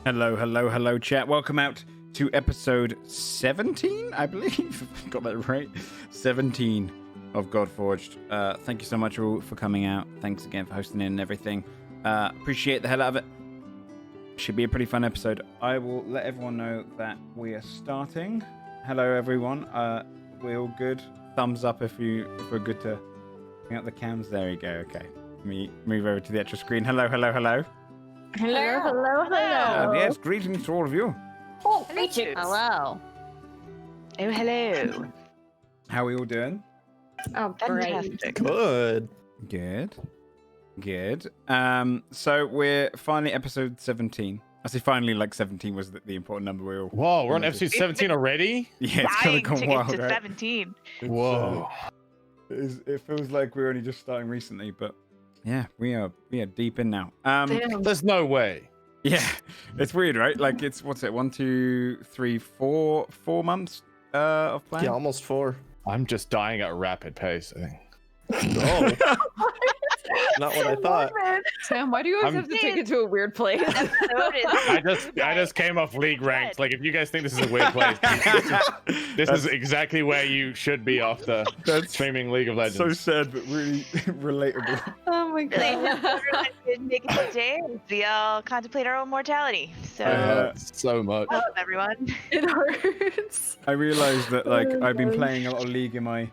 Hello, chat. Welcome out to episode 17, I believe. Got that right? 17 of Godforged. Thank you so much all for coming out. Thanks again for hosting in and everything. Appreciate the hell out of it. Should be a pretty fun episode. I will let everyone know that we are starting. Hello, everyone. We're all good. Thumbs up if we're good to bring up the cams. There you go. Okay. Let me move over to the actual screen. Hello. Hello. Yes, greetings to all of you. Oh, greetings. Hello. Oh, hello. How are we all doing? Oh, Fantastic. Good. Good. So we're finally episode 17. I say finally, like 17 was the important number. Whoa, we're on episode 17 already? Yeah, it's kind of gone wild, to right? 17. Whoa. It feels like we're only just starting recently, but yeah, we are deep in now. There's no way. Yeah, it's weird, right? Like it's what's it? 1, 2, 3, 4 months of playing. Yeah, almost 4. I'm just dying at a rapid pace, I think. Oh. Not what I thought. Sam, why do you always have to take it to a weird place? I just came off league ranked. Like, if you guys think this is a weird place, this is exactly where you should be after streaming League of Legends. So sad, but really relatable. Oh my god. We all contemplate our own mortality. So, so much. I love everyone. It hurts. I realized that I've been playing a lot of League in my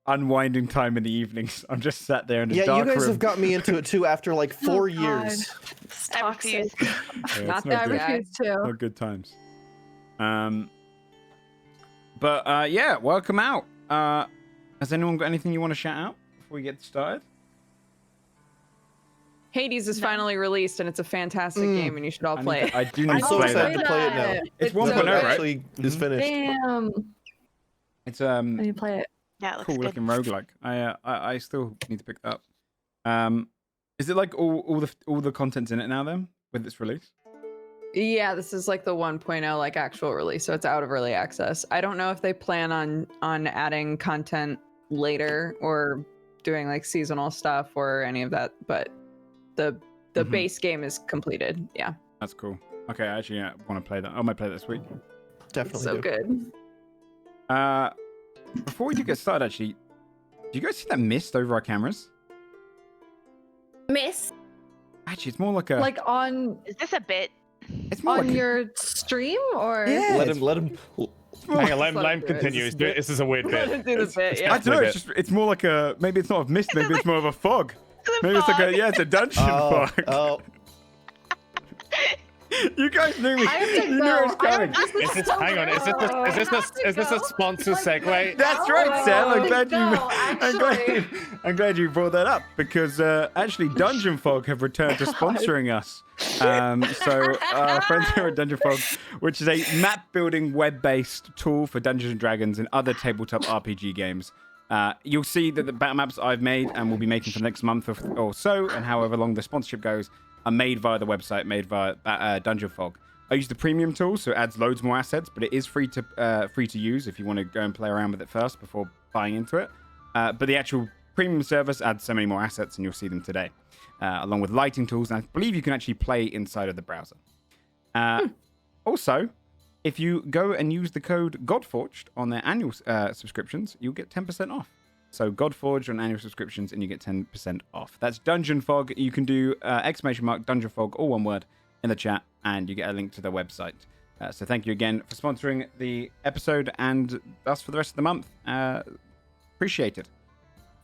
unwinding time in the evenings. I'm just sat there in the dark room. Yeah, you guys have got me into it too after like 4 years. It's I toxic. refuse. Yeah, Not it's that good. I refuse to. Not good times. But yeah, welcome out. Has anyone got anything you want to shout out before we get started? Hades is finally released and it's a fantastic game and you should all play it. I do need I'm to so play excited that. to play it now. It's so 1.0, good. right? Actually, is finished. Damn. It's I need to play it. Yeah, it looks cool good. looking roguelike. I still need to pick that up. Is it like all the content's in it now then with its release? Yeah, this is like the 1.0 like actual release, so it's out of early access. I don't know if they plan on adding content later or doing like seasonal stuff or any of that, but the base game is completed. Yeah. That's cool. Okay, I actually want to play that. I might play that this week. Definitely. So do. good. Before we do get started, actually, do you guys see that mist over our cameras? Miss, Actually, it's more like a. like on Is this a bit? It's more on like your stream or Yeah. Let him. Hang on, let Let him him do it. continue. This is a weird Let bit. him do the bit, yeah. I don't know. It's more like a. Maybe it's not a mist. Maybe it's more of a fog. Maybe it's like a. Yeah, it's a dungeon fog. Oh, You guys knew me. I have to You knew go. it was coming. Is this, hang on, is this a sponsor segue? That's right, Sam. Actually. I'm glad you brought that up because actually Dungeon Fog have returned to sponsoring us. So our friends here at Dungeon Fog, which is a map building web-based tool for Dungeons and Dragons and other tabletop RPG games. You'll see that the battle maps I've made and will be making for the next month or so, and however long the sponsorship goes, are made via the website, made via Dungeon Fog. I use the premium tool, so it adds loads more assets, but it is free to use if you want to go and play around with it first before buying into it. But the actual premium service adds so many more assets, and you'll see them today, along with lighting tools. And I believe you can actually play inside of the browser. Also, if you go and use the code Godforged on their annual subscriptions, you'll get 10% off. So Godforged on annual subscriptions, and you get 10% off. That's Dungeon Fog. You can do ! Dungeon Fog, all one word, in the chat, and you get a link to their website. So thank you again for sponsoring the episode and us for the rest of the month. Appreciate it.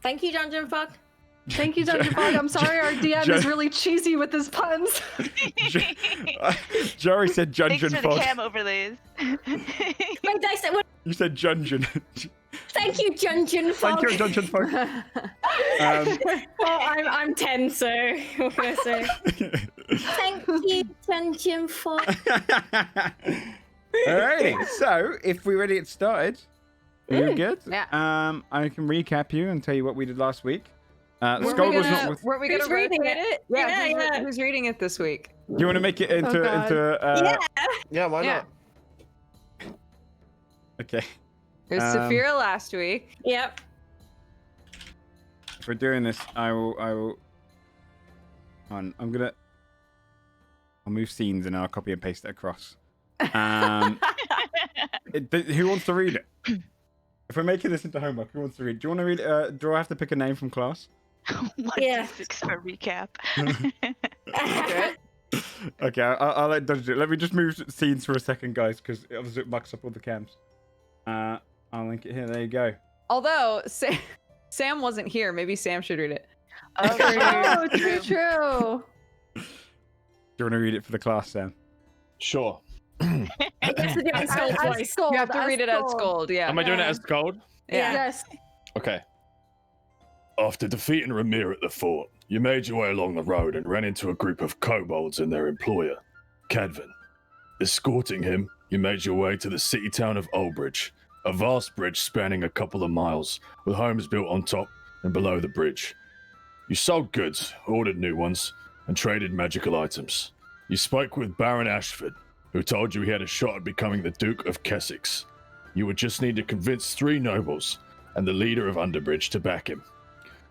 Thank you, Dungeon Fog. Thank you, Dungeon Fog. I'm sorry our DM is really cheesy with his puns. Jory said Dungeon Thanks for the Fog. cam overlays. Wait, I said what? You said Dungeon. Thank you, Dungeon Fog. Thank you, Dungeon Fog. Well, I'm 10, so what can I say? Thank you, Dungeon Fog. Alrighty, so if we're ready to get started, you're good. Yeah. I can recap you and tell you what we did last week. Weren't Skull we was gonna, not with. weren't we gonna Who's reading rotate it? Yeah, Yeah, who's reading it this week? You want to make it into Yeah. yeah. Why Yeah. not? Okay. It was Saphira last week. Yep. If we're doing this, I will. I'm gonna. I'll move scenes and I'll copy and paste it across. Who wants to read it? If we're making this into homework, who wants to read? Do you want to read it? Do I have to pick a name from class? 1d6 for recap. Okay, I'll let Dodge do it. Let me just move scenes for a second, guys, because obviously it mucks up all the cams. I'll link it here. There you go. Although Sam wasn't here, maybe Sam should read it. Oh, True. Do you want to read it for the class, Sam? Sure. You have to do it in Scold voice. You have to read it as Scold, yeah. Am I doing it as Gold? Yeah. Yes. Okay. After defeating Ramir at the fort, you made your way along the road and ran into a group of kobolds and their employer, Cadvan. Escorting him, you made your way to the city town of Ulbridge, a vast bridge spanning a couple of miles, with homes built on top and below the bridge. You sold goods, ordered new ones, and traded magical items. You spoke with Baron Ashford, who told you he had a shot at becoming the Duke of Kessex. You would just need to convince 3 nobles and the leader of Underbridge to back him.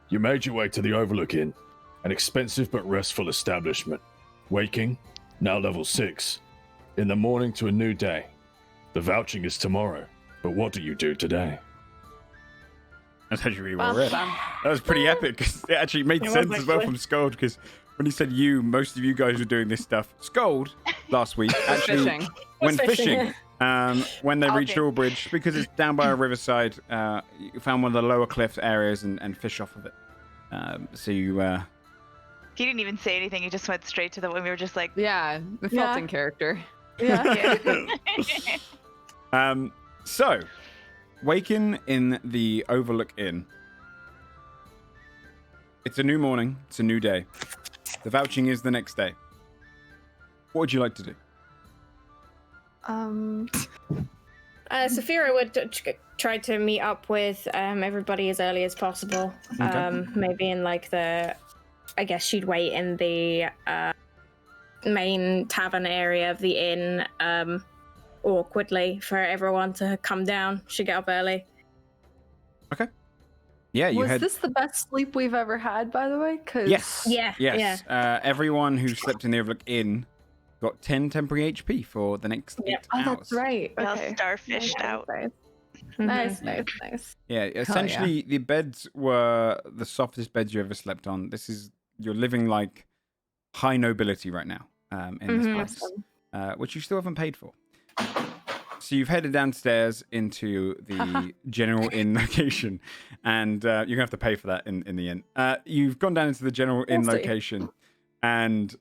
You made your way to the Overlook Inn, an expensive but restful establishment. Waking, now level 6, in the morning to a new day. The vouching is tomorrow, but what do you do today? That's actually really well read. That was pretty epic, because it actually made sense as well from Scold, because when he said most of you guys were doing this stuff. Scold, last week, actually went fishing. When they reached Ulbridge, because it's down by a riverside, you found one of the lower cliff areas and fish off of it. He didn't even say anything. He just went straight to the one. We were just like, Yeah, it felt in character. Yeah. So, waking in the Overlook Inn. It's a new morning. It's a new day. The vouching is the next day. What would you like to do? Saphira would try to meet up with everybody as early as possible. Okay. Maybe in I guess she'd wait in the main tavern area of the inn awkwardly for everyone to come down. She'd get up early. Okay. Yeah, Was this the best sleep we've ever had, by the way? Yes. Yeah. Yes. Everyone who slept in the Overlook Inn got 10 temporary HP for the next 8 hours. Oh, that's right. we all Okay. starfished out. Nice. Nice. Yeah, essentially the beds were the softest beds you ever slept on. You're living like high nobility right now in this place, which you still haven't paid for. So you've headed downstairs into the general inn location, and you're gonna have to pay for that in the inn. You've gone down into the general inn location, and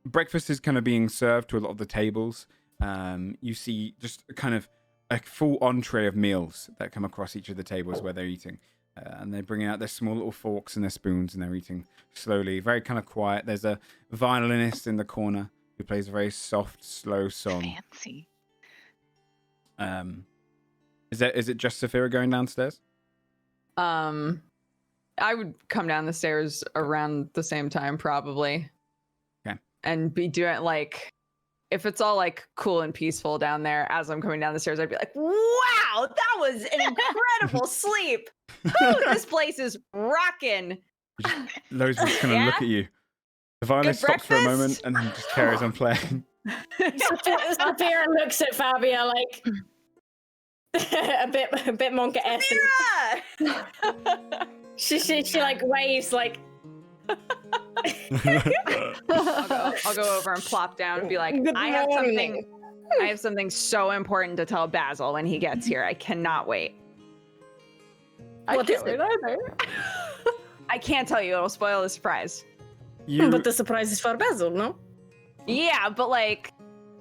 breakfast is kind of being served to a lot of the tables. You see just kind of a full entree of meals that come across each of the tables where they're eating. And they're bringing out their small little forks and their spoons, and they're eating slowly, very kind of quiet. There's a violinist in the corner who plays a very soft, slow song. Fancy. Is it just Saphira going downstairs? I would come down the stairs around the same time, probably. Okay. And be doing if it's all cool and peaceful down there as I'm coming down the stairs, I'd be like, wow, that was an incredible sleep. This place is rocking. Loads just kind of look at you. The violinist stops for a moment and then just carries on playing. Saphira looks at Fabia a bit Monka-esque. She waves I'll go over and plop down and be like, I have something so important to tell Basil when he gets here. I cannot wait. What is it? I can't tell you. It'll spoil the surprise. But the surprise is for Basil, no? Yeah, but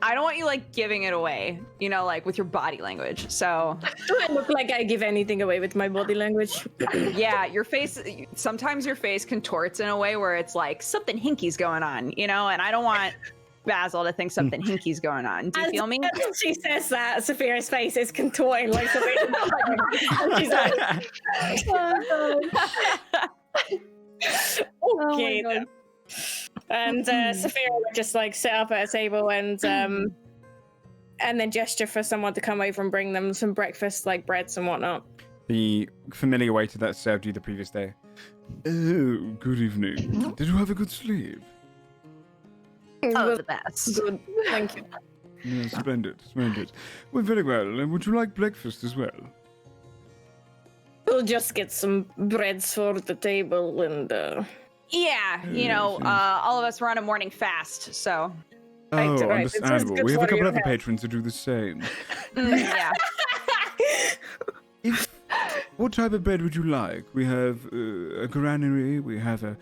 I don't want you giving it away, with your body language. So Do I look like I give anything away with my body language? yeah, your face, sometimes your face contorts in a way where it's something hinky's going on, and I don't want Basil to think something hinky's going on. Do you feel me? As she says that, Saphira's face is contorting like something. And she's like, okay then. And Saphira would just sit up at a table and then gesture for someone to come over and bring them some breakfast, breads and whatnot. The familiar waiter that served you the previous day. Oh, good evening. Did you have a good sleep? Oh, the best. Good. Thank you. Yeah, splendid, splendid. Well, very well. Would you like breakfast as well? We'll just get some breads for the table and Yeah, you know, all of us were on a morning fast, so Right, Oh, right. It's understandable. good We have a for couple your other health. patrons who do the same. yeah. What type of bread would you like? We have a granary, we have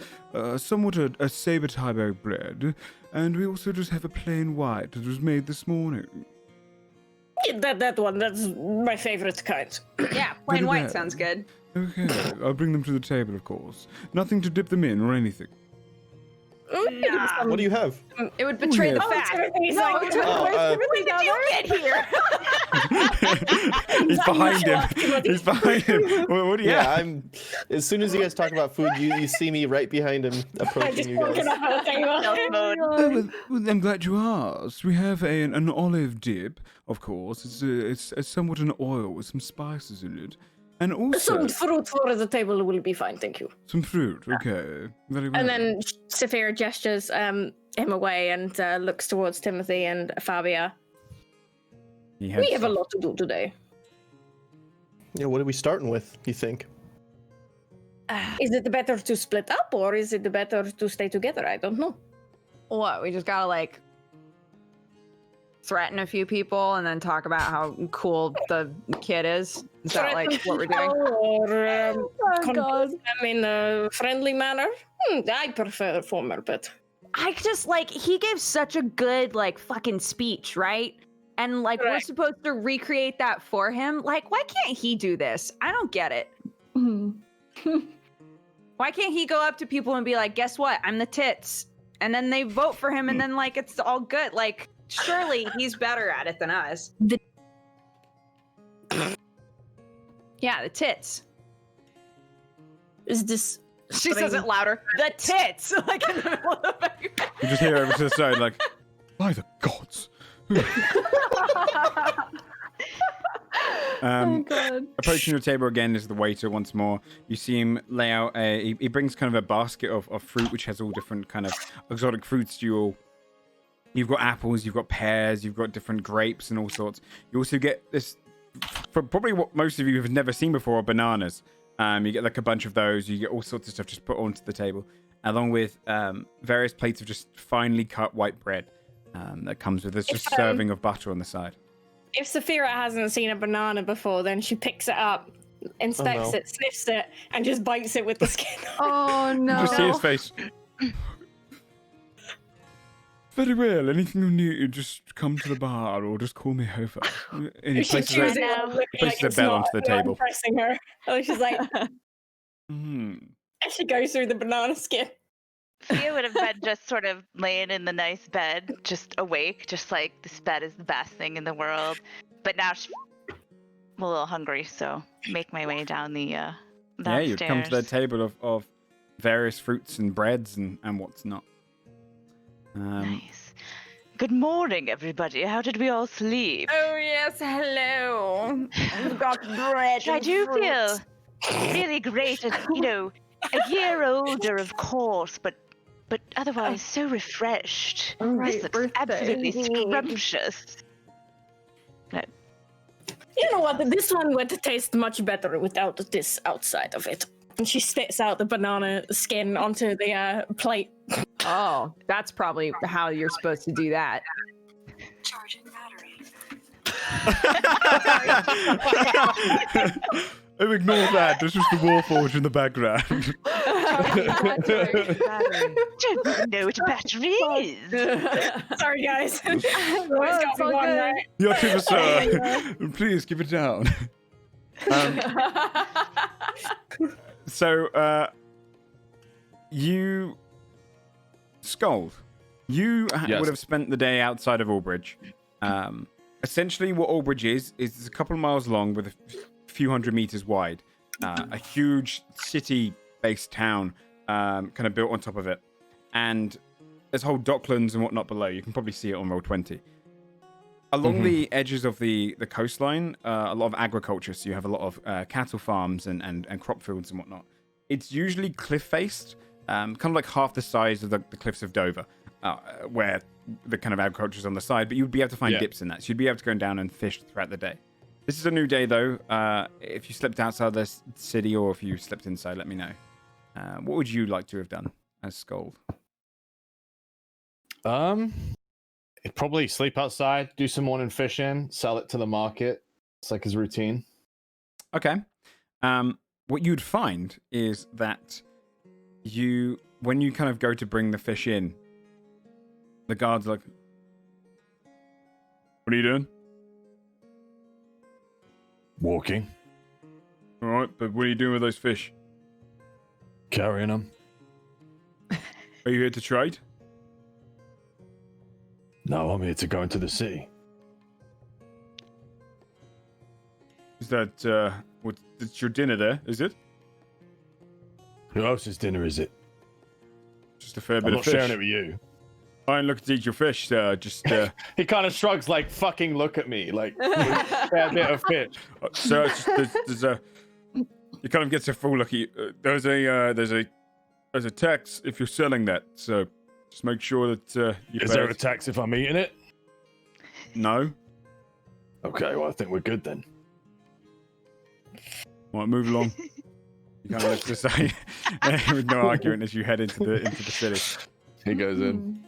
somewhat a saber-type bread, and we also just have a plain white that was made this morning. That one, that's my favorite kind. Yeah, plain Very white well. sounds good. Okay, I'll bring them to the table, of course. Nothing to dip them in or anything. Nah. What do you have? It would betray the yeah. fact. Timothy's No, like, when did you get here? He's behind him. Timothy. He's behind him. What do you Yeah, have? I'm. As soon as you guys talk about food, you see me right behind him I approaching just you walking guys. up on the table. Stealth mode. Oh, well, I'm glad you asked. We have an olive dip, of course. It's somewhat an oil with some spices in it. And also Some fruit for the table will be fine, thank you. some fruit. Okay. Very well. And then Saphira gestures him away and looks towards Timothy and Fabia. He We heads have a off. lot to do today. Yeah, what are we starting with, you think? Is it better to split up or is it better to stay together? I don't know. What? We just gotta like threaten a few people and then talk about how cool the kid is. Is that like what we're doing? Or convince them in a friendly manner? I prefer former, but I just like he gave such a good like fucking speech, right? And like we're Correct. supposed to recreate that for him. Like, why can't he do this? I don't get it. Why can't he go up to people and be like, guess what? I'm the tits. And then they vote for him and then like it's all good. Like, surely he's better at it than us. Yeah, the tits. is this She says it louder. The tits! Like in the middle of the background. You just hear over to the side, like, by the gods. God. Approaching your table again is the waiter once more. You see him lay out he brings kind of a basket of fruit which has all different kind of exotic fruits. You've got apples, you've got pears, you've got different grapes and all sorts. You also get this, for probably what most of you have never seen before, are bananas. You get like a bunch of those. You get all sorts of stuff just put onto the table, along with various plates of just finely cut white bread that comes with this just serving of butter on the side. If Saphira hasn't seen a banana before, then she picks it up, inspects no. it, sniffs it, and just bites it with the skin. Oh no. Just see his face. Very well. Anything you need, just come to the bar or just call me over. And he She places chews a, it out, looking places like a it's bell not, onto the not table. impressing her. And she's like, Hmm. and she goes through the banana skin. Thea would have been just sort of laying in the nice bed, just awake, just like this bed is the best thing in the world. But now I'm a little hungry, so make my way down the Yeah, downstairs. you'd come to the table of various fruits and breads and what's not. Nice. Good morning, everybody. How did we all sleep? Oh yes, hello. We've got bread. I and do fruit. feel really great, and a year older, of course, but otherwise so refreshed. Right, This looks birthday. absolutely scrumptious. You know what? This one would taste much better without this outside of it. And she spits out the banana skin onto the plate. Oh, that's probably how you're supposed to do that. Charging battery. Oh, ignore that. This was the Warforged in the background. Don't know what a battery is. Sorry, guys. Always it's got all one good. right. Your tip, sir. Please keep it down. So, you, Scold, you Yes. would have spent the day outside of Ulbridge. Essentially, what Ulbridge is it's a couple of miles long with a few hundred meters wide. A huge city-based town, kind of built on top of it, and there's whole docklands and whatnot below. You can probably see it on Roll20. Along the edges of the coastline, a lot of agriculture. So you have a lot of cattle farms and crop fields and whatnot. It's usually cliff-faced, kind of like half the size of the cliffs of Dover. where the kind of agriculture is on the side, but you'd be able to find Yeah. dips in that. So you'd be able to go down and fish throughout the day. This is a new day, though. If you slipped outside the city or if you slipped inside, let me know. What would you like to have done as Scold? He'd probably sleep outside, do some morning fishing, sell it to the market. It's like his routine. Okay. What you'd find is that when you kind of go to bring the fish in, the guard's like, "What are you doing?" Walking, "All right, but what are you doing with those fish? carrying them. Are you here to trade?" No, I'm here to go into the city. Is that it's your dinner there? Is it Who else's dinner is it? just a fair I'm bit not of fish? sharing it with you. I ain't looking to eat your fish, sir. Just He kind of shrugs like, fucking look at me. Like, that bit of fish. sir, it's just, there's a. He kind of gets a full look at you. There's a tax if you're selling that. So just make sure that you. Is pay there a it. tax if I'm eating it? No. Okay, well, I think we're good then. Right, move along. You kind of look to the side with no argument as you head into the city. He goes in.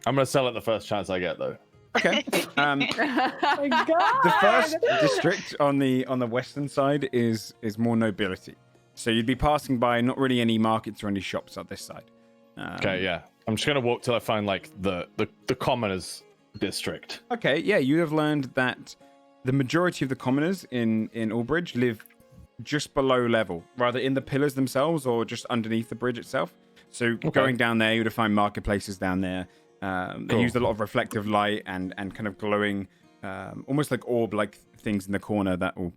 I'm going to sell it the first chance I get, though. Okay. Oh my God. The first district on the western side is more nobility. So you'd be passing by not really any markets or any shops on this side. Okay, yeah. I'm just going to walk till I find, like, the commoners district. Okay, yeah, you have learned that the majority of the commoners in Ulbridge live just below level, rather in the pillars themselves or just underneath the bridge itself. So going down there, you'd find marketplaces down there. They use a lot of reflective light and kind of glowing, almost like orb-like things in the corner that will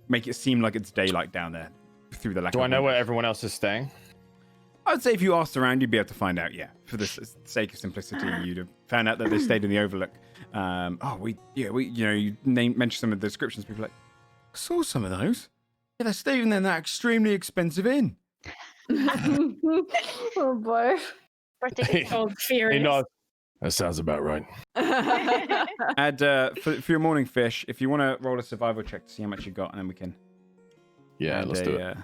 make it seem like it's daylight down there through the lack of Do I know windows. where everyone else is staying? I would say if you asked around, you'd be able to find out, yeah. For the sake of simplicity, you'd have found out that they stayed in the Overlook. You mentioned some of the descriptions. People are like, I saw some of those. Yeah, they're staying in that extremely expensive inn. Oh boy. Oh, He furious. nods. That sounds about right. Add for your morning fish, if you want to roll a survival check to see how much you got, and then we can. Yeah, add let's do it.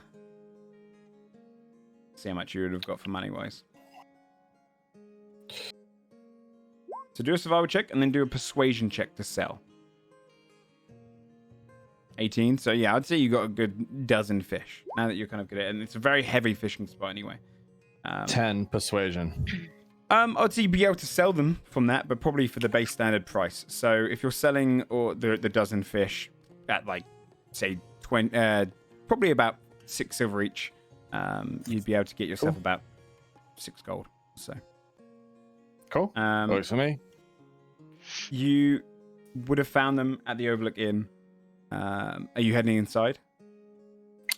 See how much you would have got for money wise. So do a survival check and then do a persuasion check to sell. 18. So yeah, I'd say you got a good dozen fish now that you're kind of good at it, and it's a very heavy fishing spot anyway. 10 persuasion. I'd say you'd be able to sell them from that, but probably for the base standard price. So if you're selling the dozen fish at like say 20, probably about 6 silver each, you'd be able to get yourself about 6 gold. So Cool. Works for me. you would have found them at the Overlook Inn. Are you heading inside?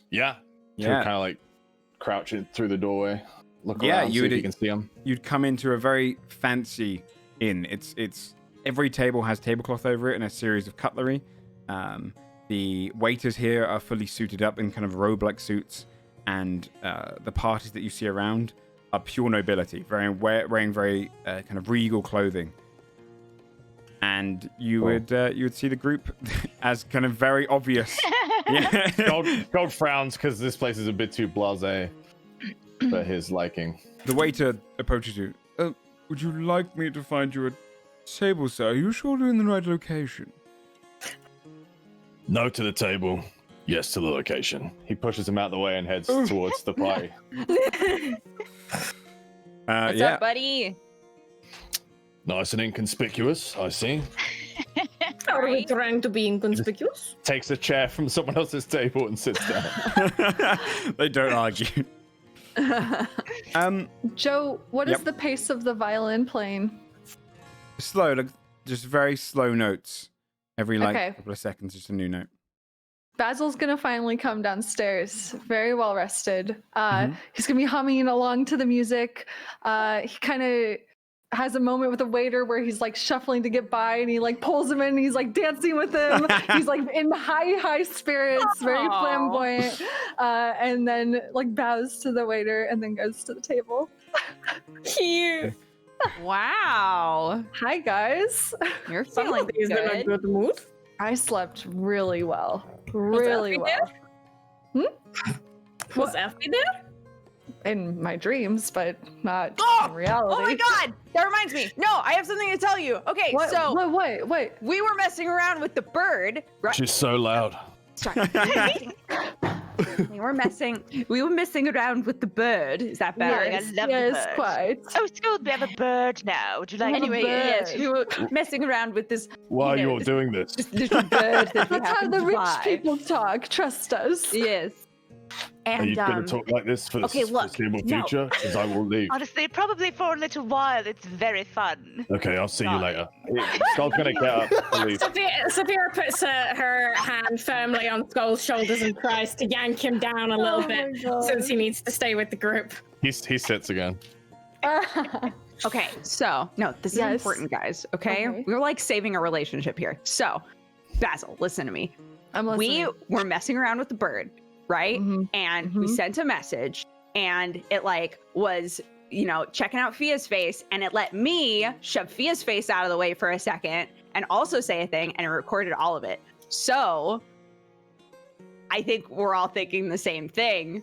Yeah. Yeah. Kind of like crouching through the doorway. Look Yeah, around, see if you can see them. You'd come into a very fancy inn. It's every table has tablecloth over it and a series of cutlery. The waiters here are fully suited up in kind of robe-like suits, and the parties that you see around are pure nobility, wearing very kind of regal clothing. And you would see the group as kind of very obvious. Yeah. Gold frowns because this place is a bit too blasé for his liking. The waiter approaches you. Would you like me to find you a table, sir? Are you sure you're in the right location? No to the table. Yes to the location. He pushes him out of the way and heads towards the party. What's Yeah. up, buddy? Nice and inconspicuous, I see. Are we trying to be inconspicuous? Takes a chair from someone else's table and sits down. They don't argue. Joe, what is Yep. the pace of the violin playing? Slow, like just very slow notes. Every Okay. couple of seconds, just a new note. Basil's gonna finally come downstairs, very well rested. Mhm. He's gonna be humming along to the music. He kind of has a moment with a waiter where he's like shuffling to get by, and he like pulls him in. And he's like dancing with him. He's like in high spirits, very Aw. flamboyant, and then like bows to the waiter and then goes to the table. Cute. Wow. Hi guys. You're Some feeling of these in a good. good mood. I slept really well. Was Really Elfie well. Was Elfie there? In my dreams, but not in Oh reality. my god! That reminds me. No, I have something to tell you. Okay, What, so wait. we were messing around with the bird. Right? She's so loud. Sorry. we were messing around with the bird. Is that better? I love the yes, bird. quite. Oh, school, we have a bird now. Would you like Anyway, a yes, bird? we were messing around with this Why You know, are you doing this? this little bird that we That's how happened the to rich buy. people talk. Trust us. Yes. Are you And going to talk like this for the okay, look, foreseeable no. future? Because I will leave. Honestly, probably for a little while. It's very fun. Okay, I'll see you later. Skull's going to get up and leave. Sophia puts her hand firmly on Skull's shoulders and tries to yank him down a little Oh bit my God. since he needs to stay with the group. He sits again. Okay, so no, this is Yes. important, guys. Okay? Okay. We're like saving a relationship here. So, Basil, listen to me. I'm We listening. were messing around with the bird, right? Mhm. And we Mhm. sent a message, and it like was, you know, checking out Fia's face, and it let me shove Fia's face out of the way for a second, and also say a thing, and it recorded all of it. So, I think we're all thinking the same thing,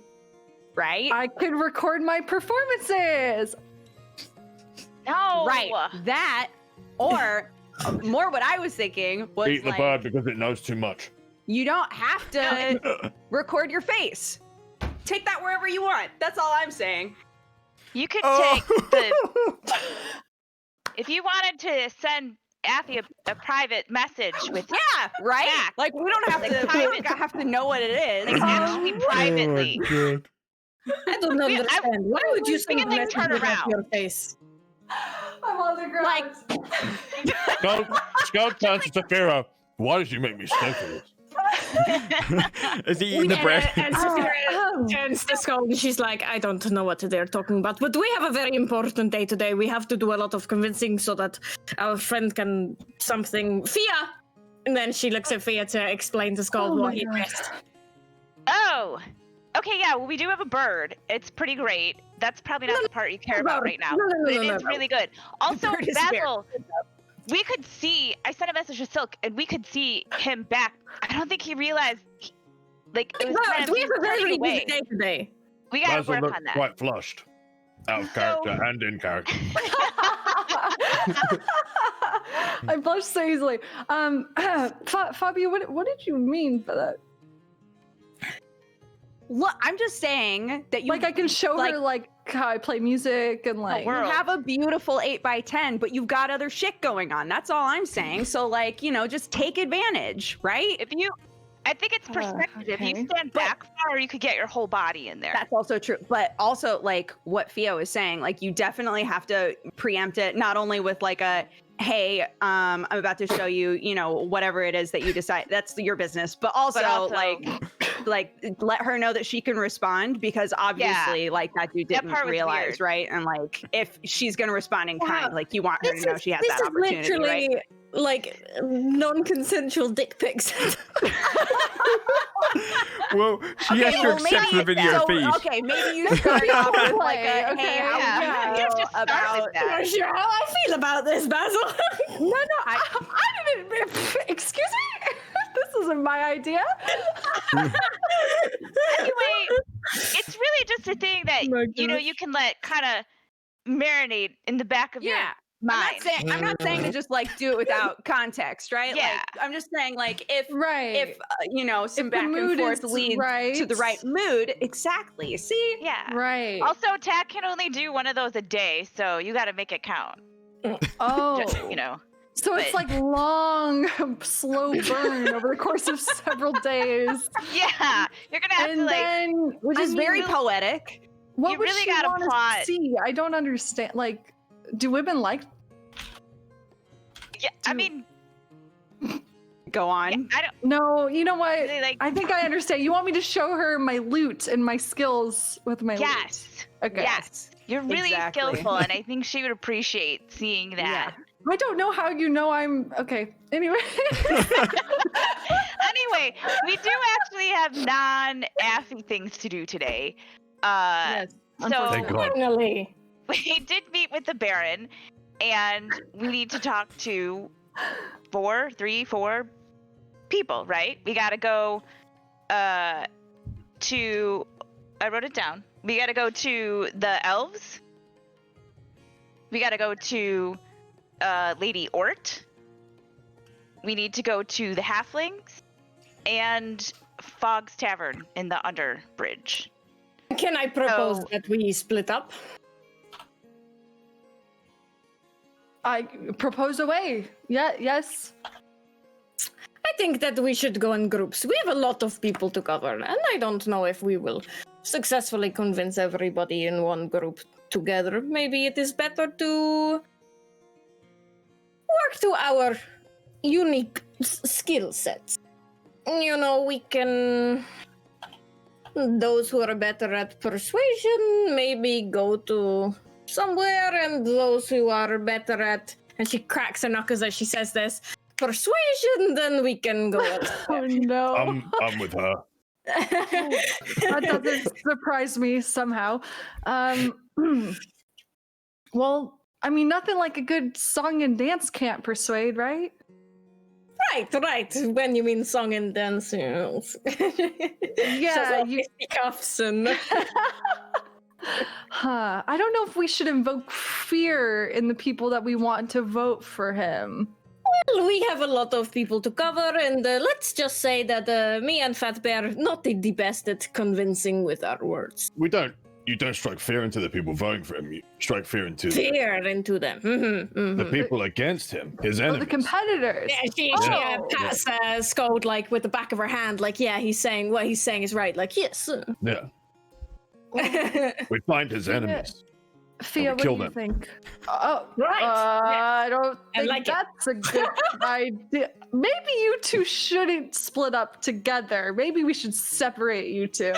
right? I could record my performances. No. Right. That, or more what I was thinking was Eat the like, bird because it knows too much. you don't have to record your face. Take that wherever you want. That's all I'm saying. You could Oh. take the. If you wanted to send Athy a private message with Yeah, right? Yeah. Like we don't have Like to. We private- don't have to know what it is. like actually privately. Oh, I don't We- I- understand. Why would you we send can, a like, message turn without around. your face? I'm on the ground. Skull turns to Saphira. Why did you make me stay for this? Is he eating the bread? And Sophia turns to Skull and she's like, I don't know what they're talking about, but we have a very important day today. We have to do a lot of convincing so that our friend can something. Fia! And then she looks at Fia to explain to Skull Oh what my he God. missed. Oh. Okay, yeah, well, we do have a bird. It's pretty great. That's probably not the part you care about right now. But it is really good. Also, bird is Basil, we could see, I sent a message to Silk, and we could see him back. I don't think he realized, it was kind of We have a very turning away. busy day today. We gotta Basil work looked on that. quite flushed. Out of character and in character. I blush so easily. Fabio, what did you mean by that? Look, I'm just saying that you Like I can show like- her like how I play music and like. we're- you have a beautiful 8x10, but you've got other shit going on. That's all I'm saying. So like, you know, just take advantage, right? If you, I think it's perspective. If you okay. stand back far, you could get your whole body in there. That's also true. But also like what Fio is saying, like you definitely have to preempt it, not only with like a, hey, I'm about to show you, you know, whatever it is that you decide, that's your business, but also like let her know that she can respond, because obviously like that dude That didn't part was realize, weird. right? And like if she's gonna respond in kind, Wow. like you want her to know she has that is opportunity, literally right? like non-consensual dick pics. Well, she has to accept the video feed. Okay, maybe you start off with like a, Okay, hey, how yeah. would Yeah, you just feel start about with that. Not sure how I feel about this, Basil. No, I didn't. Excuse me. This isn't my idea. Anyway, it's really just a thing that you can let kind of marinate in the back of your Yeah. mind. I'm not saying to just like do it without context, right? Yeah. Like, I'm just saying like if Right. you know, some If the back and mood forth is leads right. to the right mood, exactly. See? Yeah. Right. Also, Tack can only do one of those a day, so you got to make it count. Oh. You know. So it's but- like long, slow burn over the course of several days. Yeah, you're gonna have to And like. then, Which I is mean, very poetic. what you would really she gotta want plot. to see? I don't understand. Like, do women like? Yeah, I mean, Go on. I don't No, you know what? really like. I think I understand. You want me to show her my loot and my skills with my loot? Yes, Okay. yes, you're really Exactly. skillful, and I think she would appreciate seeing that. I don't know how you know I'm okay. Anyway. Anyway, we do actually have non-affy things to do today. Yes. So Thank God. Finally. we did meet with the Baron, and we need to talk to 4 people, right? We gotta go to, I wrote it down. We gotta go to the elves. We gotta go to Lady Ort. We need to go to the halflings and Fogg's Tavern in the Underbridge. Can I propose that we split up? I propose away. Yeah, yes. I think that we should go in groups. We have a lot of people to cover, and I don't know if we will successfully convince everybody in one group together. Maybe it is better to work to our unique skill sets. You know, we can... Those who are better at persuasion maybe go to somewhere, and those who are better at... And she cracks her knuckles as she says this. Persuasion, then we can go elsewhere. Oh no. I'm with her. That doesn't surprise me somehow. Well, I mean, nothing like a good song and dance can't persuade, right? Right. When you mean song and dance, you know. Yeah, you... cuffs and... Huh. I don't know if we should invoke fear in the people that we want to vote for him. Well, we have a lot of people to cover, and let's just say that me and Fat Bear not the best at convincing with our words. You don't strike fear into the people voting for him. You strike fear into Fear into them. the people against him, his Oh, enemies. the competitors. Yeah, she pats Scold like with the back of her hand, like, yeah, he's saying what he's saying is right. Like, yes. Yeah. We find his enemies. Fia, what do kill you them. think? Oh, Right. Yeah. I don't I think like it. that's a good idea. Maybe you two shouldn't split up together. Maybe we should separate you two.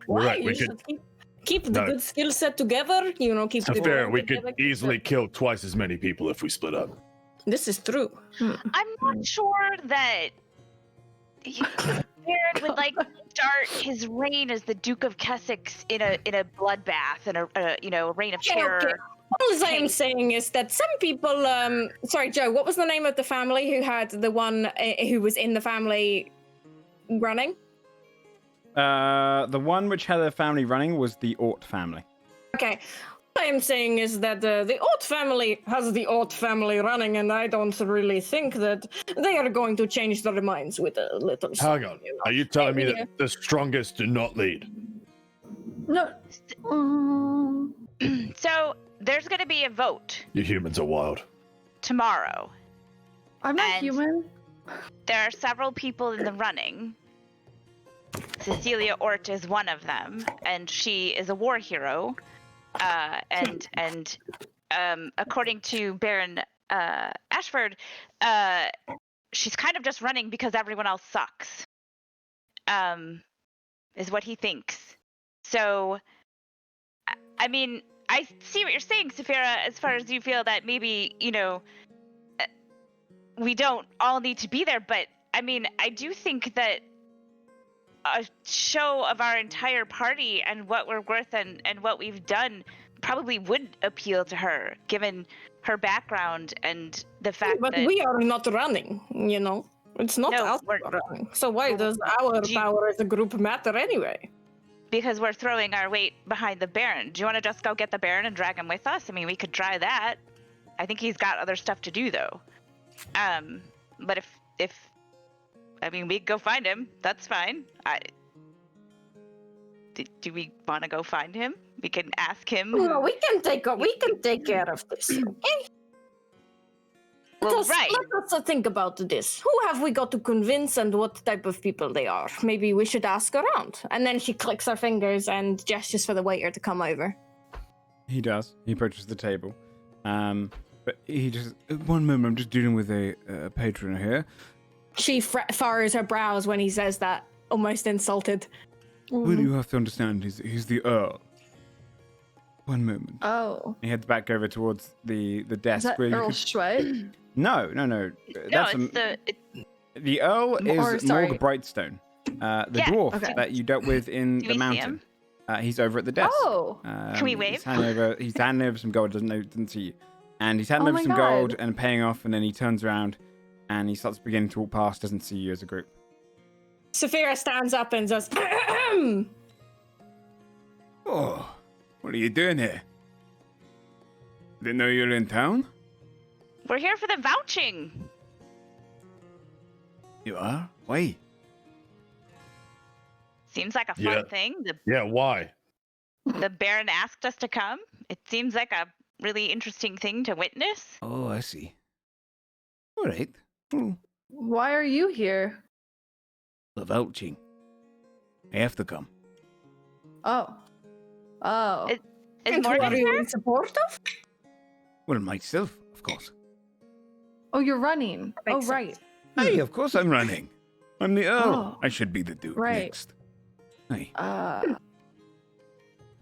We're Why? right. We You could. should keep the No. good skill set together. You know, keep To the fair, good we together. could easily kill twice as many people if we split up. This is true. I'm not sure that Baron would like start his reign as the Duke of Kessex in a bloodbath and a reign of terror. Okay. All I'm saying is that some people, sorry, Joe, what was the name of the family who had the one who was in the family running? The one which had a family running was the Ort family. Okay. What I am saying is that the Ort family has the Ort family running, and I don't really think that they are going to change their minds with a little. Hang on. you know. Are you telling me Yeah. that the strongest do not lead? No. So there's going to be a vote You humans are wild. tomorrow. I'm not And- human. There are several people in the running. Cecilia Ort is one of them, and she is a war hero. And according to Baron Ashford, she's kind of just running because everyone else sucks. Is what he thinks. So, I mean, I see what you're saying, Saphira, as far as you feel that maybe, we don't all need to be there, but I mean, I do think that a show of our entire party and what we're worth and what we've done probably would appeal to her, given her background and the fact But that we are not running, you know. It's not No, us we're- running. So why does our Do you- power as a group matter anyway? because we're throwing our weight behind the Baron. Do you want to just go get the Baron and drag him with us? I mean, we could try that. I think he's got other stuff to do, though. But if I mean, we go find him. That's fine. Do we want to go find him? We can ask him. No, we can take care of this. Okay? Well, Let us think about this. Who have we got to convince and what type of people they are? Maybe we should ask around. And then she clicks her fingers and gestures for the waiter to come over. He does. He approaches the table. But he just... One moment, I'm just dealing with a patron here. She furrows her brows when he says that, almost insulted. Well, you have to understand, he's the Earl. One moment. Oh. He heads back over towards the Is desk that where you Earl could... Schwed? No. No, That's the Earl is sorry. Morg Brightstone, the Yeah, dwarf okay. that you dealt with in Do the we see mountain. him? He's over at the desk. Oh. Can we wave? He's handing over some gold. Doesn't see you. And he's handing Oh over my some God. gold and paying off. And then he turns around and he starts beginning to walk past. Doesn't see you as a group. Saphira stands up and says, Oh, what are you doing here? Didn't know you were in town. We're here for the vouching. You are? Why? Seems like a fun Yeah. thing. Yeah, why? The Baron asked us to come. It seems like a really interesting thing to witness. Oh, I see. All right. Well, Why are you here? the vouching. I have to come. Oh. Oh. Is and who are Morgan you here? in support of? Well, myself, of course. Oh, you're running. Oh, Makes right. Hey, of course I'm running. I'm the Earl. Oh. I should be the Duke Right. next. Hey.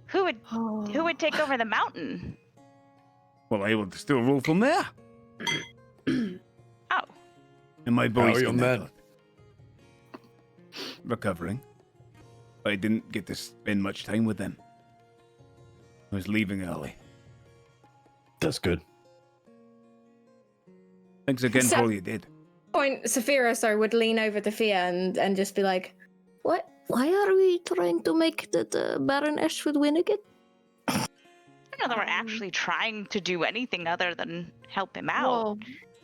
Who would Oh. take over the mountain? Well, I will still rule from there. Oh, And my How boys are your can men? handle it. Recovering. I didn't get to spend much time with them. I was leaving early. That's good. Thanks again So- for all you did. Point Saphira, would lean over to Fia and just be like, "What? Why are we trying to make the Baron Ashwood win again?" I don't know that we're actually trying to do anything other than help him out.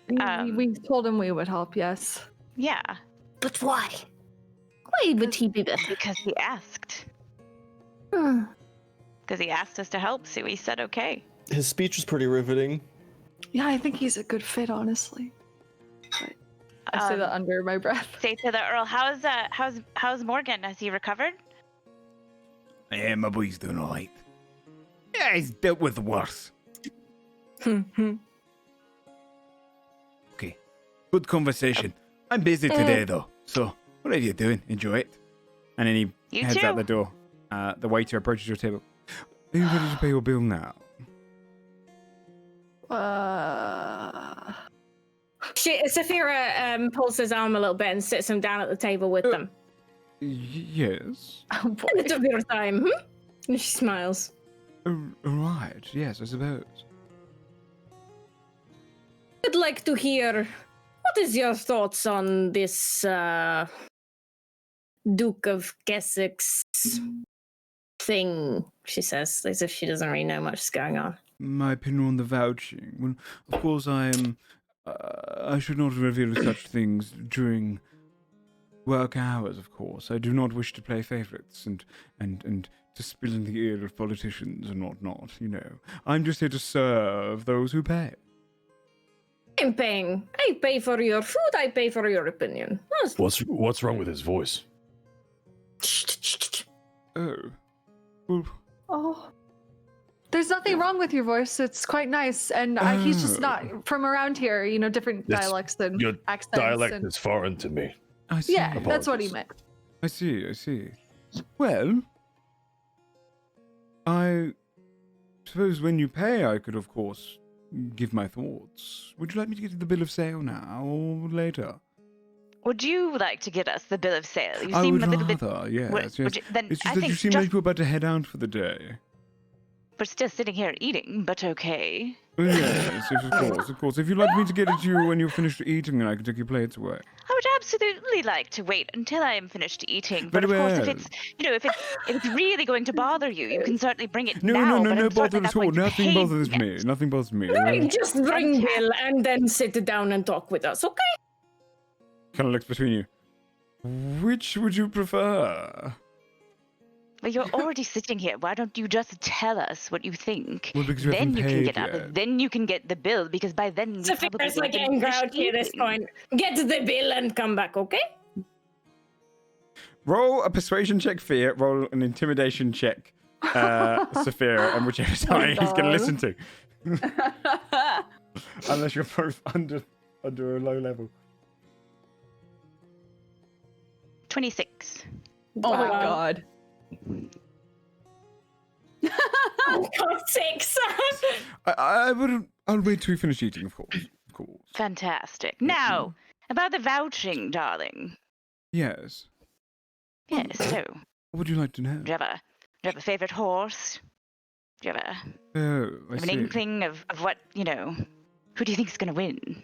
Well, we told him we would help, yes. Yeah, But why? Why would he be better? because he asked. Hmm. Because he asked us to help, so we said okay. His speech was pretty riveting. Yeah, I think he's a good fit, honestly. But I say that under my breath. Say to the Earl, how's Morgan? Has he recovered? Yeah, my boy's doing all right. Yeah, he's dealt with worse. Okay. Good conversation. I'm busy today, though. So, what are you doing? Enjoy it. And then he You heads out too. the door. The waiter approaches your table. Are you ready to pay your bill now? Saphira pulls his arm a little bit and sits him down at the table with them. Yes. Oh boy. A bit of your time, And she smiles. Right. Yes, I suppose. I'd like to hear what is your thoughts on this Duke of Kessex thing, she says, as if she doesn't really know much is going on. My opinion on the vouching. Well, of course, I am. I should not reveal such things during work hours. Of course, I do not wish to play favorites and to spill in the ear of politicians and whatnot. You know, I'm just here to serve those who pay. I'm paying. I pay for your food. I pay for your opinion. What's wrong with his voice? Oh, well, Oh. There's nothing wrong with your voice. It's quite nice. And he's just not from around here, you know, different This- dialects and Your accents. dialect and... is foreign to me. I see. Yeah, that's what he Apologies. meant. I see. I see. Well, I suppose when you pay, I could, of course, give my thoughts. Would you like me to get you the bill of sale now or later? Would you like to get us the bill of sale? You I seem would a little bit. rather, yes. Would yes. you- then It's I just that think you seem just like you're about to head out for the day. we're still sitting here eating, but okay. Oh, yes, of course, of course. If you'd like me to get it to you when you're finished eating, then I can take your plates away. I would absolutely like to wait until I am finished eating. But Very of course, well. if it's if it's really going to bother you, you can certainly bring it No, now. no, no, but no I'm certainly bother not at all. going to Nothing pay bothers yet. me. Nothing bothers me. Just bring Bill and then sit down and talk with us, okay? Kind of looks between you. Which would you prefer? Well, you're already sitting here. Why don't you just tell us what you think? Well, because we Then haven't you can paid get up. yet. Then you can get the bill because by then we probably Saphira's will like have been getting finished grouchy at this eating. point. Get the bill and come back, okay? Roll a persuasion check, Fear. Roll an intimidation check, Saphira, and whichever side he's going to listen to. Unless you're both under a low level. 26. Oh my Wow. god. Oh, God's sakes. I'll wait till we finish eating, of course. Of course. Fantastic. Now, about the vouching, darling. Yes. Yes, so, What would you like to know? do you have you have a favorite horse? Do you have Oh, I an see. inkling of what, who do you think is going to win?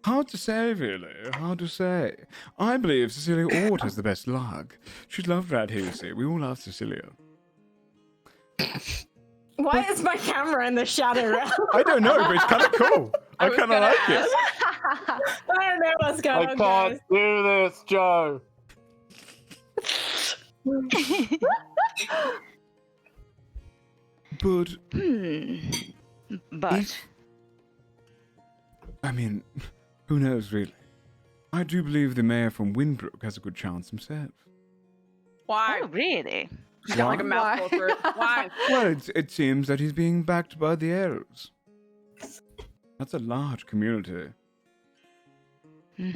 Hard to say, really. Hard to say. I believe Cecilia Ort has the best luck. She'd love right here, you see. We all love Cecilia. Why is my camera in the shadow? I don't know, but it's kind of cool. I kind of like it. I don't know what's going I on, can't guys. do this, Joe. But, But I mean, who knows, really? I do believe the mayor from Windbrook has a good chance himself. Why? oh, really? He's got like a Why? mouthful for it. Why? Well, it seems that he's being backed by the elves. That's a large community. What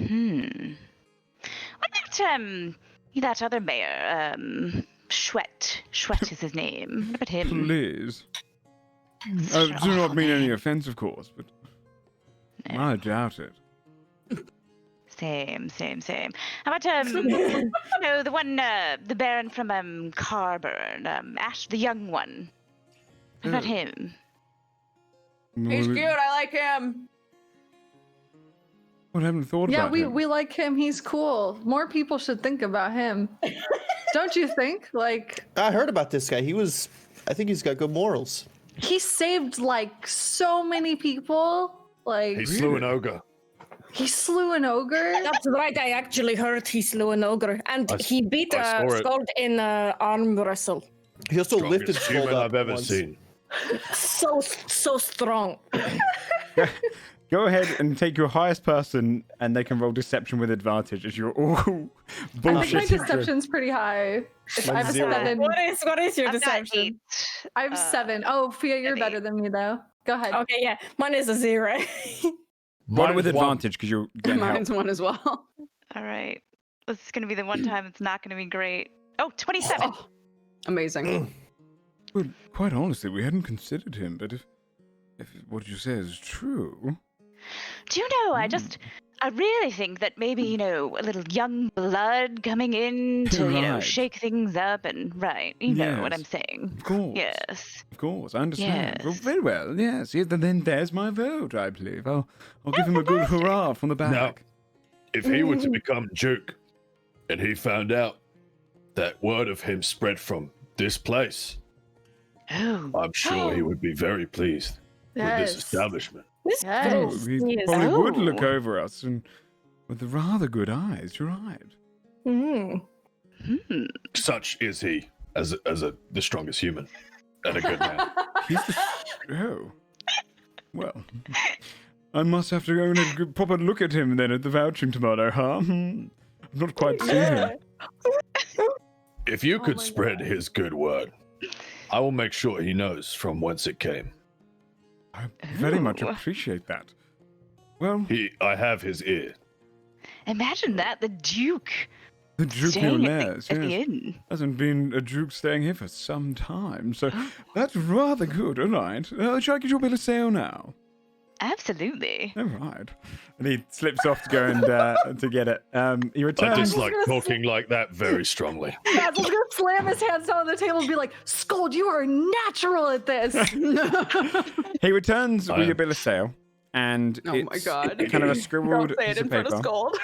about that other mayor, Schwett? Schwett is his name. What about him? Please. I do not mean any offense, of course, but I doubt it. Same. How about the one, the Baron from Carburn, Ash, the young one. What about him? He's cute. I like him. Well, I haven't thought Yeah, about him. we like him. He's cool. More people should think about him. Don't you think? Like, I heard about this guy. I think he's got good morals. he saved like so many people. Like, He slew an ogre. he slew an ogre. That's right. I actually heard he slew an ogre, and he beat I a saw it. Skald in arm wrestle. He also lifted Strongest Skull human up I've ever once. seen. So strong. Go ahead and take your highest person, and they can roll deception with advantage as you're all I think my bullshit. deception's pretty high. I have a Zero. 7. What is your I've got deception? 8. I have 7. Oh, Fia, you're an better 8. than me though. Go ahead. Okay, yeah, mine is a 0. Roll it with Mine's one. advantage because you're getting help. Mine's one as well. All right. This is going to be the one time it's not going to be great. Oh, 27. Oh, amazing. Well, quite honestly, we hadn't considered him, but if what you say is true, Do you know, I really think that maybe, a little young blood coming in to, Right. shake things up and, you know what I'm Yes. saying. of course, Yes. of course, I understand. Well, Yes. very well, yes. Then there's my vote, I believe. I'll give him a good hurrah from the back. Now, if he were to become Duke, and he found out that word of him spread from this place, Oh. I'm sure he would be very pleased with this Yes. establishment. This Yes. Oh, girl he is- probably would Oh. look over us and with rather good eyes. You're right. Mhm. Such is he as the strongest human and a good man. He's the oh, well. I must have to go and have a good proper look at him then at the vouching tomorrow, huh? I've not quite seen him. If you could my spread his good word, I will make sure he knows from whence it came. I very much Ooh. appreciate that. Well, I have his ear. Imagine that, the Duke the Duke staying Milnes, at the yes. inn. Hasn't been a Duke staying here for some time, so that's rather good. All right. Shall I get your bill of sale now? Absolutely. All right. And he slips off to go and to get it. He I returns. dislike talking like that very strongly. Basil's gonna slam his hands down on the table and be like, Scold, you are natural at this. He returns I with your am. bill of sale, and Oh my it's God. kind of a scribbled Don't say it piece in of front of paper. Scold.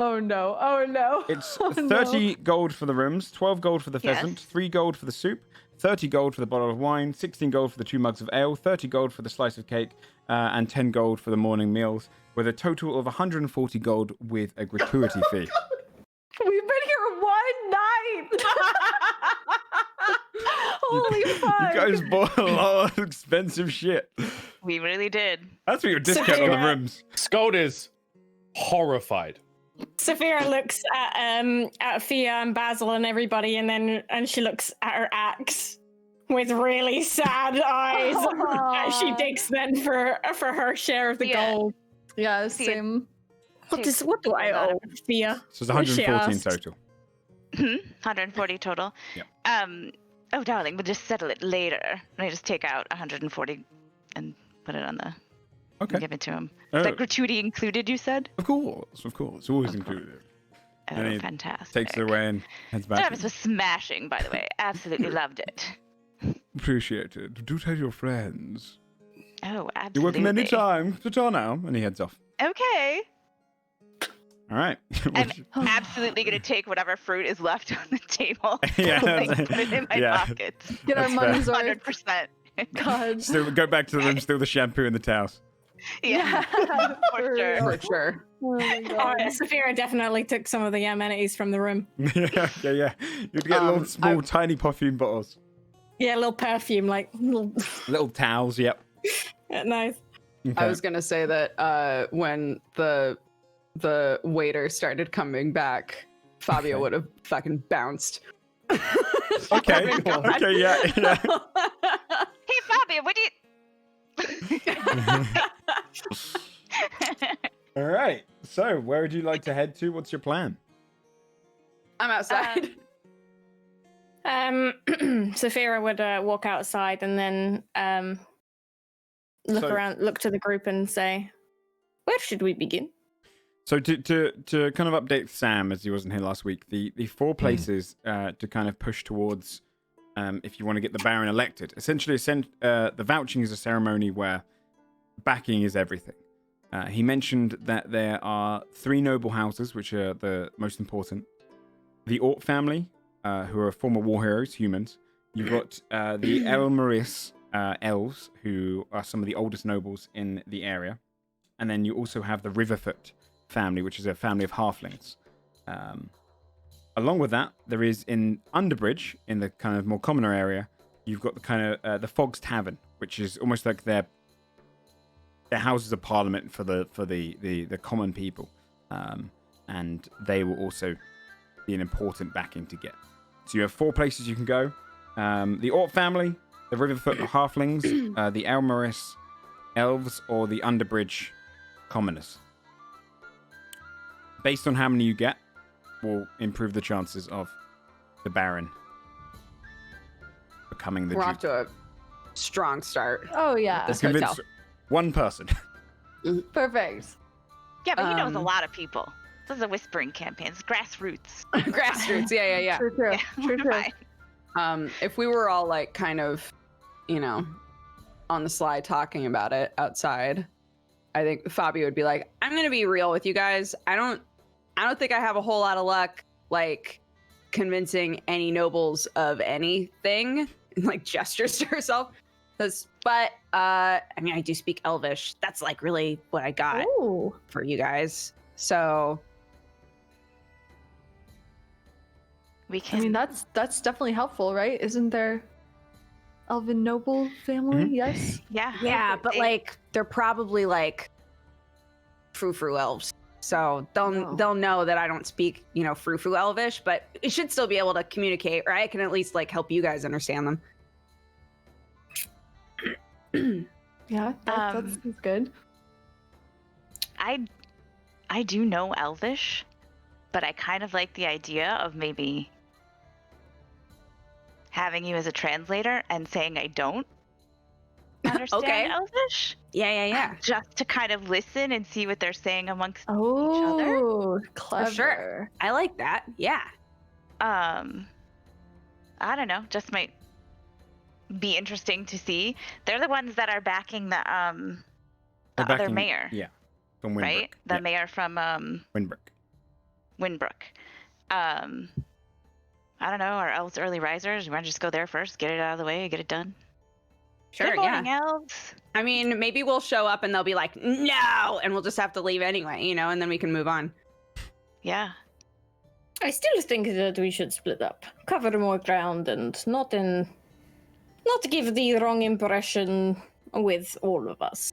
Oh no. Oh no. It's Oh, 30 gold for the rooms, 12 gold for the Yes. pheasant, 3 gold for the soup, 30 gold for the bottle of wine, 16 gold for the 2 mugs of ale, 30 gold for the slice of cake, and 10 gold for the morning meals, with a total of 140 gold with a gratuity fee. We've been here one night. Holy fuck. You guys bought a lot of expensive shit. We really did. That's what your discount on the rooms. Scold is horrified. Saphira looks at Fia and Basil and everybody, and she looks at her axe with really sad eyes as she digs then for her share of the Yeah. gold. Yeah, See, same. What do I owe, Fia? So it's What she 114 asked. total. 140 total. Yeah. Oh, darling, we'll just settle it later. Let me just take out 140 and put it on the. Okay. Give it to him. Oh, Is that gratuity included? You said. of course, always included. And Oh, he fantastic. takes it away and heads back. Service was smashing, by the way. Absolutely loved it. Appreciate it. Do tell your friends. Oh, absolutely. You're welcome anytime. Ta-ta now. And he heads off. Okay. All right. I'm absolutely going to take whatever fruit is left on the table. Yeah, like, that's- put it in my yeah. pockets. Get our That's money's worth. 100%. God. Still go back to the room, steal the shampoo and the towels. Yeah, for sure. For sure. Oh my Oh, God. yeah, Saphira definitely took some of the amenities from the room. yeah. You'd get little small, tiny perfume bottles. Yeah, a little perfume, like little... Little towels, yep. Yeah, nice. I was gonna say that when the waiter started coming back, Fabio Okay. would have fucking bounced. Okay. Okay, yeah. Hey, Fabio, what do you... All right. So, where would you like to head to? What's your plan? I'm outside. Saphira would walk outside and then look So- around, look to the group and say, "Where should we begin?" So to kind of update Sam, as he wasn't here last week, the 4 places to kind of push towards if you want to get the Baron elected. Essentially, the vouching is a ceremony where backing is everything. He mentioned that there are 3 noble houses, which are the most important. The Ort family, who are former war heroes, humans. You've got the Elmaris elves, who are some of the oldest nobles in the area. And then you also have the Riverfoot family, which is a family of halflings. Along with that, there is in Underbridge, in the kind of more commoner area, you've got the kind of the Fog's Tavern, which is almost like their houses of parliament for the common people, and they will also be an important backing to get. So you have 4 places you can go: the Ort family, the Riverfoot halflings, the Elmaris elves, or the Underbridge commoners. Based on how many you get, will improve the chances of the Baron becoming the We're Duke. off to a strong start. Oh yeah. This Convince hotel. one person. Perfect. Yeah, but he knows a Um, lot of people. This is a whispering campaign. It's grassroots. Grassroots. Yeah. True. Yeah, True. we're fine. If we were all like kind of, on the sly talking about it outside, I think Fabio would be like, "I'm gonna be real with you guys. I don't think I have a whole lot of luck like convincing any nobles of anything." And like gestures to herself. But I mean, I do speak Elvish. That's like really what I got Ooh. for you guys. So We I can. mean, that's definitely helpful, right? Isn't there Elven noble family? Mhm. Yes. yeah. yeah, but they- like they're probably like frou-frou elves. So they'll know that I don't speak, frou-frou Elvish, but it should still be able to communicate, or I can at least like help you guys understand them. Yeah, that's good. I do know Elvish, but I kind of like the idea of maybe having you as a translator and saying I don't understand Okay. Elvish, Yeah. just to kind of listen and see what they're saying amongst other? Oh, clever. sure. I like that. Yeah. I don't know, just might be interesting to see. They're the ones that are backing the They're other backing- mayor, Yeah. From Winbrook. right? The Yeah, mayor from Winbrook. Winbrook. I don't know, are elves early risers? You want to just go there first, get it out of the way, get it done? Sure, Good morning, elves. I mean, maybe we'll show up and they'll be like, "No," and we'll just have to leave anyway, and then we can move on. Yeah. I still think that we should split up, cover more ground, and not give the wrong impression with all of us.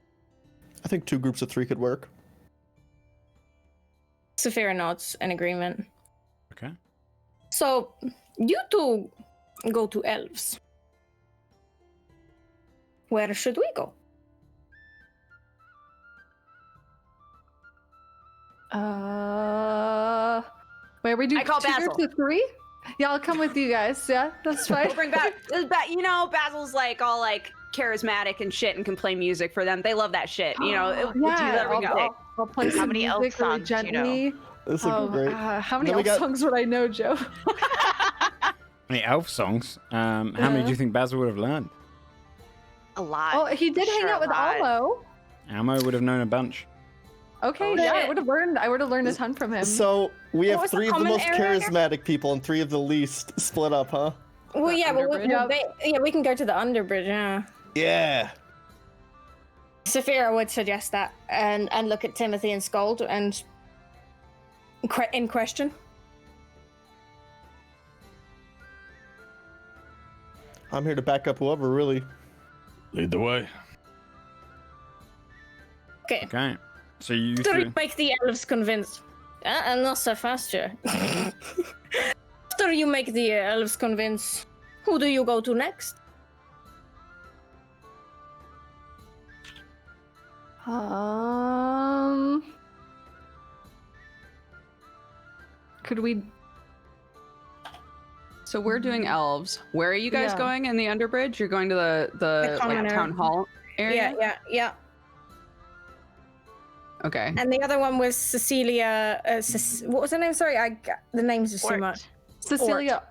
I think 2 groups of 3 could work. Saphira nods in agreement. Okay. So, you two go to elves. Where should we go? Wait, we do I call 2 groups Basil. of 3? Yeah, I'll come with you guys. Yeah, that's fine. We'll bring back, Basil's like all like charismatic and shit and can play music for them. They love that shit. We'll do that. I'll play How some many elf music really songs do you know? gently. This will be great. How many Then we elf got- songs would I know, Joe? Any elf songs? How many do you think Basil would have learned? A lot. Oh, he did hang Sure, out with a lot. Almo. Almo would have known a bunch. Okay, Oh, yeah, I shit. would have learned. I would have learned a ton from him. So we What have was the 3 of the common most area? charismatic people and 3 of the least split up, huh? Well, yeah, but Underbridge? we can go to the Underbridge. Yeah. Yeah. Saphira would suggest that, and look at Timothy and Scold and in question. I'm here to back up whoever, really. Lead the way. Okay. Okay. So you To three. make the elves convinced. And not so fast, yeah. After you make the elves convinced, who do you go to next? Could we? So we're doing elves. Where are you guys Yeah. going in the Underbridge? You're going to the common like area. town hall area. Yeah. Okay. And the other one was Cecilia. What was her name? Sorry, the names are too Ort. much. Cecilia.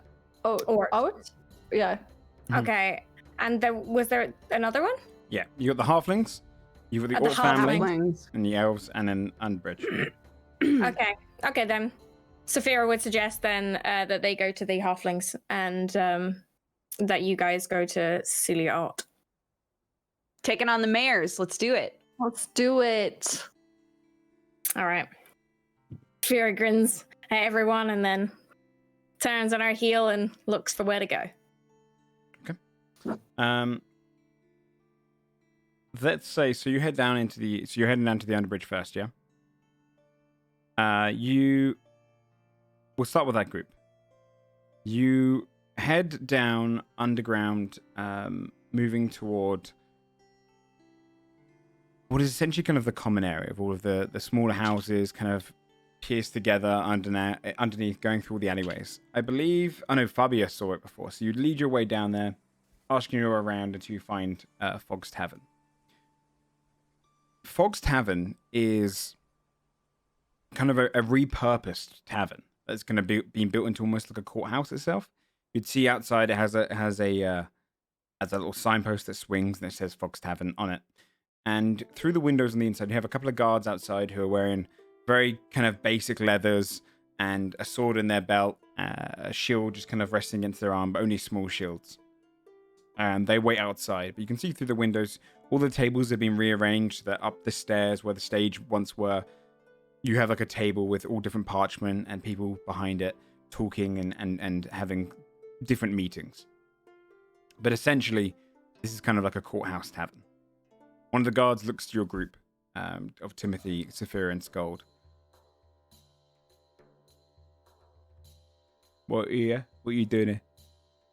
Ort. Ort? Yeah. Mhm. Okay. And was there another one? Yeah, you got the halflings, you got the The Ort family, Halflings. and the elves, and then Underbridge. Okay then. Saphira would suggest then that they go to the halflings and that you guys go to Cecilia Art. Taking on the mares. Let's do it. Let's do it. All right. Saphira grins at everyone and then turns on her heel and looks for where to go. Let's say so you head down into the you're heading down to the Underbridge first, yeah. We'll start with that group. You head down underground, moving toward what is essentially kind of the common area of all of the smaller houses, kind of pieced together underneath, going through all the alleyways. I believe I know Fabia saw it before, so you lead your way down there, asking you around until you find Fogg's Tavern. Fogg's Tavern is kind of a repurposed tavern that's going to be being built into almost like a courthouse itself. You'd see outside it has a little signpost that swings and it says Fogg's Tavern on it. And through the windows on the inside, you have a couple of guards outside who are wearing very kind of basic leathers and a sword in their belt, a shield just kind of resting against their arm, but only small shields. And they wait outside, but you can see through the windows all the tables have been rearranged. That up the stairs where the stage once were, you have like a table with all different parchment and people behind it talking and having different meetings. But essentially, this is kind of like a courthouse tavern. One of the guards looks to your group of Timothy, Saphira, and Scold. What are you doing here?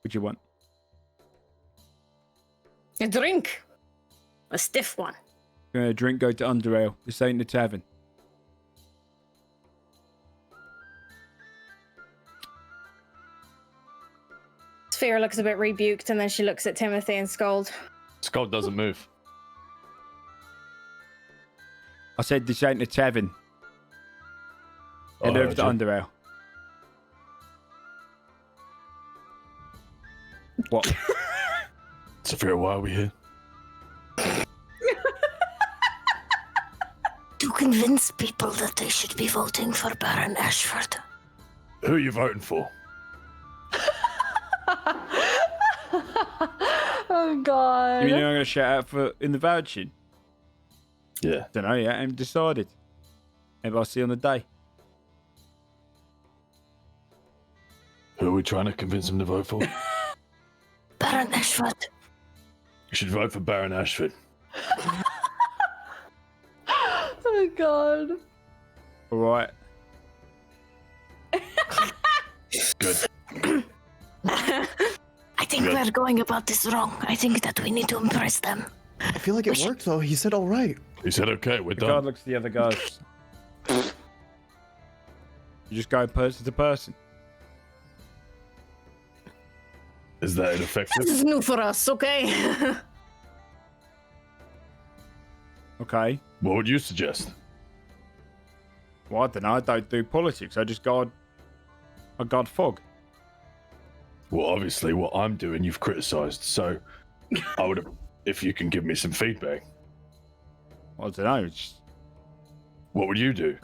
What do you want? A drink. A stiff one. Gonna drink, go to Underale. This ain't the tavern. Saphira looks a bit rebuked and then she looks at Timothy and Scold. Skull doesn't move. I said this ain't the tavern. I Head over heard to you. Underale. What? Saphira, why are we here? To convince people that they should be voting for Baron Ashford. Who are you voting for? Oh god. You know I'm gonna shout out for in the vouching? Yeah. Don't know yet. I haven't decided. Maybe I'll see you on the day. Who are we trying to convince him to vote for? Baron Ashford. You should vote for Baron Ashford. Oh god. All right. Good. I think we're going about this wrong. I think that we need to impress them. I feel like it worked though. He said all right. He said, okay, we're The guard done. looks at the other guards. You just go person to person. Is that This ineffective? is new for us, okay? Okay. What would you suggest? Well, I don't know. I don't do politics. I guard fog. Well, obviously, what I'm doing, you've criticised. So, I would, if you can give me some feedback. Well, I don't know. What would you do?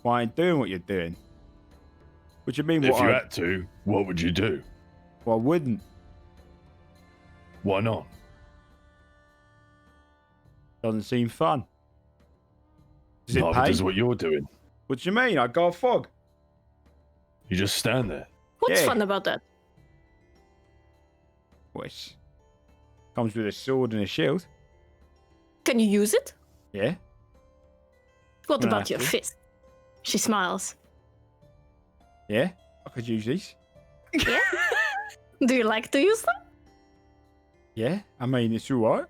Well, I ain't doing what you're doing. What do you mean? If you had to, what would you do? Well, I wouldn't. Why not? Doesn't seem fun. Does it Neither pay? does what you're doing. What do you mean? I guard fog. You just stand there. What's Yeah. fun about that? Which comes with a sword and a shield. Can you use it? Yeah. What Gonna about have your to. fist? She smiles. Yeah. I could use these. Yeah? Do you like to use them? Yeah. I mean, it's all right.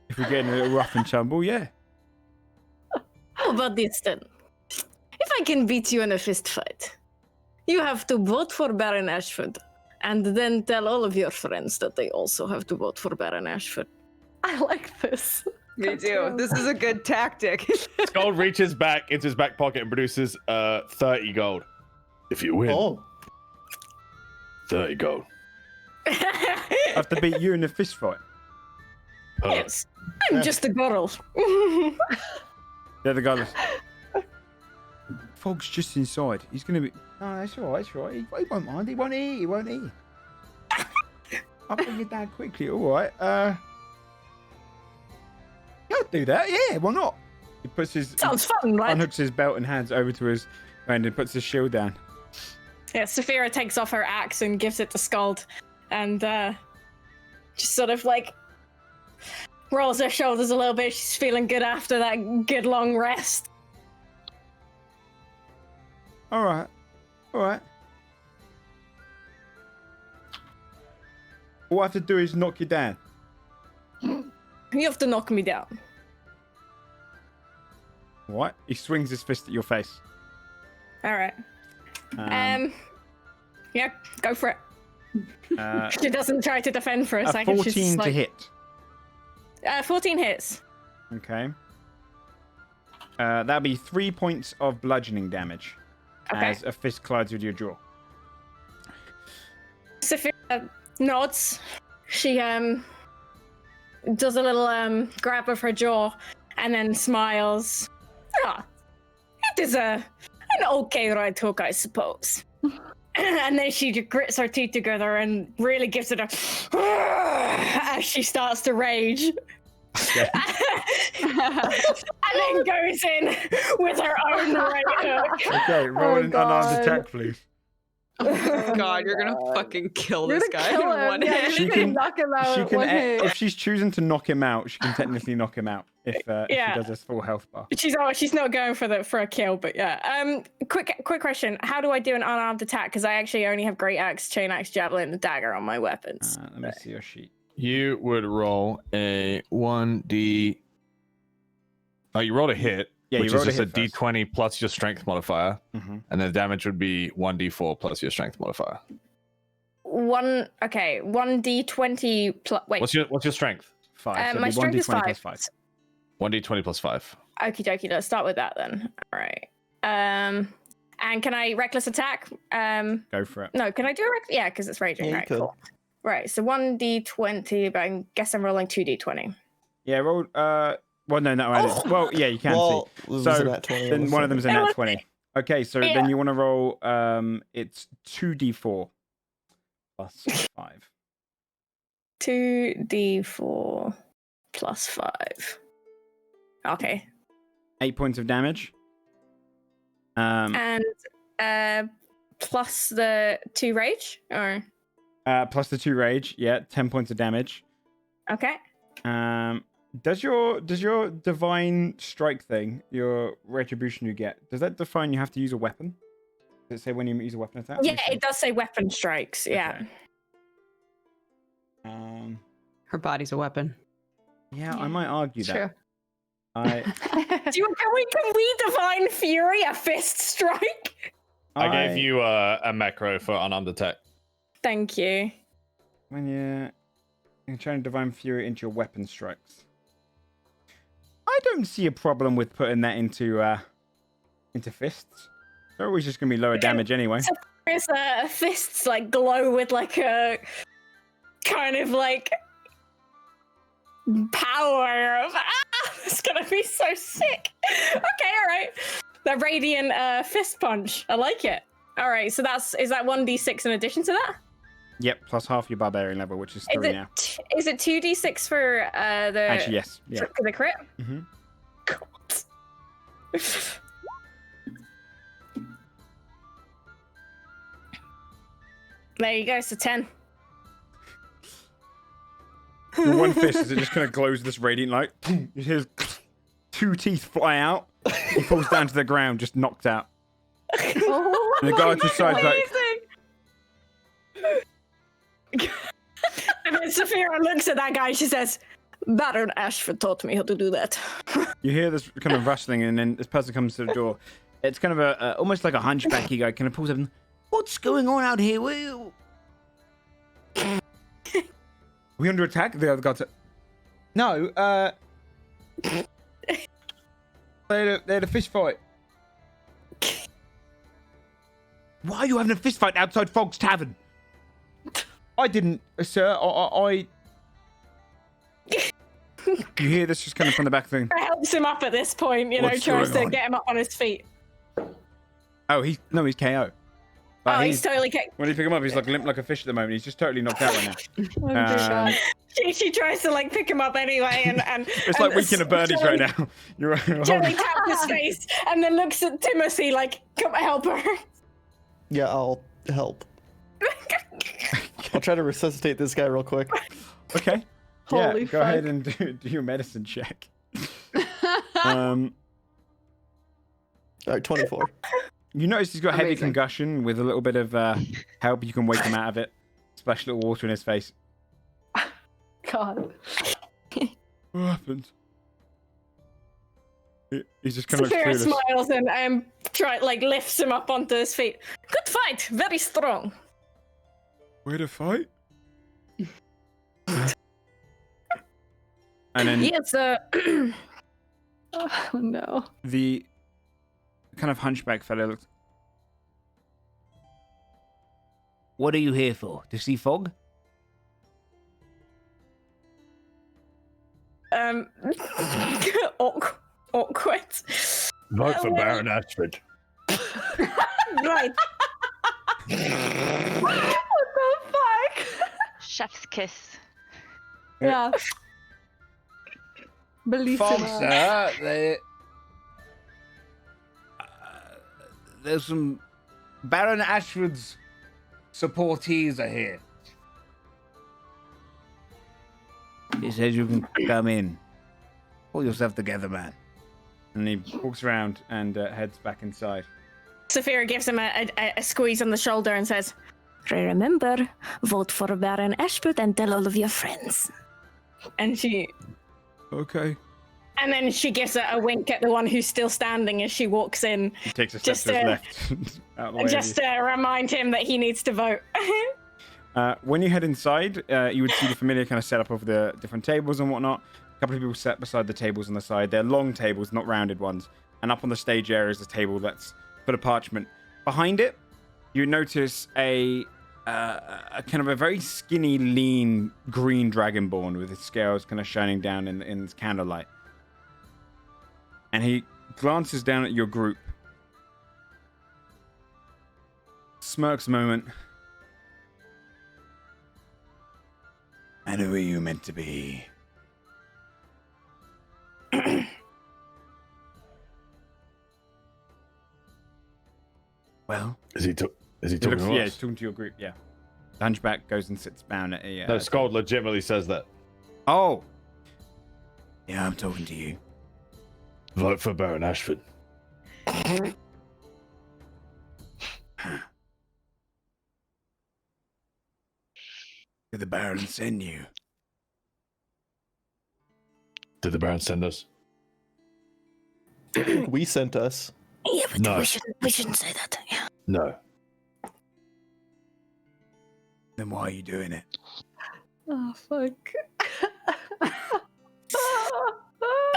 If we're getting a little rough and tumble, yeah. How about this then? If I can beat you in a fist fight, you have to vote for Baron Ashford, and then tell all of your friends that they also have to vote for Baron Ashford. I like this. Me too. This is a good tactic. Skull reaches back into his back pocket and produces 30 gold. If you win, Oh, 30 gold. I have to beat you in a fist fight. Yes, I'm just a girl. The other guy was... Fog's just inside. He's going to be... No, that's all right. It's all right. He won't mind. He won't eat. He won't eat. I'll bring it down quickly. All right. Yeah, I'll do that. Yeah, why not? He puts his... Sounds fun, right? Unhooks his belt and hands over to his friend and puts his shield down. Yeah, Saphira takes off her axe and gives it to Skald, and just sort of like rolls her shoulders a little bit. She's feeling good after that good long rest. All right. All right. All I have to do is knock you down. You have to knock me down. What? He swings his fist at your face. All right. Yeah, go for it. She doesn't try to defend for a second. 14 She's to like, hit. 14 hits. Okay. That'll be 3 points of bludgeoning damage Okay. as a fist collides with your jaw. Saphira nods. She does a little grab of her jaw and then smiles. Ah, it is an okay right hook, I suppose. And then she grits her teeth together and really gives it a as she starts to rage. Okay. And then goes in with her own right hook. Okay, roll an unarmed God. attack, please. Oh God, you're gonna fucking kill You're this gonna guy kill in him. one Yeah, hit. She you're can- gonna knock him out. She can, one hit. if she's choosing to knock him out, she can technically knock him out if Yeah. she does his full health bar. She's not going for a kill, but yeah. Quick question: how do I do an unarmed attack? Because I actually only have great axe, chain axe, javelin, and dagger on my weapons. Let me see your sheet. You would roll a 1d. Oh, you rolled a hit, Yeah, which you is rolled a just a hit first. d20 plus your strength modifier, Mm-hmm. and the damage would be 1d4 plus your strength modifier. 1d20 plus. Wait, What's your strength? 5. So my it'd be strength is 1d20 5. plus 5. 1d20 plus 5. Okie dokie, let's start with that then. All right. And can I reckless attack? Go for it. No, can I do a reckless? Yeah, because it's raging. Yeah, you Right, could. cool. Right, so 1d20, but I guess I'm rolling 2d20. Yeah, roll. Well, no, Oh! well, yeah, you can well, see. was So, it at 20 Then one of them's a It nat was- 20. Okay, so Yeah. then you want to roll. It's 2d4 plus 5. 2d4 plus 5. Okay. 8 points of damage. And plus the 2 rage? Or Plus the 2 rage. Yeah, 10 points of damage. okay. Does your divine strike thing, your retribution you get, does that define you have to use a weapon? Does it say when you use a weapon attack? Yeah, it does say weapon strikes. Yeah. Okay. Her body's a weapon. Yeah, I might argue that. True. I Can we divine fury a fist strike? I gave you a macro for unarmed attack. Thank you. when you're trying to divine fury into your weapon strikes. I don't see a problem with putting that into into fists. They're always just gonna be lower damage anyway. His fists like glow with like a kind of like power of it's gonna be so sick. Okay, all right. The radiant fist punch. I like it. All right, so is that 1d6 in addition to that? Yep, plus half your barbarian level, which is 3 now. Is it 2d6 for the? Actually, yes. Yeah. For the crit. Mm-hmm. There you go. So 10. Your one fist as it just kind of glows this radiant light. You hear 2 teeth fly out. He falls down to the ground, just knocked out. Oh, And the guy to the side's like, And then Saphira looks at that guy. She says, "Baron Ashford taught me how to do that." you hear this kind of rustling, and then this person comes to the door. It's kind of almost like a hunchbacky guy, kind of pulls up and, what's going on out here? Are we under attack? The other guy said, no, they had a fist fight. Why are you having a fist fight outside Fogg's Tavern? I didn't, sir. I... You hear this just coming from the back thing. It helps him up at this point, What's tries going to on? get him up on his feet. Oh, he's KO. But He's totally when you pick him up, he's like limp like a fish at the moment. He's just totally knocked out right now. She tries to like pick him up anyway, and It's like Weekend at Bernie's right now. You're Jelly taps his face and then looks at Timothy like, "Come help her." Yeah, I'll help. I'll try to resuscitate this guy real quick. Okay. Holy go ahead and do your medicine check. All right, 24. You notice he's got heavy Amazing. concussion. With a little bit of help, you can wake him out of it. Splash a little water in his face. God. What happened? He's just kind of Saphira clueless. smiles and lifts him up onto his feet. "Good fight, very strong." Way to fight. And then Yes, Oh no. the kind of hunchback fellow looks. What are you here for? To see Fog? Awkward. Vote for Baron Ashford. Right. What the fuck? Chef's kiss. Yeah. Bellissima. There's some Baron Ashford's supportees are here. He says you can come in. Pull yourself together, man. And he walks around and heads back inside. Saphira gives him a squeeze on the shoulder and says, "Remember, vote for Baron Ashford and tell all of your friends." And Okay. and then she gives a wink at the one who's still standing as she walks in, He takes a step Just, to his uh, left. Out of the way of just you. to remind him that he needs to vote. When you head inside, you would see the familiar kind of set up over the different tables and whatnot. A couple of people sat beside the tables on the side. They're long tables, not rounded ones. And up on the stage area is a table that's full of parchment. Behind it, you notice a kind of a very skinny, lean, green dragonborn with his scales kind of shining down in this candlelight. And he glances down at your group, smirks a moment. And who are you meant to be? Well, Is he talking yeah, to he's us? talking to your group. Yeah, the hunchback goes and sits down at a. No, Scold legitimately says that. Oh, yeah, I'm talking to you. Vote for Baron Ashford. Did the Baron send you? Did the Baron send us? We sent us. Yeah, but No. we shouldn't say that. Yeah. No. Then why are you doing it? Oh fuck.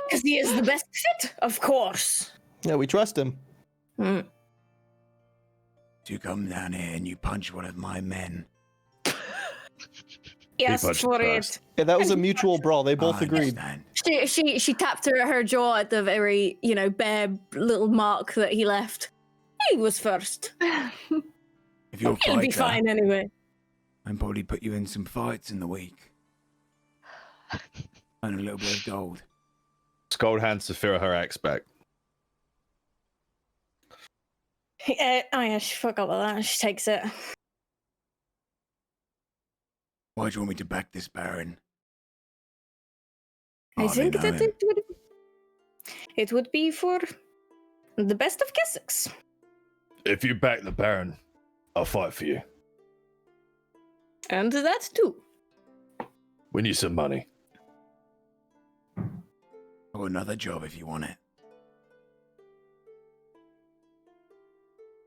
Because he is the best fit, of course. Yeah, we trust him. Mm. You come down here and you punch one of my men. Yes, punched for first. it. Yeah, that was a mutual brawl. They both I agreed. understand. She tapped her jaw at the very, bare little mark that he left. He was first. If you're a He'll be fighter, fine anyway. I'd probably put you in some fights in the week. And a little bit of gold. Scold hands Saphira her axe back. Oh yeah, she forgot about that. She takes it. Why do you want me to back this Baron? I Hardly think know that him. it would be for the best of Kessex. If you back the Baron, I'll fight for you. And that too. We need some money. Or another job if you want it.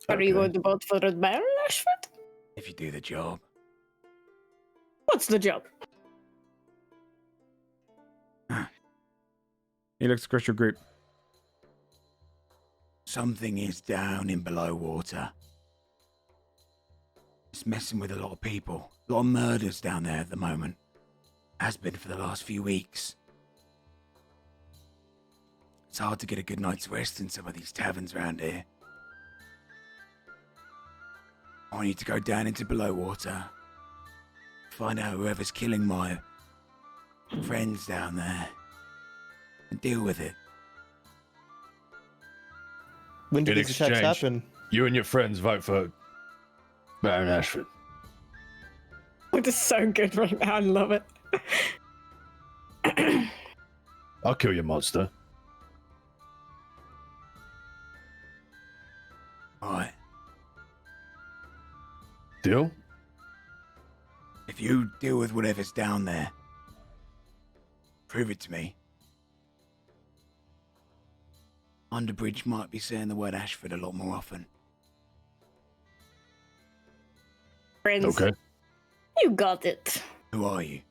Are you Okay. going to vote for the Baron, Ashford? If you do the job. What's the job? He looks across your group. Something is down in below water. It's messing with a lot of people. A lot of murders down there at the moment. Has been for the last few weeks. It's hard to get a good night's rest in some of these taverns around here. I want you to go down into below water. Find out whoever's killing my friends down there. And deal with it. When do In these attacks exchange, happen? You and your friends vote for Baron Ashford. It is so good right now. I love it. I'll kill your monster. Alright. Deal? If you deal with whatever's down there, prove it to me. Underbridge might be saying the word Ashford a lot more often. Friends, Okay. you got it. Who are you?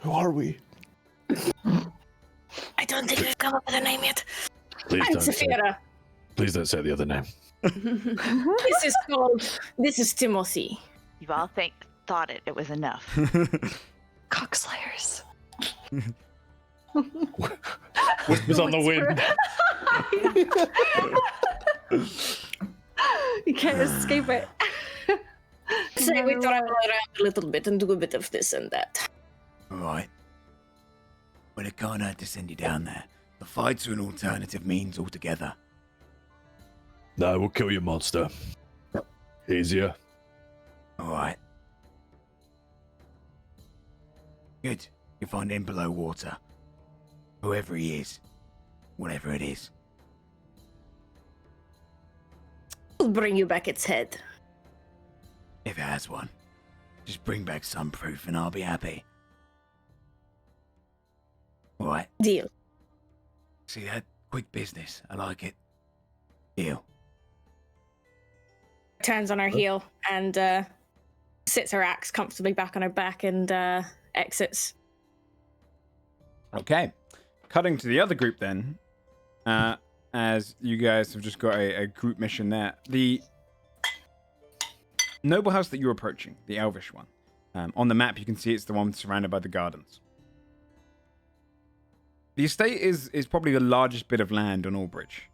Who are we? I don't think we've come up with a name yet. Please I'm don't, say, Saphira. please don't say the other name. This is Timothy. You all thought it was enough. Cockslayers. Whispers on the wind. You can't escape it. So we travel around a little bit and do a bit of this and that. Alright. Well, I can't have to send you down there. The fights are an alternative means altogether. No, we'll kill your monster. Easier. Alright. Good. You find him below water. Whoever he is. Whatever it is. We'll bring you back its head. If it has one. Just bring back some proof and I'll be happy. Alright. Deal. See that? Quick business. I like it. Deal. Turns on her heel and sits her axe comfortably back on her back and exits. Okay. Cutting to the other group then. As you guys have just got a group mission there. The noble house that you're approaching, the Elvish one. On the map, you can see it's the one surrounded by the gardens. The estate is probably the largest bit of land on Ulbridge.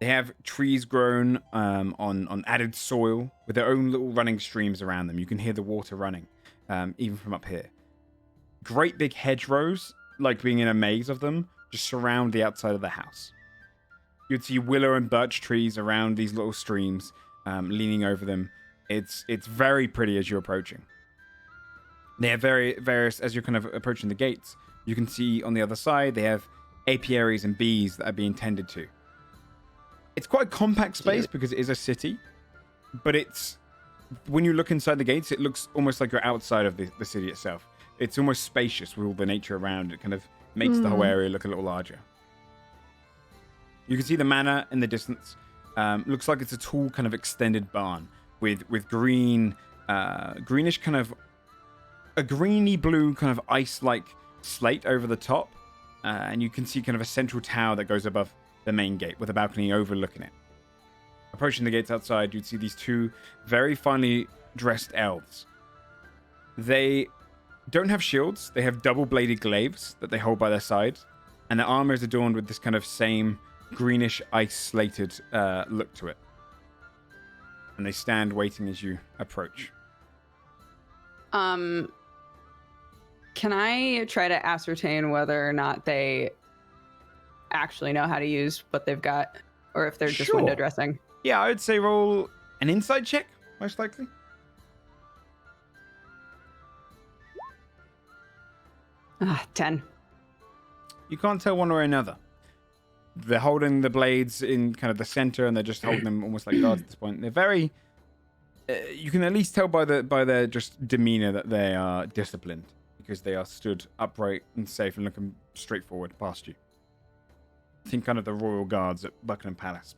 They have trees grown on added soil with their own little running streams around them. You can hear the water running, even from up here. Great big hedgerows, like being in a maze of them, just surround the outside of the house. You'd see willow and birch trees around these little streams, leaning over them. It's very pretty as you're approaching. They have various, as you're kind of approaching the gates, you can see on the other side, they have apiaries and bees that are being tended to. It's quite a compact space because it is a city, but when you look inside the gates, it looks almost like you're outside of the city itself. It's almost spacious with all the nature around. It kind of makes the whole area look a little larger. You can see the manor in the distance. Looks like it's a tall kind of extended barn with greenish kind of a greeny blue kind of ice-like slate over the top, and you can see kind of a central tower that goes above the main gate with a balcony overlooking it. Approaching the gates outside, you'd see these two very finely dressed elves. They don't have shields. They have double-bladed glaives that they hold by their side, and their armor is adorned with this kind of same greenish ice-slated look to it. And they stand waiting as you approach. Can I try to ascertain whether or not they actually know how to use what they've got, or if they're just window dressing? Yeah, I would say roll an insight check, most likely. Ah, 10. You can't tell one or another. They're holding the blades in kind of the center, and they're just holding them almost like guards at this point. They're very... you can at least tell by their just demeanor that they are disciplined, because they are stood upright and safe and looking straight forward past you. I think kind of the royal guards at Buckingham Palace.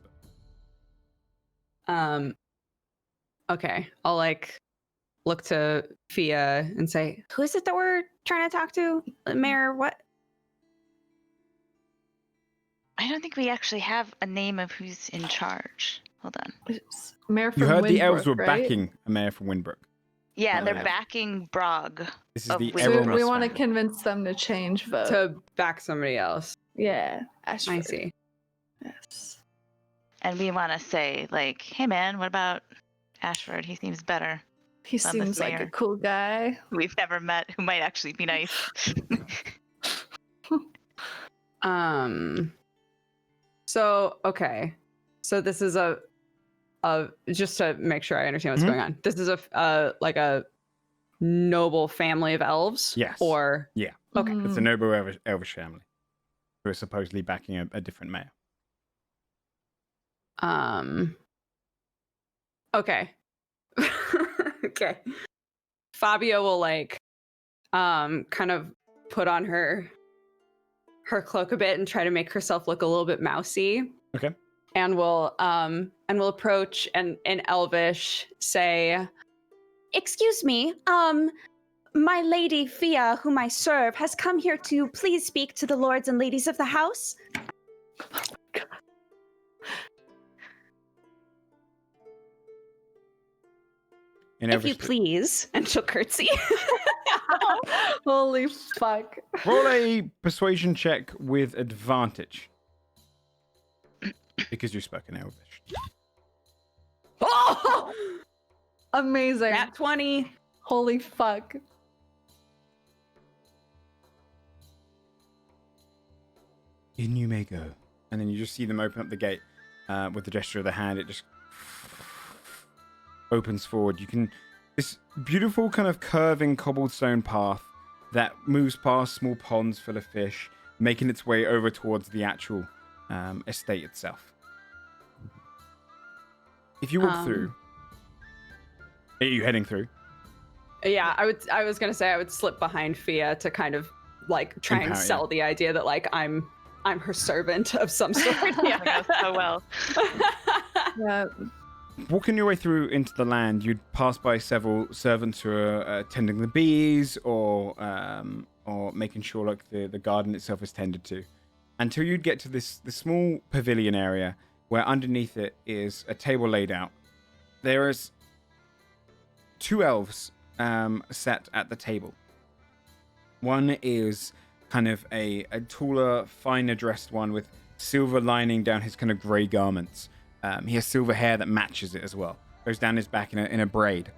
Okay. I'll look to Fia and say, who is it that we're trying to talk to? Mayor, what? I don't think we actually have a name of who's in charge. Hold on. It's Mayor from You heard the elves Windbrook, were right? backing a mayor from Windbrook. Yeah, they're Okay. backing Brog. This is Of the Windbrook. So Errol we want to family. convince them to change vote. To back somebody else. Yeah, I Ashford. see. Yes. And we want to say, like, hey man, what about Ashford? He seems better. He Love this seems like a mayor. cool guy. We've never met who might actually be nice. So, okay. So this is a just to make sure I understand what's Mhm. going on. This is a noble family of elves? Yes. Or Yeah. Okay. It's a noble elvish family who are supposedly backing a different mayor. Okay. Okay. Fabio will kind of put on her cloak a bit and try to make herself look a little bit mousy. Okay. And will approach and in Elvish say, "Excuse me, my lady Fia, whom I serve, has come here to please speak to the lords and ladies of the house." In If you Elvish- please. And she'll curtsy. Holy fuck. Roll a persuasion check with advantage. Because you spoke in Elvish. Oh! Amazing. Nat 20. Holy fuck. In you may go. And then you just see them open up the gate with the gesture of the hand. It just opens forward. You can... This beautiful kind of curving cobblestone path that moves past small ponds full of fish, making its way over towards the actual estate itself. If you walk through... Are you heading through? Yeah, I was gonna say I would slip behind Fia to kind of try and Empower, sell the idea that I'm her servant of some sort. That goes so well. Yeah. Walking your way through into the land, you'd pass by several servants who are tending the bees or making sure the garden itself is tended to, until you'd get to the small pavilion area where underneath it is a table laid out. There is two elves sat at the table. One is kind of a taller, finer dressed one with silver lining down his kind of grey garments. He has silver hair that matches it as well. Goes down his back in a braid.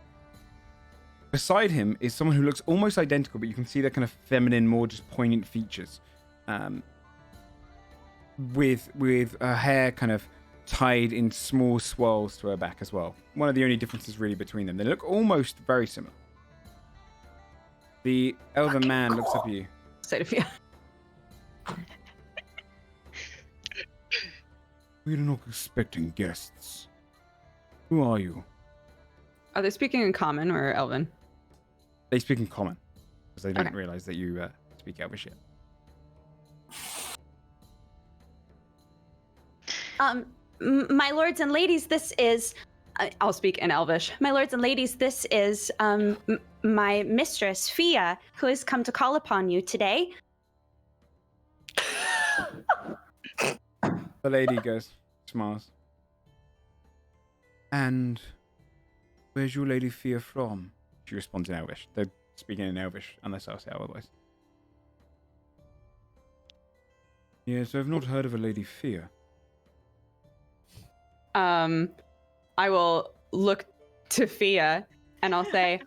Beside him is someone who looks almost identical, but you can see their kind of feminine, more just poignant features. With her hair kind of tied in small swirls to her back as well. One of the only differences really between them. They look almost very similar. The elven man looks up at you. Say to Fia. We're not expecting guests. Who are you? Are they speaking in common or Elven? They speak in common, because they don't Okay. realize that you speak Elvish yet. My lords and ladies, this is... I'll speak in Elvish. My lords and ladies, this is my mistress, Fia, who has come to call upon you today. The lady goes, smiles. And where's your Lady Fia from? She responds in Elvish. They're speaking in Elvish, unless I say otherwise. Yes, I've not heard of a Lady Fia. I will look to Fia and I'll say,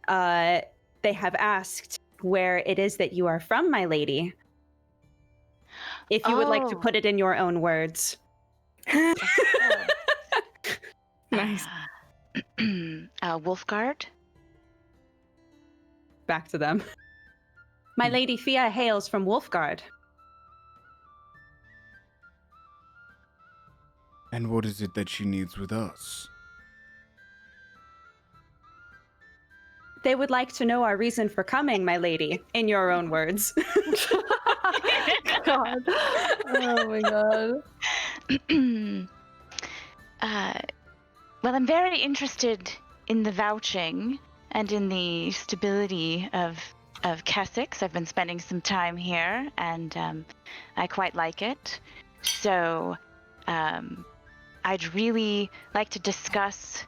they have asked where it is that you are from, my lady. If you would like to put it in your own words. Nice. Wolfguard? Back to them. My Lady Fia hails from Wolfguard. And what is it that she needs with us? They would like to know our reason for coming, my lady, in your own words. God. Oh my god. Well, I'm very interested in the vouching and in the stability of Kessex. I've been spending some time here, and I quite like it. So, I'd really like to discuss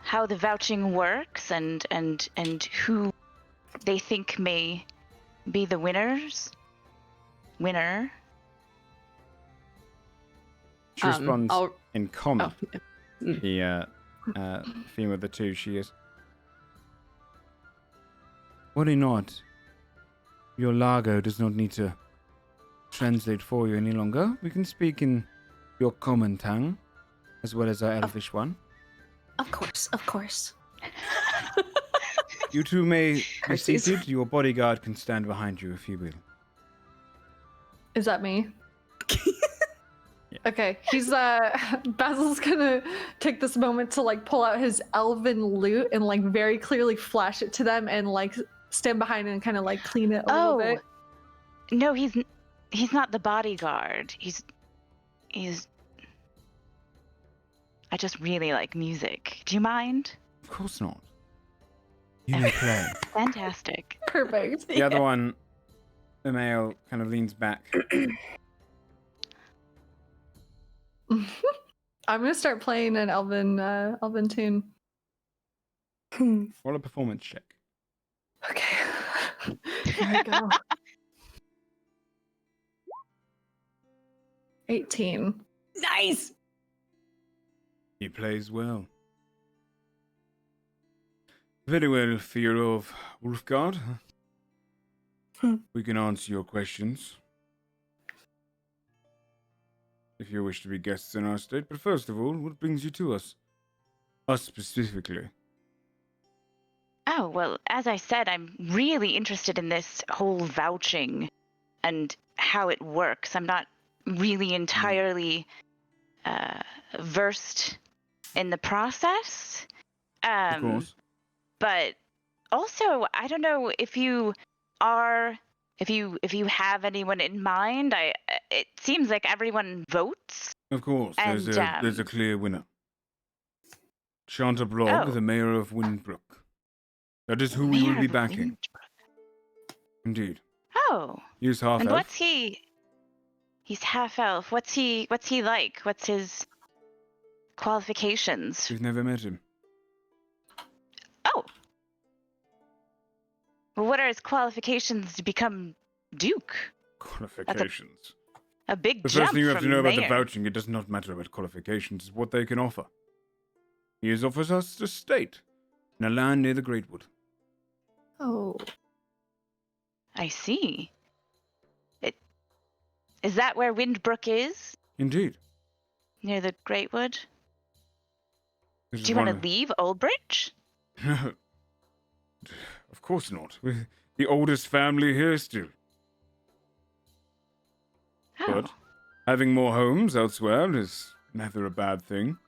how the vouching works and who they think may be the winner. She responds in common. Oh. The theme of the two, she is. Worry not. Your Largo does not need to translate for you any longer. We can speak in your common tongue, as well as our Elvish one. Of course. You two may be seated. Your bodyguard can stand behind you if you will. Is that me? Yeah. Okay, he's Basil's gonna take this moment to like pull out his elven lute and like very clearly flash it to them and like stand behind and kind of like clean it a little bit. No, he's not the bodyguard. He's I just really like music. Do you mind? Of course not. You may play. Fantastic. Perfect. The other one, the male, kind of leans back. I'm gonna start playing an elven tune. Roll a performance check. Okay. Here we go. 18. Nice! He plays well. Very well, fear of Wolfguard. We can answer your questions. If you wish to be guests in our state, but first of all, what brings you to us? Us specifically. Oh, well, as I said, I'm really interested in this whole vouching and how it works. I'm not really entirely versed in the process. Of course. But also, I don't know if you have anyone in mind. It seems like everyone votes. Of course, And, there's a clear winner. Shanta Blogg, Oh. the mayor of Windbrook. That is who we will Mayor be of backing. Ulbridge. Indeed. Oh, He's half and elf. what's he? He's half elf. What's he like? What's his qualifications? We've never met him. Oh. Well, what are his qualifications to become Duke? Qualifications. A big The jump first thing you have to from know about the mayor. vouching, it does not matter about qualifications, it's what they can offer. He has offered us a estate in a land near the Greatwood. Oh. I see. Is that where Windbrook is? Indeed. Near the Greatwood? This is Do you want one to leave Ulbridge? of- Of course not. We're the oldest family here still. Oh. But having more homes elsewhere is never a bad thing.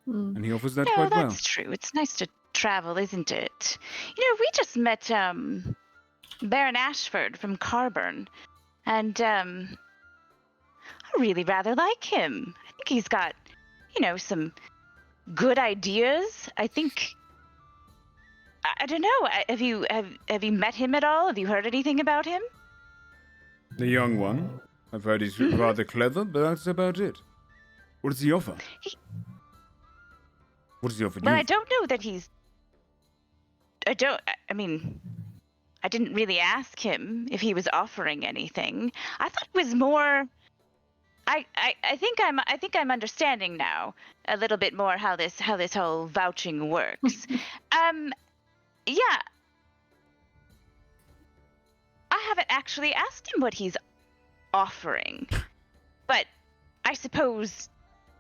Hmm. And he offers that No, quite well. that's true. It's nice to travel, isn't it? You know, we just met Baron Ashford from Carburn, and I really rather like him. I think he's got, some good ideas. I think. I don't know. Have you met him at all? Have you heard anything about him? The young one. I've heard he's rather clever, but that's about it. What does he offer? What does he offer Well, you? I don't know that he's. I mean, I didn't really ask him if he was offering anything. I thought it was more. I think I'm understanding now a little bit more how this whole vouching works. Yeah. I haven't actually asked him what he's offering, but I suppose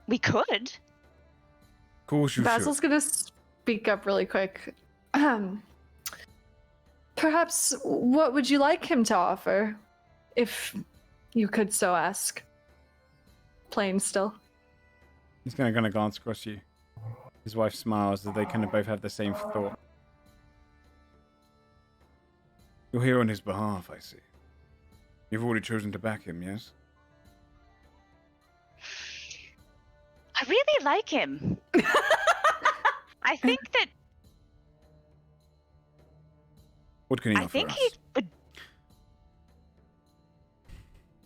we could. Of course you Basil's should. gonna speak up really quick. Perhaps, what would you like him to offer, if you could so ask? Plain still. He's kind of glance across you. His wife smiles as they kind of both have the same thought. You're here on his behalf, I see. You've already chosen to back him, yes? I really like him. I think that What can he I offer think us? he would.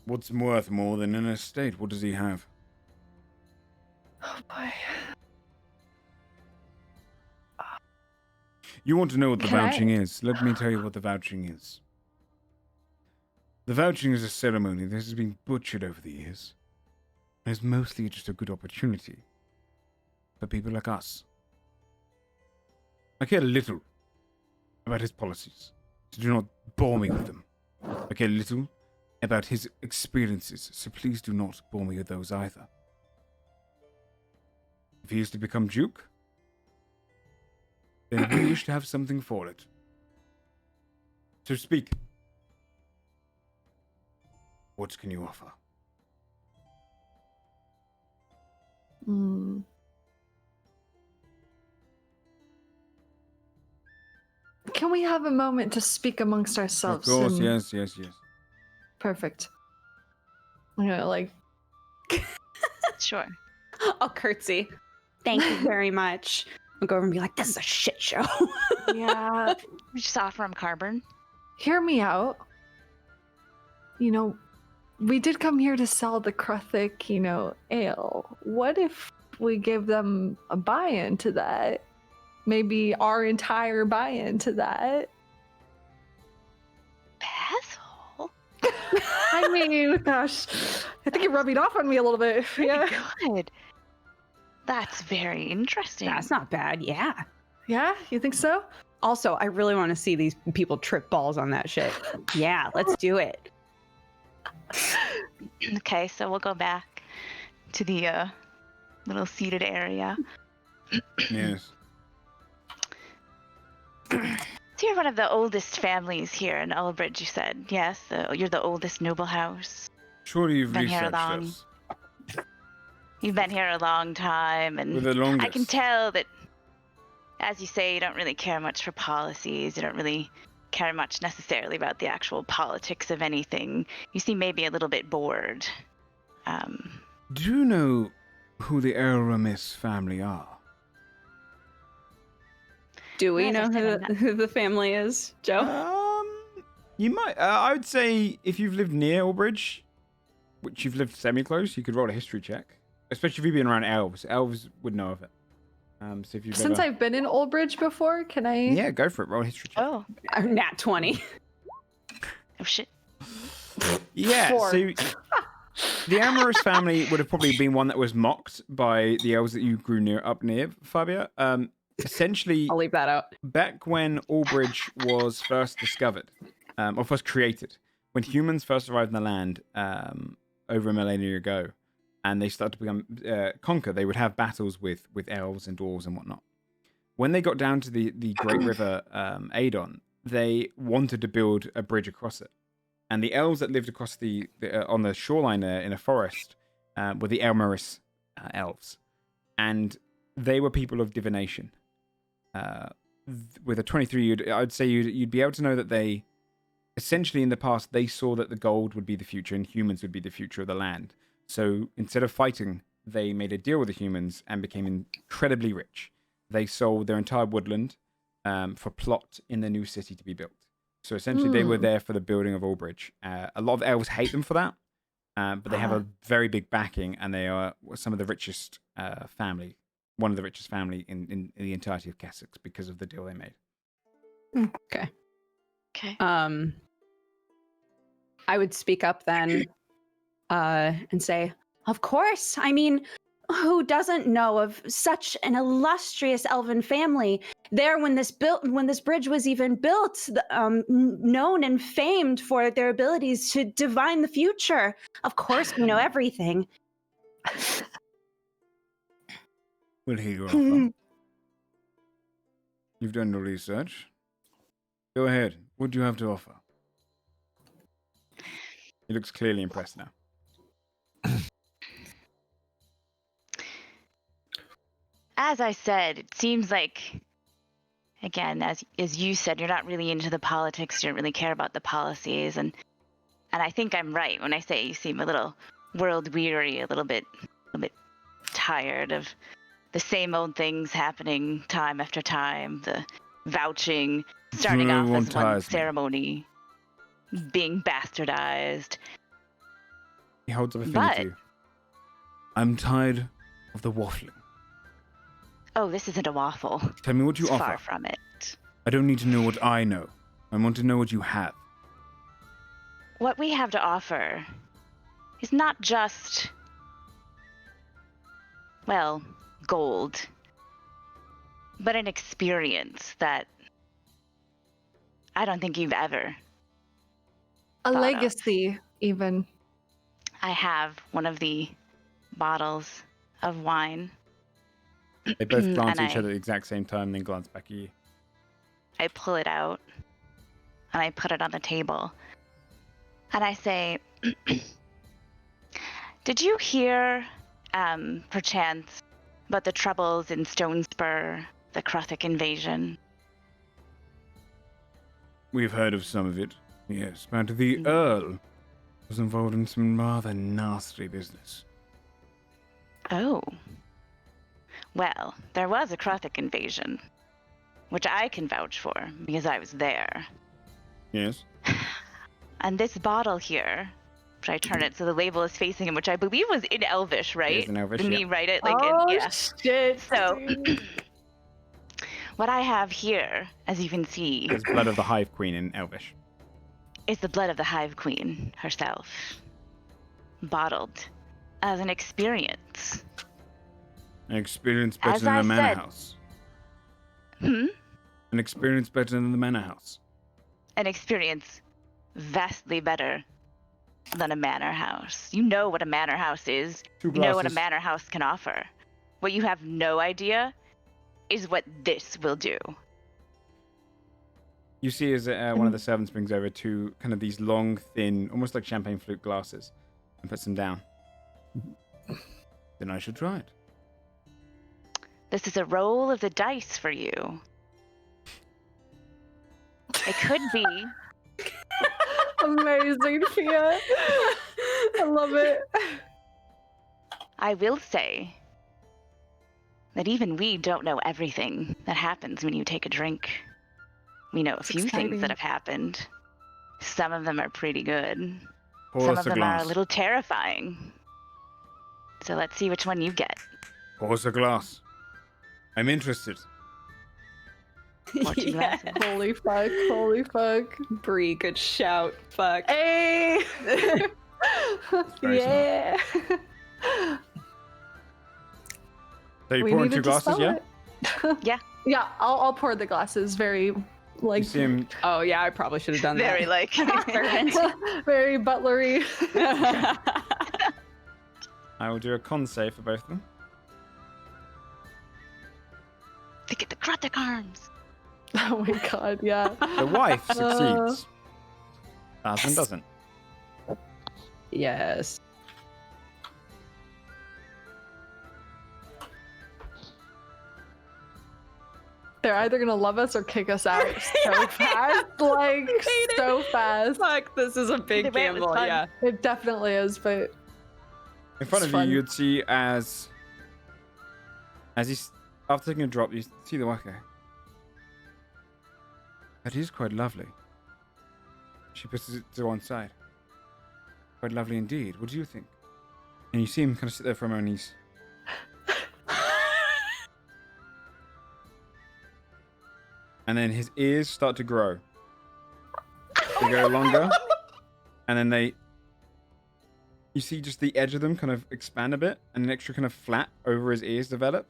What's worth more than an estate? What does he have? Oh boy. You want to know what the Can I- vouching is? Let me tell you what the vouching is. The vouching is a ceremony that has been butchered over the years. And is mostly just a good opportunity for people like us. I care little about his policies, so do not bore me with them. I care little about his experiences, so please do not bore me with those either. If he is to become Duke, then we wish to have something for it. So speak. What can you offer? Can we have a moment to speak amongst Of ourselves? course, and- yes. Perfect. I'm gonna like. Sure. I'll curtsy. Thank you very much. I'll go over and be like, this is a shit show. Yeah. We just offer him carbon. Hear me out. You know, we did come here to sell the Kruthic, ale. What if we give them a buy-in to that? Maybe our entire buy-in to that. Basil? I mean, gosh, I think you're rubbing off on me a little bit. Yeah. Good. That's very interesting. That's not bad. Yeah. Yeah, you think so? Also, I really want to see these people trip balls on that shit. Yeah, let's do it. Okay, so we'll go back to the little seated area. Yes. So you're one of the oldest families here in Ulbridge, you said. Yes, you're the oldest noble house. Surely you've Been here researched long. us. You've been here a long time, We're and the longest. I can tell that, as you say, you don't really care much for policies. You don't really care much necessarily about the actual politics of anything. You seem maybe a little bit bored. Do you know who the Elramis family are? Do we Yes, know I've seen that. who the family is, Joe? You might. I would say if you've lived near Ulbridge, which you've lived semi-close, you could roll a history check. Especially if you've been around elves. Elves would know of it. So if you've Since ever... I've been in Ulbridge before, can I? Yeah, go for it. Roll a history check. Oh. Nat 20. Oh, shit. Yeah, 4. so the Amaris family would have probably been one that was mocked by the elves that you grew up near, Fabia. Essentially, I'll leave that out. back when Ulbridge was first discovered, or first created, when humans first arrived in the land over a millennia ago, and they started to become conquer, they would have battles with elves and dwarves and whatnot. When they got down to the Great River Adon, they wanted to build a bridge across it. And the elves that lived across on the shoreline there in a forest were the Elmaris elves. And they were people of divination. With a 23, I'd say you'd be able to know that they, essentially in the past, they saw that the gold would be the future and humans would be the future of the land. So instead of fighting, they made a deal with the humans and became incredibly rich. They sold their entire woodland for plot in the new city to be built. So essentially, they were there for the building of Ulbridge. A lot of elves hate them for that, but they have a very big backing, and they are some of the richest family, one of the richest family in the entirety of Kessex because of the deal they made. Okay. Okay. I would speak up then and say, of course. I mean, who doesn't know of such an illustrious elven family there when this bridge was even built, known and famed for their abilities to divine the future. Of course, we know everything. We'll hear your offer. You've done your research. Go ahead. What do you have to offer? He looks clearly impressed now. As I said, it seems like, again, as you said, you're not really into the politics. You don't really care about the policies, and I think I'm right when I say you seem a little world weary, a little bit tired of the same old things happening time after time. The vouching, starting off as one ceremony, being bastardized. He holds up a finger to you. I'm tired of the waffling. Oh, this isn't a waffle. Tell me what you It's offer. far from it. I don't need to know what I know. I want to know what you have. What we have to offer is not just, well, gold, but an experience that I don't think you've ever A thought of. legacy, even. I have one of the bottles of wine. They both glance And at each other at the exact same time, then glance back at you. I pull it out and I put it on the table. And I say, did you hear, perchance, about the troubles in Stonespur, the Kruthic invasion? We've heard of some of it, yes, but the Earl was involved in some rather nasty business. Oh. Well, there was a Kruthic invasion, which I can vouch for, because I was there. Yes? And this bottle here, which I turn it so the label is facing him, which I believe was in Elvish, right? It is in Elvish, Didn't yeah. he write it? Shit. So, what I have here, as you can see, There's blood of the Hive Queen in Elvish. is the blood of the Hive Queen herself, bottled as an experience. An experience better As than I the Manor said- House. Hmm? An experience better than the Manor House. An experience vastly better than a manor house. You know what a manor house is. Two You know what a glasses. manor house can offer. What you have no idea is what this will do. You see as one of the servants brings over two kind of these long, thin, almost like champagne flute glasses and puts them down. Then I should try it. This is a roll of the dice for you. It could be. Amazing, Fia. I love it. I will say that even we don't know everything that happens when you take a drink. We know a few exciting. things that have happened. Some of them are pretty good. Pour Some us of a them are glass. a little terrifying. So let's see which one you get. Pour us a glass. I'm interested. What do you Yeah. have? Holy fuck. Holy fuck. Bree, good shout. Fuck. Hey! Very yeah. So you We pour in needed two to glasses, spell yeah? it. Yeah. Yeah, I'll pour the glasses very, like, You see him. Oh yeah, I probably should have done Very like. very butlery. that. I will do a con save for both of them. They get the Kruthic arms. Oh my god, yeah. The wife succeeds. Husband doesn't. Yes. They're either gonna love us or kick us out so fast. Like, so fast. Fuck, this is a big Either way, it was gamble. fun. Yeah. It definitely is, but In front It's of fun. you, you'd see as he's after taking a drop, you see the wife go. That is quite lovely. She puts it to one side. Quite lovely indeed. What do you think? And you see him kind of sit there for a moment. He's... and then his ears start to grow. They go longer. And then they... You see just the edge of them kind of expand a bit. And an extra kind of flap over his ears develop.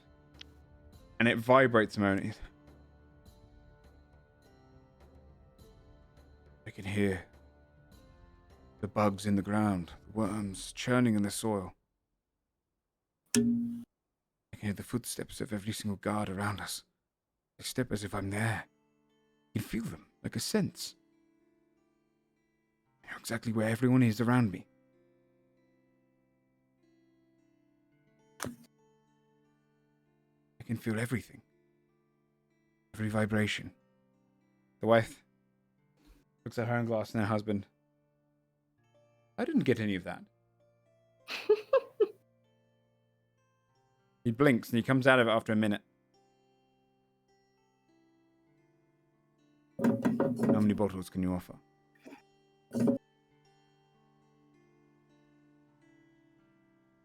And it vibrates a moment. I can hear the bugs in the ground, the worms churning in the soil. I can hear the footsteps of every single guard around us. They step as if I'm there. I can feel them, like a sense. I know exactly where everyone is around me. I can feel everything. Every vibration. The wife looks at her own glass and her husband. I didn't get any of that. He blinks and he comes out of it after a minute. How many bottles can you offer?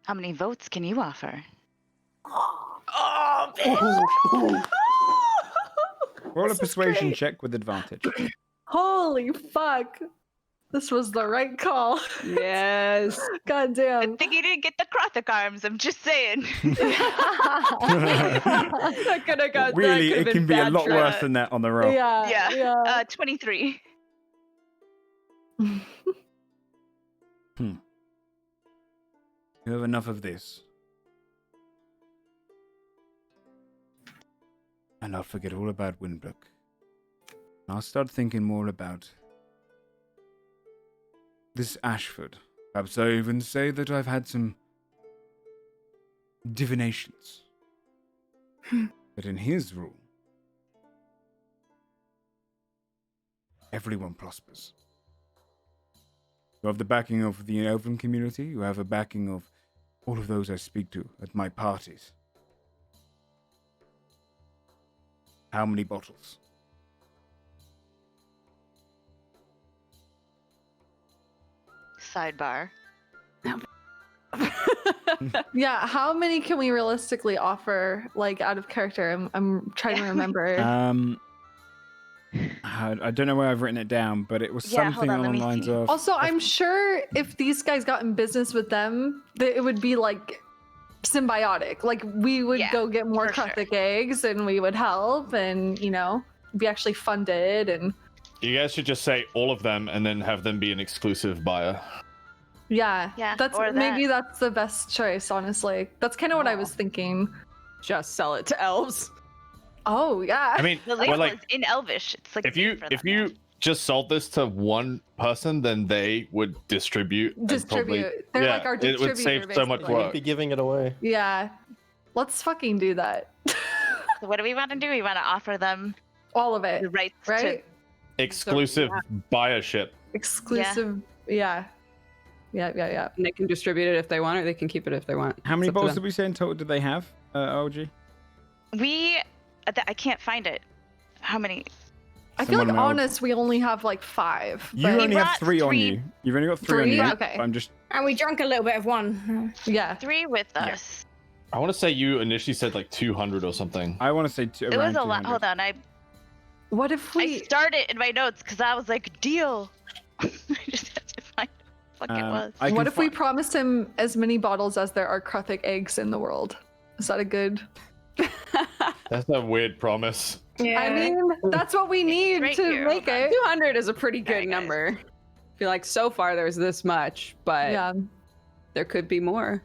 How many votes can you offer? Oh, bitch. Roll a This is persuasion great. check with advantage. Holy fuck. This was the right call. Yes. God damn. Good thing you didn't get the Krothic arms, I'm just saying. That could have got. Really, that it can be a lot worse than that on the roll. Yeah. Yeah. 23. You have enough of this. And I'll forget all about Windbrook. I'll start thinking more about this Ashford. Perhaps I even say that I've had some divinations. That in his rule, everyone prospers. You have the backing of the Elven community. You have a backing of all of those I speak to at my parties. How many bottles? Sidebar. Yeah, how many can we realistically offer, like, out of character? I'm trying to remember. I don't know where I've written it down, but it was Yeah, hold something on, let along me the lines see. of... Also, I'm sure if these guys got in business with them, that it would be, like, symbiotic. Like, we would Yeah, go get more for sure. Krothic eggs, and we would help, and, you know, be actually funded, and... You guys should just say all of them and then have them be an exclusive buyer. Yeah, Yeah, that's or maybe that. that's the best choice, honestly. That's kind of what I was thinking. Just sell it to elves. Oh, yeah. I mean, The well, label like, is in Elvish. It's like if you just sold this to one person, then they would distribute. and Distribute. probably- They're yeah, like our it would save distributor, so much basically. I won't work. be giving it away. Yeah. Let's fucking do that. So what do we want to do? We want to offer them All of it, the rights right? Exclusive buyership. Exclusive. Yeah. Yeah. And they can distribute it if they want, or they can keep it if they want. How many It's up to bottles them. did we say in total did they have, OG? I can't find it. How many? I feel like, Someone honest, we only have like 5. You but- only have brought 3 on three- you. You've only got 3 on Three? you. Okay. I'm just... And we drank a little bit of one. Yeah. 3 with us. I want to say you initially said like 200 or something. I want to say It was a lot. Hold on. I What if we... started in my notes because I was like, deal. I just had to find what the fuck it was. What if we promised him as many bottles as there are Krothic eggs in the world? Is that a good... That's a weird promise. Yeah. I mean, that's what we need right to here, make hold on. it. 200 is a pretty good Alright, guys. number. I feel like so far there's this much, but Yeah. there could be more.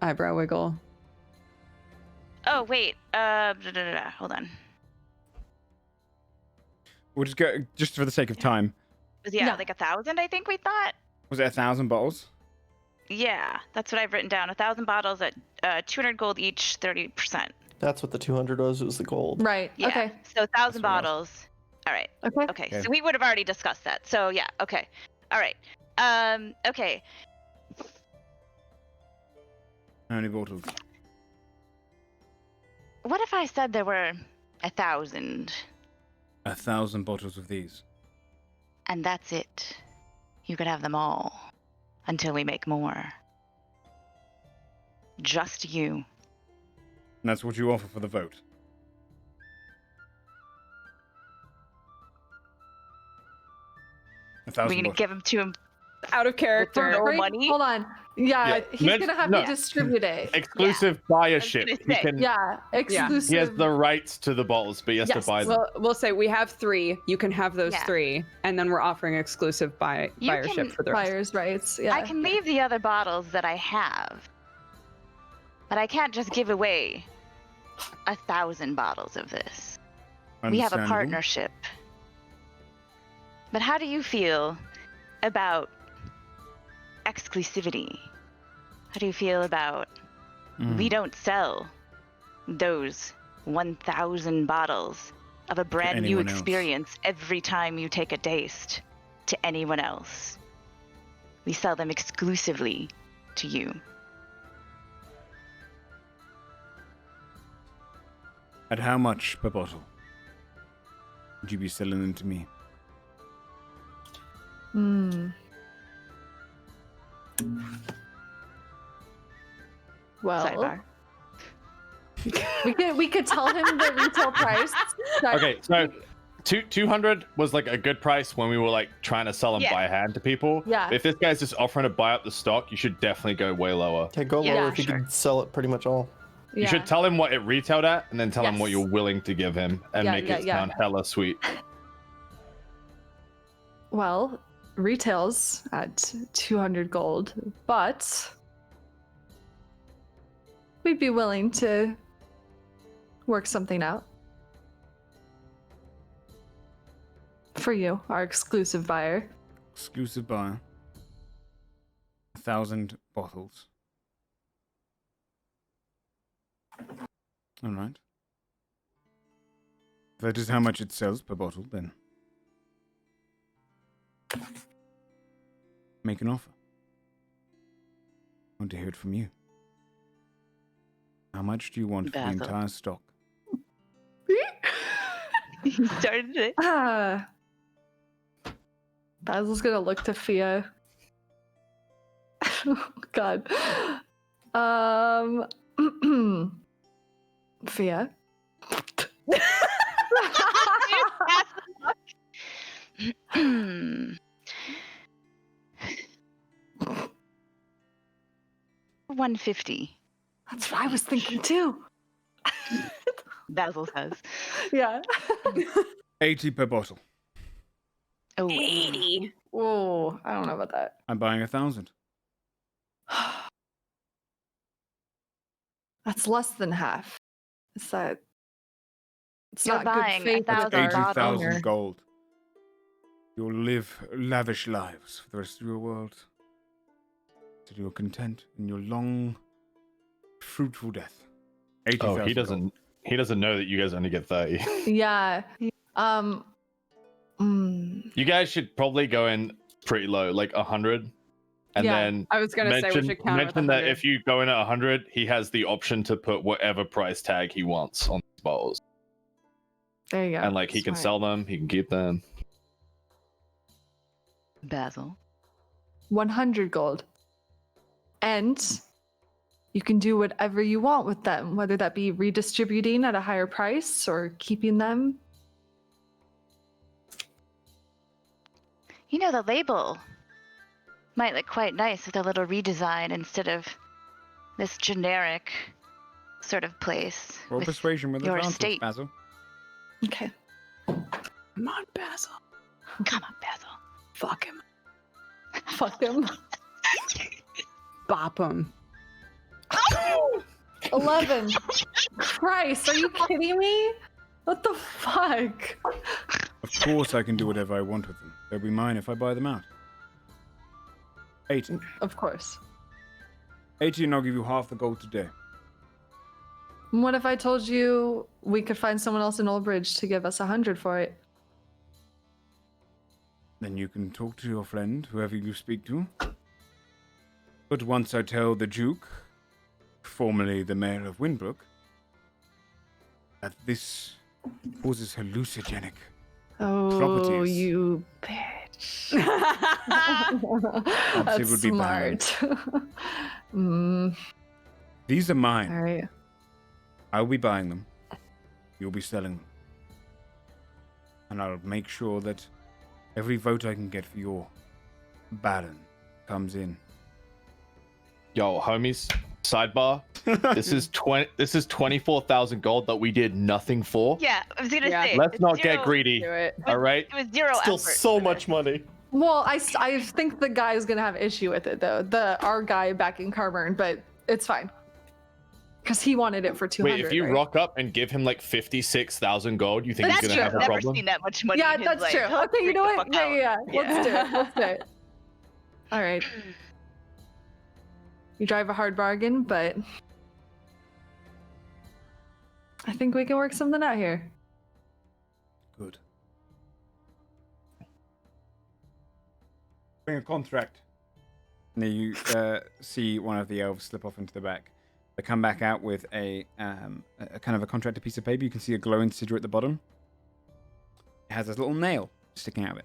Eyebrow wiggle. Oh wait. Hold on. We'll just go, just for the sake of time. Was yeah, Yeah. like 1,000? I think we thought. Was it 1,000 bottles? Yeah, that's what I've written down. 1,000 bottles at 200 gold each, 30%. That's what the 200 was. It was the gold. Right. Yeah. Okay. So 1,000 That's what it was. bottles. All right. Okay. Okay. Okay. So we would have already discussed that. So yeah. Okay. All right. Okay. How many bottles? What if I said there were 1,000? 1,000 bottles of these. And that's it. You could have them all until we make more. Just you. And that's what you offer for the vote. We're 1,000 gonna bottles. give them to him. Out of character. No Great- money? Hold on. Yeah, Yeah, he's let's- gonna have no. to distribute it. Exclusive buyership. gonna He say. can. Yeah, exclusive. He has the rights to the bottles, but he has to Yes, buy them. We'll say we have 3. You can have those Yeah. 3, and then we're offering exclusive You buyership can- for the rest. buyer's rights. Yeah. I can leave the other bottles that I have, but I can't just give away 1,000 bottles of this. We have a Understandable. partnership. But how do you feel about exclusivity? How do you feel about we don't sell those 1,000 bottles of a brand new anyone else. experience every time you take a taste to anyone else? We sell them exclusively to you. At how much per bottle would you be selling them to me? Well, Sidebar. we could tell him the retail price. Okay, so 200 was like a good price when we were like trying to sell them Yeah. by hand to people. Yeah. If this guy's just offering to buy up the stock, you should definitely go way lower. Okay, go Yeah, lower if you sure. can sell it pretty much all. You should tell him what it retailed at, and then tell him what Yes. you're willing to give him, and Yeah, make yeah, it yeah. sound hella sweet. Well, retails at 200 gold, but we'd be willing to work something out. For you, our exclusive buyer. Exclusive buyer. 1,000 bottles. Alright. If that is how much it sells per bottle, then make an offer. I want to hear it from you. How much do you want for the Basil. entire stock? You started it. Basil's gonna look to Fia. Oh God. Fia. Hmm. 150. That's what I was thinking too. Basil says. Yeah. 80 per bottle. Oh, 80. Whoa, I don't know about that. I'm buying 1,000. That's less than half. It's that. It's You're not buying good faith. with 1,000 our bottles. owner. 80,000 gold. You'll live lavish lives for the rest of your world. Till you're content in your long, fruitful death. 80,000 Oh, he gold. doesn't. He doesn't know that you guys only get 30. Yeah. You guys should probably go in pretty low, like 100, and Yeah, then I was gonna say we mention, should count mention that if you go in at 100, he has the option to put whatever price tag he wants on these bottles, There you go. and like he can Smart. sell them, he can keep them. Basil. 100 gold. And you can do whatever you want with them, whether that be redistributing at a higher price or keeping them. You know, the label might look quite nice with a little redesign instead of this generic sort of place. Roll with persuasion with your advantage, estate. Basil. Okay. Come on, Basil. Come on, Basil. Fuck him. Fuck them. Bop him. 11. Christ, are you kidding me? What the fuck? Of course I can do whatever I want with them. They'll be mine if I buy them out. 80. Of course. 80 and I'll give you half the gold today. What if I told you we could find someone else in Ulbridge to give us 100 for it? Then you can talk to your friend, whoever you speak to. But once I tell the Duke, formerly the Mayor of Winbrook, that this causes hallucinogenic Oh, properties. you bitch. That's would be smart. These are mine. All right. I'll be buying them. You'll be selling them. And I'll make sure that every vote I can get for your Baron comes in. Yo, homies, sidebar. This is 24,000 gold that we did nothing for. Yeah, I was gonna say. Let's it's not zero- get greedy. Do it. All right. It was zero Still effort so for much this. money. Well, I think the guy's gonna have issue with it though. Our guy back in Carburn, but it's fine. Because he wanted it for 200. Wait, if you right? rock up and give him like 56,000 gold, you think That's he's true. gonna have I've a never problem? seen that much money. Yeah, in his that's life. true. He'll Okay, you freak know the what? fuck Yeah, out. yeah. Let's do it. Let's do it. All right. You drive a hard bargain, but I think we can work something out here. Good. Bring a contract. And then you see one of the elves slip off into the back. They come back out with a kind of a contracted piece of paper. You can see a glowing sigil at the bottom. It has this little nail sticking out of it.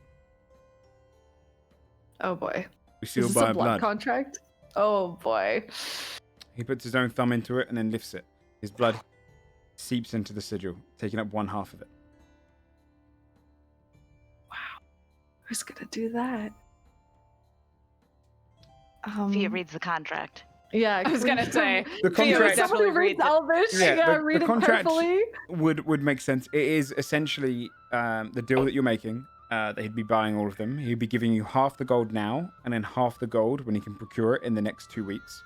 Oh boy. We Is seal this by a blood blood. contract? Oh boy. He puts his own thumb into it and then lifts it. His blood seeps into the sigil, taking up one half of it. Who's gonna do that? Fia reads the contract. Yeah, I was gonna say. The Fia would contract- definitely Somebody read reads that. Elvish. Yeah, Yeah, the read it contract- carefully. Would make sense. It is essentially the deal that you're making. That he'd be buying all of them. He'd be giving you half the gold now, and then half the gold when he can procure it in the next 2 weeks.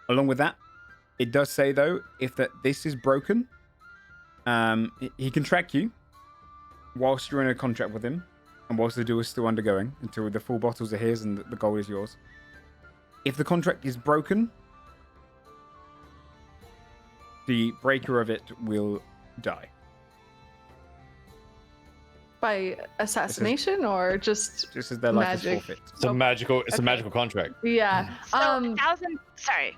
Along with that, it does say though, if this is broken, he can track you whilst you're in a contract with him, and whilst the deal is still undergoing until the full bottles are his and the gold is yours. If the contract is broken, the breaker of it will die. By assassination or just Just as their life is magic? forfeit. It's a magical. It's a Okay. magical contract. Yeah. So 1,000. Sorry,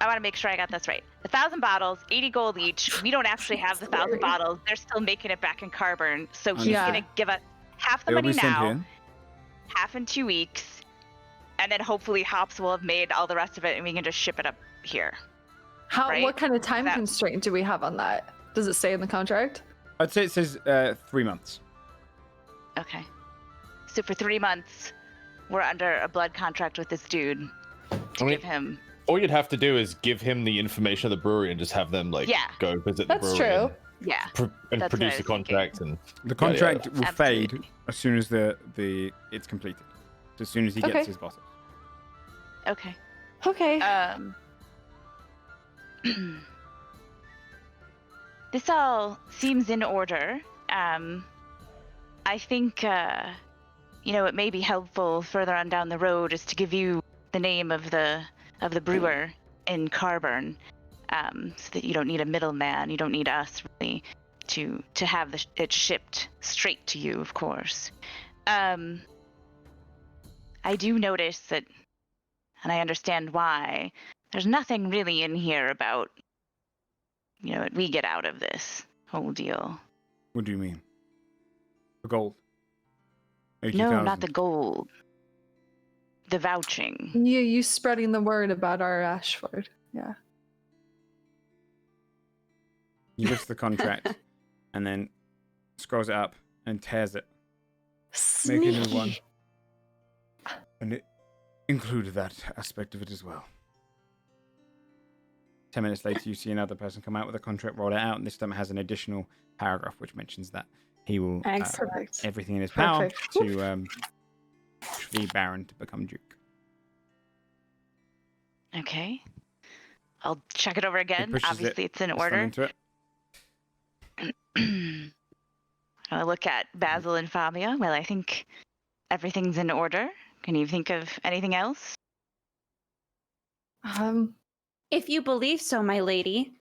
I want to make sure I got this right. 1,000 bottles, 80 gold each. We don't actually have the 1,000 bottles. They're still making it back in Carburn, so he's Yeah. gonna give us half the They'll money be sent now, in. half in 2 weeks, and then hopefully Hops will have made all the rest of it, and we can just ship it up here. How? right? What kind of time That- constraint do we have on that? Does it say in the contract? I'd say it says 3 months. Okay. So for 3 months, we're under a blood contract with this dude to I mean, give him. all you'd have to do is give him the information of the brewery and just have them like Yeah. go visit That's the brewery true. Yeah. and That's what I produce the was thinking. contract. And The contract will Absolutely. fade as soon as it's completed. So as soon as he Okay. gets his bottles. Okay. Okay. This all seems in order. I think, it may be helpful further on down the road is to give you the name of the brewer in Carburn, so that you don't need a middleman. You don't need us really to have it shipped straight to you, of course. I do notice that, and I understand why. There's nothing really in here about, what we get out of this whole deal. What do you mean? The gold? No, 80,000. not the gold. The vouching. You spreading the word about our Ashford. Yeah. He lifts the contract and then scrolls it up and tears it. Make a new one. And it included that aspect of it as well. 10 minutes later, you see another person come out with a contract, roll it out, and this time it has an additional paragraph which mentions that he will Excellent. everything in his power Perfect. to the Baron to become Duke. Okay. I'll check it over He again. pushes Obviously, it's in puts them order. into it. I'll look at Basil and Fabia. Well, I think everything's in order. Can you think of anything else? If you believe so, my lady.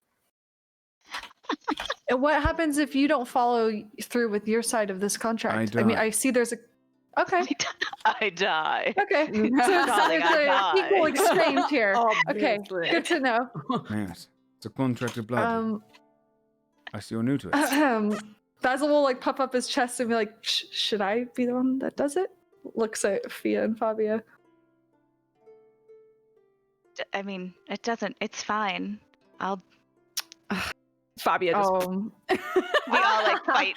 What happens if you don't follow through with your side of this contract? I mean, die. I see there's a. Okay. I die. Okay. So it's Darling, I an die. equal exchange here. Okay. Obviously. Good to know. Yes. It's a contract of blood. I see you're new to it. Basil will like puff up his chest and be like, should I be the one that does it? Looks at Fia and Fabio. I mean, it doesn't. It's fine. Fabio just We all like fight.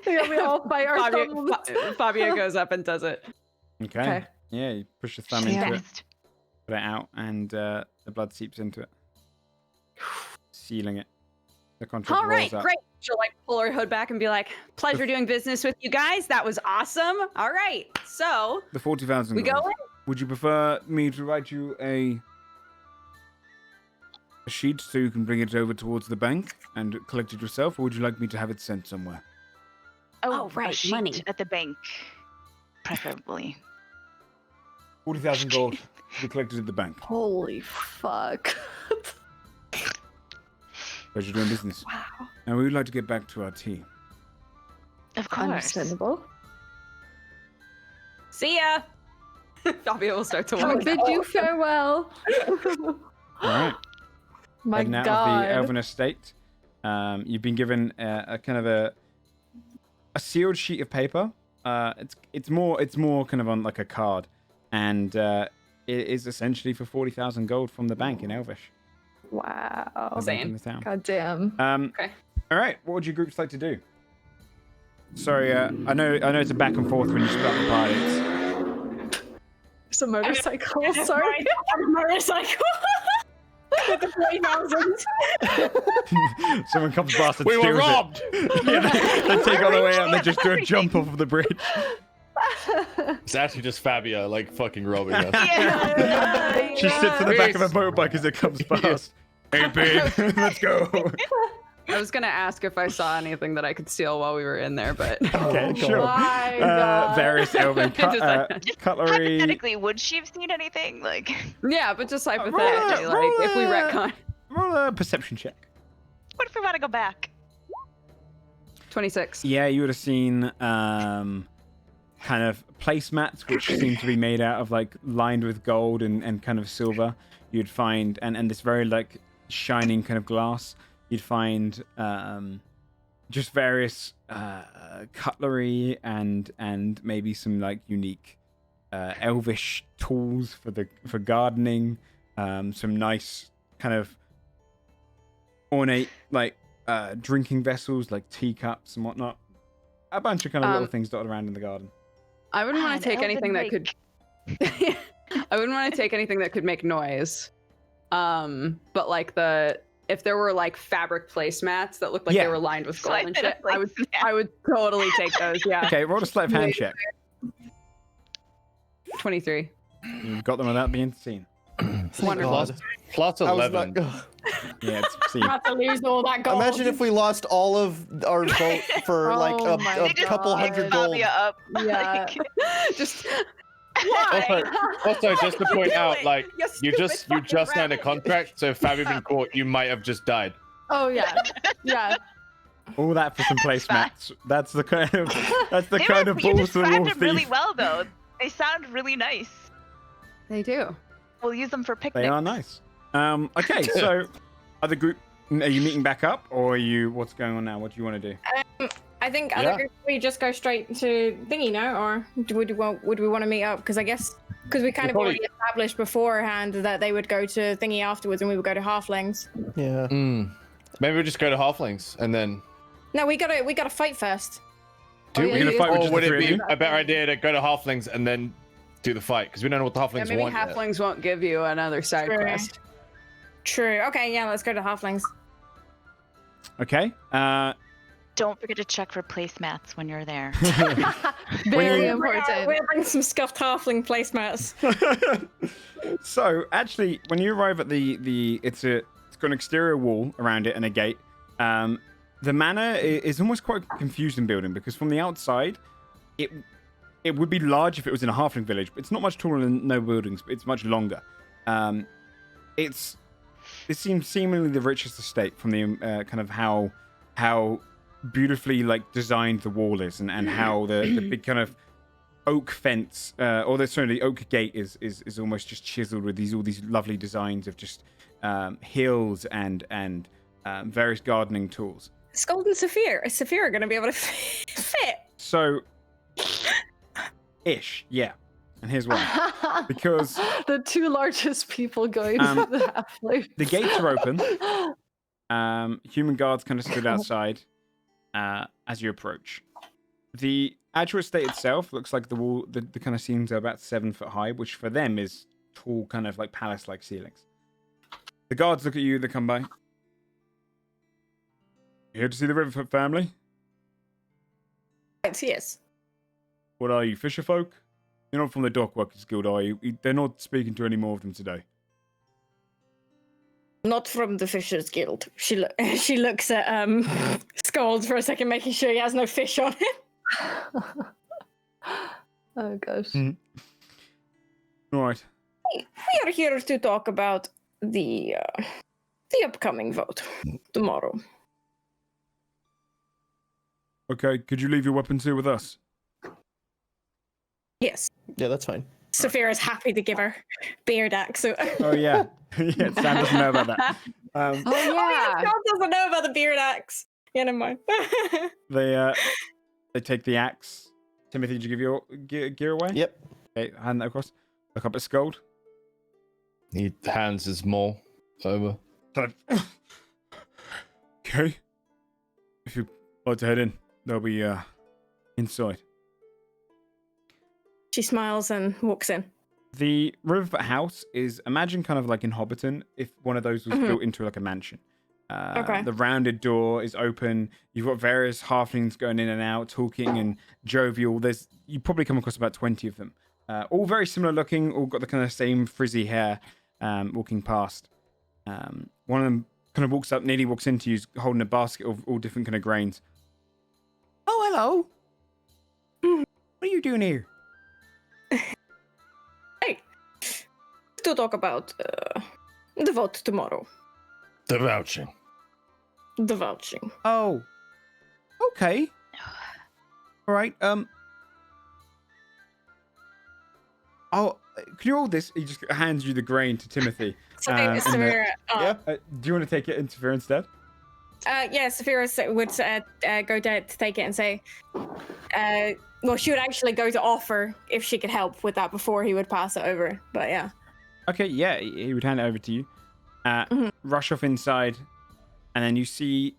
Yeah, we all fight our thumbs. Fabio goes up and does it. Okay. Yeah, you push your thumb into it, Best. put it out, and the blood seeps into it, sealing it. The contract All right, rolls up. great. She'll like pull her hood back and be like, "Pleasure doing business with you guys. That was awesome. All right, so The 40,000. we go in." Would you prefer me to write you a sheet so you can bring it over towards the bank and collect it yourself, or would you like me to have it sent somewhere? Oh, right, a sheet money. at the bank, preferably. 40,000 gold to be collected at the bank. Holy fuck. Pleasure doing business. Wow. And we would like to get back to our tea. Of course. Understandable. See ya. Fabio will start to I walk. bid you farewell. All right. My Heading out god. of the Elven estate. You've been given a kind of a sealed sheet of paper. It's more kind of on like a card, and it is essentially for 40,000 gold from the bank in Elvish. Wow. The bank in the town. God damn. Okay. All right. What would your groups like to do? Sorry, I know it's a back and forth when you split up the parties. It's a motorcycle. Sorry. Motorcycle. With the 40,000. Someone comes past and We were steals robbed. it. Yeah, they take all the way out and they just do a jump off of the bridge. It's actually just Fabio, like fucking robbing us. Yeah. She sits in the back of a motorbike as it comes past. Hey, babe, let's go. I was gonna ask if I saw anything that I could steal while we were in there, but Okay, sure. My God. Various Elven cutlery. Hypothetically, would she have seen anything? Like, yeah, but just hypothetically, like if we retcon Roll a perception check. what if we want to go back? 26. Yeah, you would have seen kind of placemats which seem to be made out of like lined with gold and kind of silver. You'd find and this very like shining kind of glass. You'd find just various cutlery and maybe some like unique elvish tools for gardening. Some nice kind of ornate like drinking vessels like teacups and whatnot. A bunch of kind of little things dotted around in the garden. I wouldn't want An to take elven anything that could. I wouldn't want to take anything that could make noise. But like if there were like fabric placemats that looked like Yeah. they were lined with gold and Sleight shit, of I would totally take those. Yeah. Okay, roll a sleight of hand check. 23. You've got them without being seen. Wonderful. Plus I was 11. not- Yeah, it's seen. About to lose all that gold. Imagine if we lost all of our vote for like Oh my a couple God. hundred gold. Fabia up. Yeah. Just Also, just to Why point do out, it? like You you stupid just fucking signed a rabbit. contract, so if Fabio been caught, you might have just died. Oh yeah. Yeah. All that for some placemats. That's the kind of They kind were, of you balls to the described wolf them really thief. well, though. They sound really nice. They do. We'll use them for picnics. They are nice. Okay, so are you meeting back up, or are you? What's going on now? What do you want to do? I think Yeah. we just go straight to thingy, no? Or would we want to meet up? Because I guess because we kind We of probably- already established beforehand that they would go to thingy afterwards, and we would go to halflings. Yeah. Maybe we just go to halflings and then. No, we gotta fight first. We're gonna fight with Or just would the it three of be you? a better idea to go to halflings and then do the fight? Because we don't know what the Yeah, halflings maybe want. yet. halflings won't give you another side True. quest. True. Okay, yeah, let's go to halflings. Okay. Don't forget to check for placemats when you're there. Very you- important. We'll bring some scuffed halfling placemats. So actually, when you arrive at it's got an exterior wall around it and a gate. The manor is almost quite a confusing building because from the outside, it would be large if it was in a halfling village, but it's not much taller than no buildings. But it's much longer. It seems seemingly the richest estate from the kind of how beautifully like designed the wall is and how the big kind of oak fence the oak gate is almost just chiseled with all these lovely designs of just hills and various gardening tools. Skald and Saphira are going to be able to fit. So, ish, yeah. And here's why. Because the two largest people going to the halfling. the gates are open. Human guards kind of stood outside as you approach. The actual estate itself looks like the wall, the kind of ceilings are about 7 foot high, which for them is tall, kind of like palace-like ceilings. The guards look at you, they come by. You here to see the Riverfoot family? Yes. What are you, fisher folk? You're not from the Dockworkers Guild, are you? They're not speaking to any more of them today. Not from the Fishers Guild. She looks at Skald for a second, making sure he has no fish on him. Oh gosh. All right. We are here to talk about the upcoming vote tomorrow. Okay, could you leave your weapons here with us? Yes. Yeah, that's fine. Saphira's happy to give her beard axe. So... Oh yeah. Yeah, Sam doesn't know about that. Oh Oh yeah, yeah. Skald doesn't know about the beard axe. Yeah, never mind. They take the axe. Timothy, did you give your gear away? Yep. Okay, hand that across. Look up at Skald. He hands his maul over. Okay. If you'd like to head in, they'll be inside. She smiles and walks in. The Riverfoot house is, imagine kind of like in Hobbiton, if one of those was built into like a mansion. Okay. The rounded door is open. You've got various halflings going in and out, talking and jovial. You probably come across about 20 of them. All very similar looking, all got the kind of same frizzy hair, walking past. One of them kind of walks up, nearly walks into you, holding a basket of all different kind of grains. Oh, hello. What are you doing here? Hey, to talk about the vote tomorrow. The vouching. The vouching. Oh. Okay. All right. Oh, can you hold this? He just hands you the grain to Timothy. Saphira, do you want to take it in Saphira instead? yeah, Saphira would go down to take it and say, well, she would actually go to offer if she could help with that before he would pass it over. But yeah. Okay, yeah, he would hand it over to you. Rush off inside, and then you see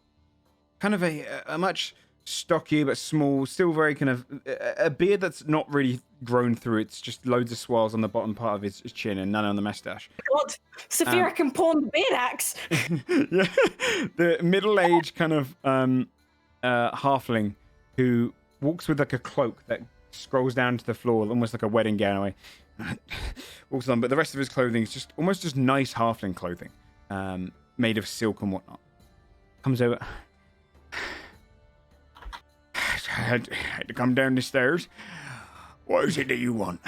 kind of a much stocky but small, still very kind of a beard that's not really grown through. It's just loads of swirls on the bottom part of his chin and none on the mustache. God, Saphira can pawn the beard axe. Yeah, the middle-aged kind of halfling who walks with like a cloak that scrolls down to the floor, almost like a wedding gown away. Walks on, but the rest of his clothing is just almost just nice halfling clothing, made of silk and whatnot. Comes over. I had to come down the stairs. What is it that you want?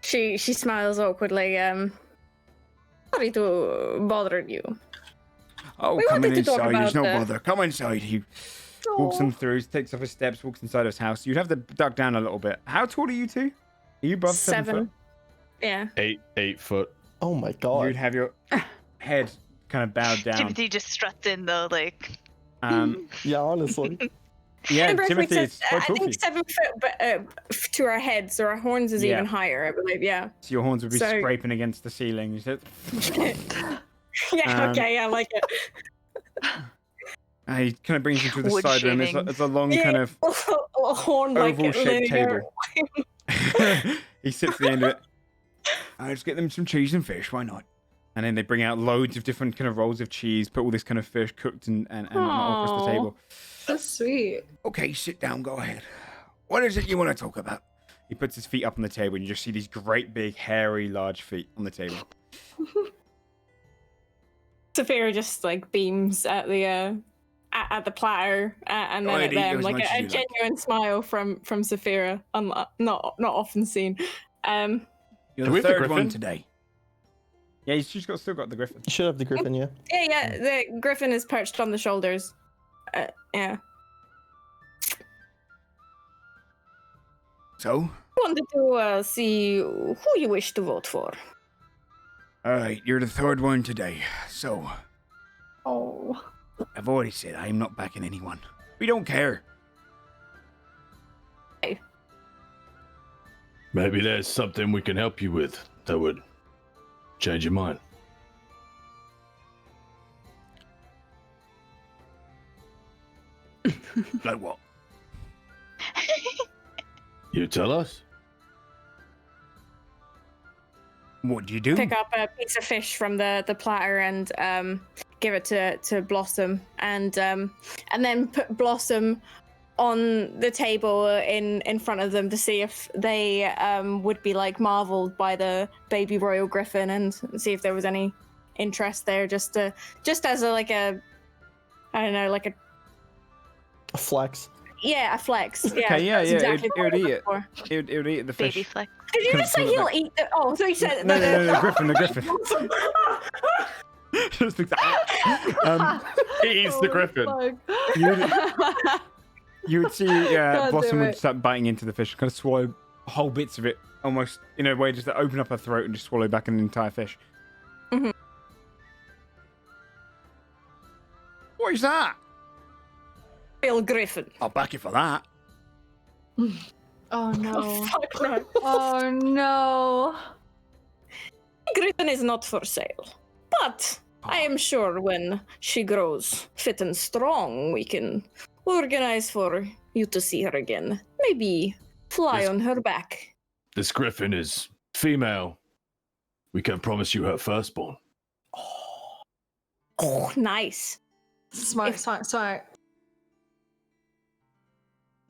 She smiles awkwardly. Sorry to bother you. Oh, We come in wanted to talk inside. There's no about bother. Come inside. He walks them through, takes off his steps, walks inside his house. You'd have to duck down a little bit. How tall are you two? Are you above 7 foot? Yeah. 8 foot. Oh my god. You'd have your head kind of bowed down. Timothy just struts in though, like. Yeah, honestly. Yeah, Remember, Timothy is I quite tall. think 7 foot, but to our heads, so our horns is even higher, I believe. Yeah. So your horns would be So- scraping against the ceiling. You said, Yeah. Okay. I like it. he kind of brings you to the Wood side room. shaving. It's a long kind of a horn like oval-shaped linear. table. He sits at the end of it. Let's get them some cheese and fish. Why not? And then they bring out loads of different kind of rolls of cheese, put all this kind of fish cooked and all across the Aw. table. That's sweet. Okay, sit down. Go ahead. What is it you want to talk about? He puts his feet up on the table, and you just see these great, big, hairy, large feet on the table. Saphira just like beams at the platter and then at them, like a genuine smile from Saphira, not often seen. You're Do the we have the third one griffin? today. Yeah, he's just still got the griffin. You should have the griffin, yeah. Yeah, the griffin is perched on the shoulders. Yeah. So, Wanted to see who you wish to vote for. all right, you're the third one today. So, Oh. I've already said I am not backing anyone. We don't care. Maybe there's something we can help you with that would change your mind. Like what? You tell us. What do you do? Pick up a piece of fish from the platter and give it to Blossom, and then put Blossom on the table in front of them to see if they would be like marveled by the baby royal griffin, and see if there was any interest there, just as a like a, I don't know, like a flex. Yeah, a flex. Yeah, Okay, yeah, that's yeah. exactly It would what I'm eat looking it. for. It would eat the fish. Baby flex. Did you just say he'll eat the? Oh, so you said No, the griffin, the griffin. Just like that. He eats the griffin. You would see God Blossom damn would it. start biting into the fish, kind of swallow whole bits of it, almost in a way just to open up her throat and just swallow back an entire fish. Mhm. What is that? Real griffin. I'll back you for that. Oh no. Fuck no. Oh no. Griffin is not for sale, but I am sure when she grows fit and strong, we can organize for you to see her again. Maybe fly Yes. on her back. This griffin is female. We can promise you her firstborn. Oh, nice. Smart, If- smart.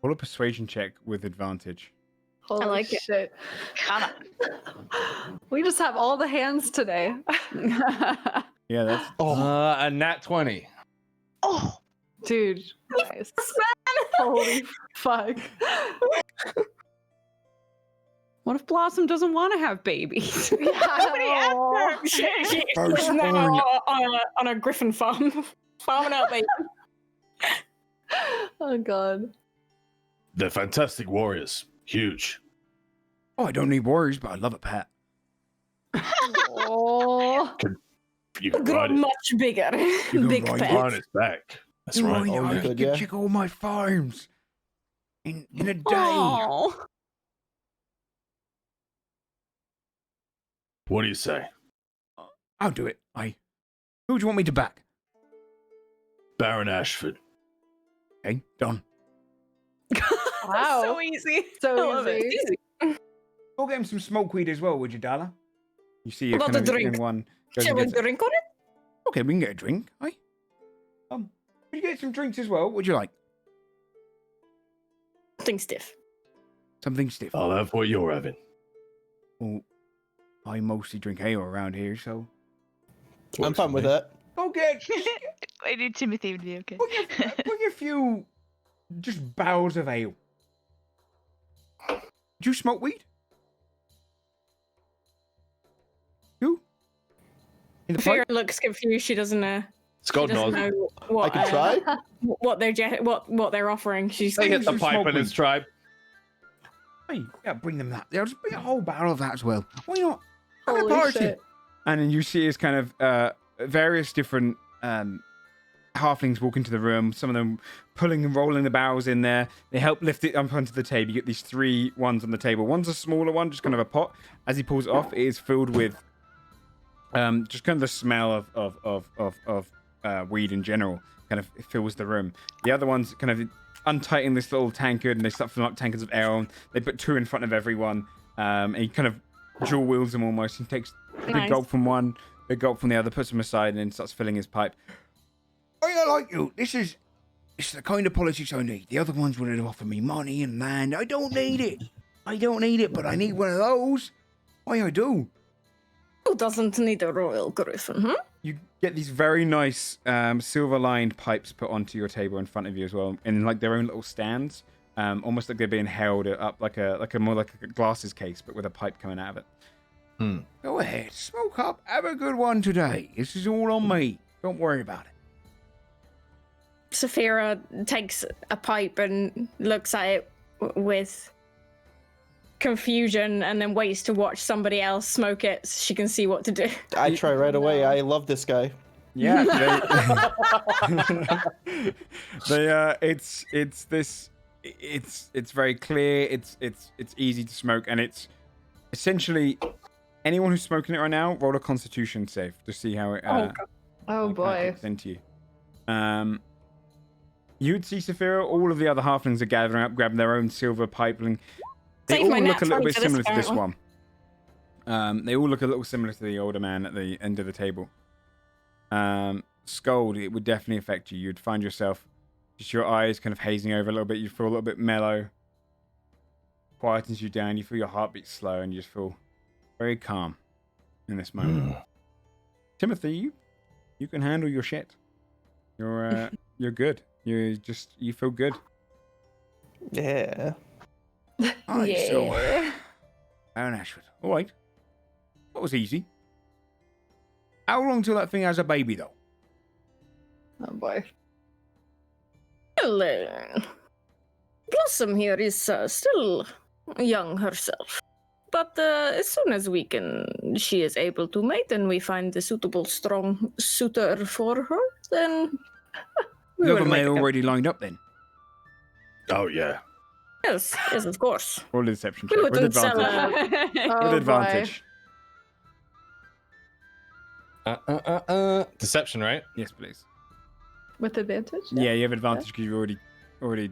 Roll a persuasion check with advantage. Holy like it. shit. Come on. We just have all the hands today. Yeah, that's A nat 20. Oh, Dude. Nice. Holy fuck. What if Blossom doesn't want to have babies? Yeah. She First now born. on a griffin farm. Farming out, baby. Oh god. They're fantastic warriors. Huge. Oh, I don't need worries, but I love a pet. Oh. You can Grow ride it much bigger. can Big ride pet. on its back. That's You right. know, Oh, I you could could, yeah. check all my farms in a day. Oh. What do you say? I'll do it. Who do you want me to back? Baron Ashford. Okay, done. Wow. So easy. So I love it. easy. Go get him some smokeweed as well, would you, Dala? You see, you're Not kind a of drink. getting one. goes Shall and we gets it. drink on it? Okay, we can get a drink. Aye. Could you get some drinks as well? What would you like? Something stiff. Something stiff. I'll have what you're having. Well, I mostly drink ale around here, so. I'm fine with that. Go get. I knew Timothy would be okay. Bring a few, just barrels of ale. Do you smoke weed? You? In the Fear pipe? looks confused. She doesn't know. Scott She doesn't knows. know what, I can try. what they're offering. She's They hit the some pipe smoke in his weed. tribe. Hey, yeah, bring them that. Yeah, just bring a whole barrel of that as well. Why not? Have a Holy party. shit. And then you see as kind of various different halflings walk into the room. Some of them pulling and rolling the barrels in there. They help lift it up onto the table. You get these 3 ones on the table. One's a smaller one, just kind of a pot. As he pulls it off, it is filled with just kind of the smell of weed in general. Kind of fills the room. The other one's kind of untightening this little tankard, and they start filling up tankards of ale. They put 2 in front of everyone, and he kind of dual wields them almost. He takes a big Nice. gulp from one, big gulp from the other, puts them aside, and then starts filling his pipe. I like you. It's the kind of politics I need. The other ones would have offered me money and land. I don't need it. But I need one of those. Why I do. Who doesn't need a royal griffin? Hmm? You get these very nice silver-lined pipes put onto your table in front of you as well, in like their own little stands, almost like they're being held up like a more like a glasses case, but with a pipe coming out of it. Go ahead, smoke up, have a good one today. This is all on me. Don't worry about it. Saphira takes a pipe and looks at it with confusion, and then waits to watch somebody else smoke it so she can see what to do. I try right away. I love this guy. Yeah, it's very clear. It's easy to smoke, and it's essentially anyone who's smoking it right now. Roll a Constitution save to see how it. Oh like, how it boy. kicks into you. You would see Saphira. All of the other halflings are gathering up, grabbing their own silver pipeline. They Save all my look a nat little 20 bit for this similar to this apparently. one. They all look a little similar to the older man at the end of the table. Scold, it would definitely affect you. You'd find yourself just your eyes kind of hazing over a little bit. You feel a little bit mellow. Quietens you down. You feel your heartbeat slow, and you just feel very calm in this moment. Timothy, you can handle your shit. You're good. You feel good. Yeah. Alright, so Baron Ashford. All right. That was easy. How long till that thing has a baby, though? Oh boy. Well, Blossom here is still young herself. But as soon as she is able to mate and we find a suitable, strong suitor for her, then we You will have a make male it. already lined up then? Oh, yeah. Yes, of course. Roll a deception We check with wouldn't sell advantage. Oh, With boy. advantage. Deception, right? Yes, please. With advantage? Yeah, you have advantage because you already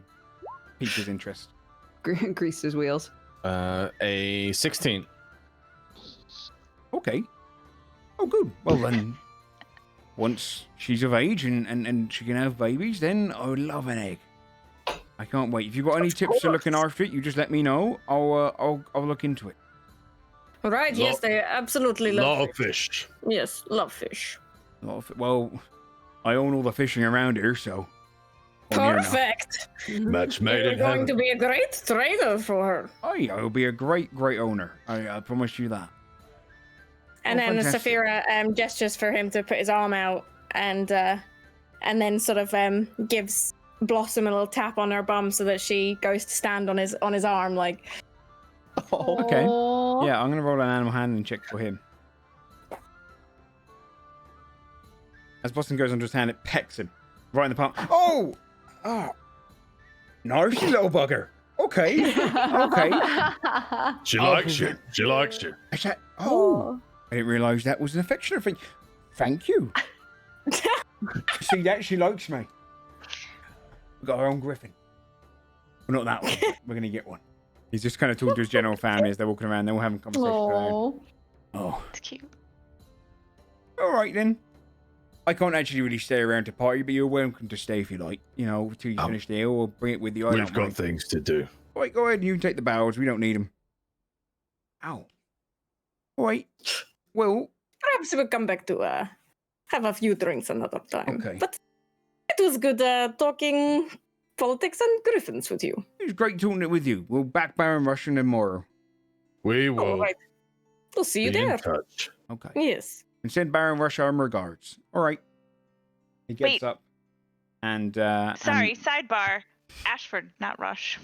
piqued his interest. Greased his wheels. A 16. Okay. Oh, good. Well, then, once she's of age and she can have babies, then I would love an egg. I can't wait. If you've got any tips to looking after it, you just let me know. I'll look into it. Right, yes, they absolutely love Lot of fish. Yes, love fish. Well, I own all the fishing around here, so. I'm here now. Perfect. Match made You're in going heaven. to be a great trader for her. I'll be a great owner. I promise you that. And Oh, then fantastic. Saphira gestures for him to put his arm out, and then sort of gives Blossom a little tap on her bum so that she goes to stand on his arm, like. Oh. Okay. Aw. Yeah, I'm gonna roll an animal handling check for him. As Boston goes under his hand, it pecks him right in the palm. Oh! Nice little bugger. Okay. Okay. She likes you. She likes you. Is that? Oh, I didn't realise that was an affectionate thing. Thank you. See that? She likes me. We've got our own griffin. Well, not that one. But we're gonna get one. He's just kind of talking to his general family as they're walking around. They're all having conversations around. Aw. Oh, It's cute. all right then. I can't actually really stay around to party, but you're welcome to stay if you like. You know, till you finish the ale, or bring it with you. I We've don't got mind. things to do. All right, go ahead. You take the barrels. We don't need them. Ow. All right. Well, Perhaps we'll come back to have a few drinks another time. Okay. But it was good talking politics and griffins with you. it was great talking it with you. We'll back Baron Russian tomorrow. We All will right. We'll see you be in there. touch. Okay. Yes. And send Baron Rush our regards. All right. He gets Wait. up and Sorry, and sidebar. Ashford, not Rush.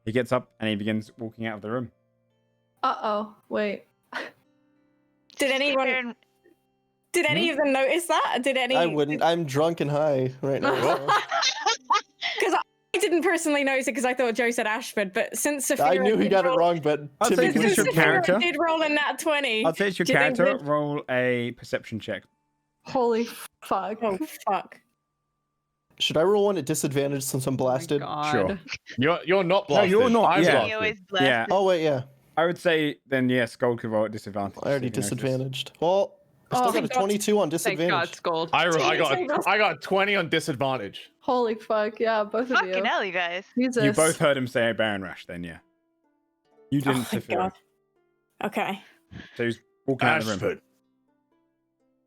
he gets up and he begins walking out of the room. Uh-oh. Wait. Did anyone? Baron- Did any of them notice that? Did any? I wouldn't. I'm drunk and high right now. so- Because I didn't personally notice it because I thought Joe said Ashford, but since Saphira I knew he did got it roll- wrong, but I'll Timmy take it as Since your was Saphira character. did roll in that 20. I'll say it's your Do you think character. that- Roll a perception check. Holy fuck. Oh fuck! Should I roll one at disadvantage since I'm blasted? Sure. You're not No, blasted. you're not, I'm yeah. blasted. He always blessed. Yeah. Oh wait, yeah. I would say then yes, Gold could roll at disadvantage. I already if you notice. disadvantaged. Well, I still Oh, got a thank God. 22 on Thank God, disadvantage. Scold. I got 20 on disadvantage. Holy fuck. Yeah, both of you. Fucking hell, you guys. Jesus. You both heard him say Baron Rush then, yeah. You Oh didn't, my Saphira. God. Okay. So he's walking out of the room. Ashford.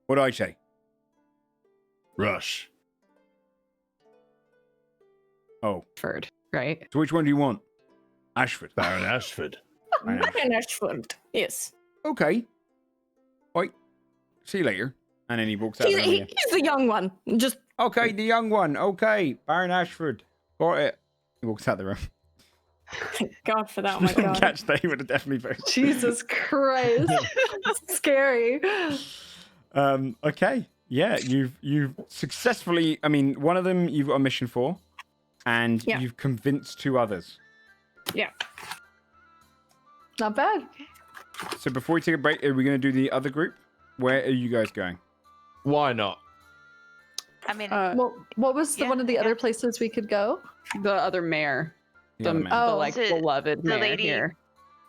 What do I say? Rush. Oh, Ashford, right? so which one do you want? Ashford. Baron Ashford. Baron Ashford. Baron Ashford. Yes. Okay. Right. See you later. And then he walks out of He's, the room again. he's the young one. Just Okay, the young one. Okay, Baron Ashford. Got it. He walks out the room. thank God for that. Oh my God. Catch that, he would have definitely voted. Jesus Christ. Scary. Okay. Yeah, you've successfully. I mean, one of them you've got a mission for, and Yeah. you've convinced 2 others. Yeah. Not bad. So before we take a break, are we going to do the other group? Where are you guys going? Why not? I mean, What was the Yeah, one of the yeah. other places we could go? The other mayor. The other man. The Oh, like the- beloved the mayor lady- here.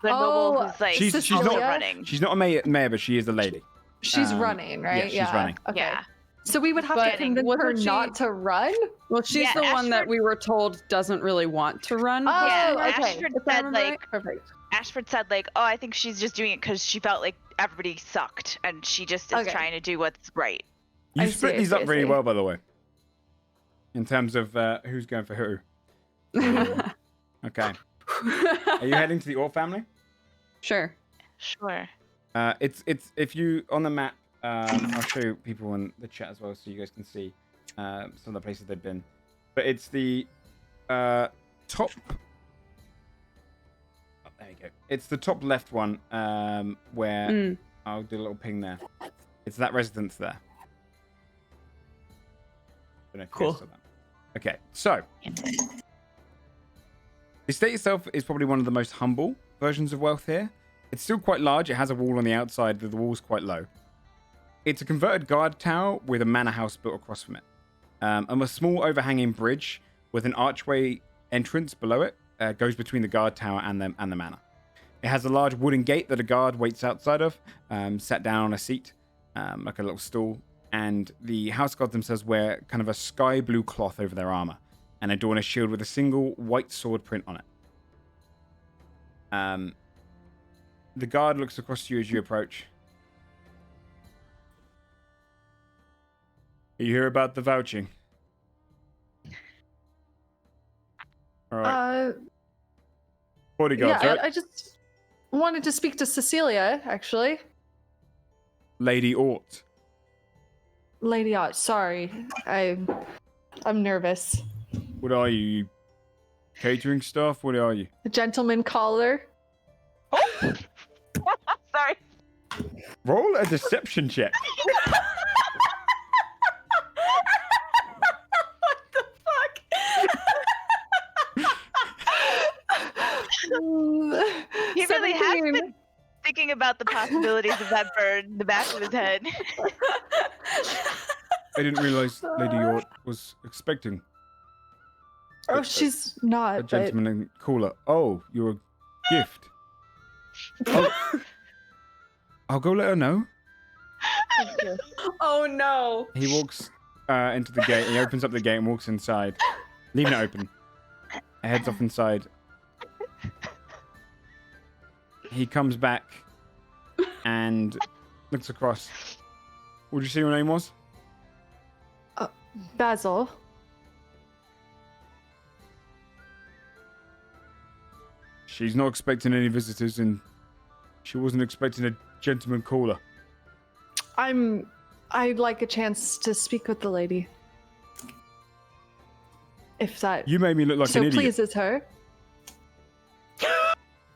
the noble Oh, who's like she's also not running. She's not a mayor, but she is the lady. She's Um, running, right? yeah, she's running. Okay. Yeah. So we would have But to convince her wasn't she- not to run? Well, she's Yeah, the one that Ashford- we were told doesn't really want to run. Oh, Yeah, okay. Ashford If I said remember like right. Perfect. Ashford said like, oh, I think she's just doing it because she felt like everybody sucked, and she just is Okay. trying to do what's right. You I split see, I these see, up I really see. well, by the way. In terms of who's going for who. Okay. Are you heading to the Ort family? Sure. Sure. It's if you on the map. I'll show you people in the chat as well, so you guys can see some of the places they've been. But it's the top. Oh, there you go. It's the top left one where Mm. I'll do a little ping there. It's that residence there. Don't know if you Cool. guys saw that. Okay, so the estate itself is probably one of the most humble versions of wealth here. It's still quite large. It has a wall on the outside, but the wall's quite low. It's a converted guard tower with a manor house built across from it, and a small overhanging bridge with an archway entrance below it goes between the guard tower and the manor. It has a large wooden gate that a guard waits outside of, sat down on a seat, like a little stool. And the house guards themselves wear kind of a sky blue cloth over their armor and adorn a shield with a single white sword print on it. The guard looks across to you as you approach. You hear about the vouching? All right. Bodyguards, Yeah, right? I just wanted to speak to Cecilia, actually. Lady Ort. Lady Ort, sorry. I'm nervous. What are you? Catering staff? What are you? A gentleman caller. Sorry. Roll a deception check. He really has been thinking about the possibilities of that bird in the back of his head. I didn't realize Lady Ort was expecting Oh, she's not. a But gentleman caller. Oh, you're a gift. Oh, I'll go let her know. Oh no. He walks into the gate. He opens up the gate and walks inside, leaving it open. Heads off inside. He comes back and looks across. What did you say your name was? Basil. She's not expecting any visitors, and she wasn't expecting a gentleman caller. I'd like a chance to speak with the lady. If that You made me look like so an idiot. pleases her.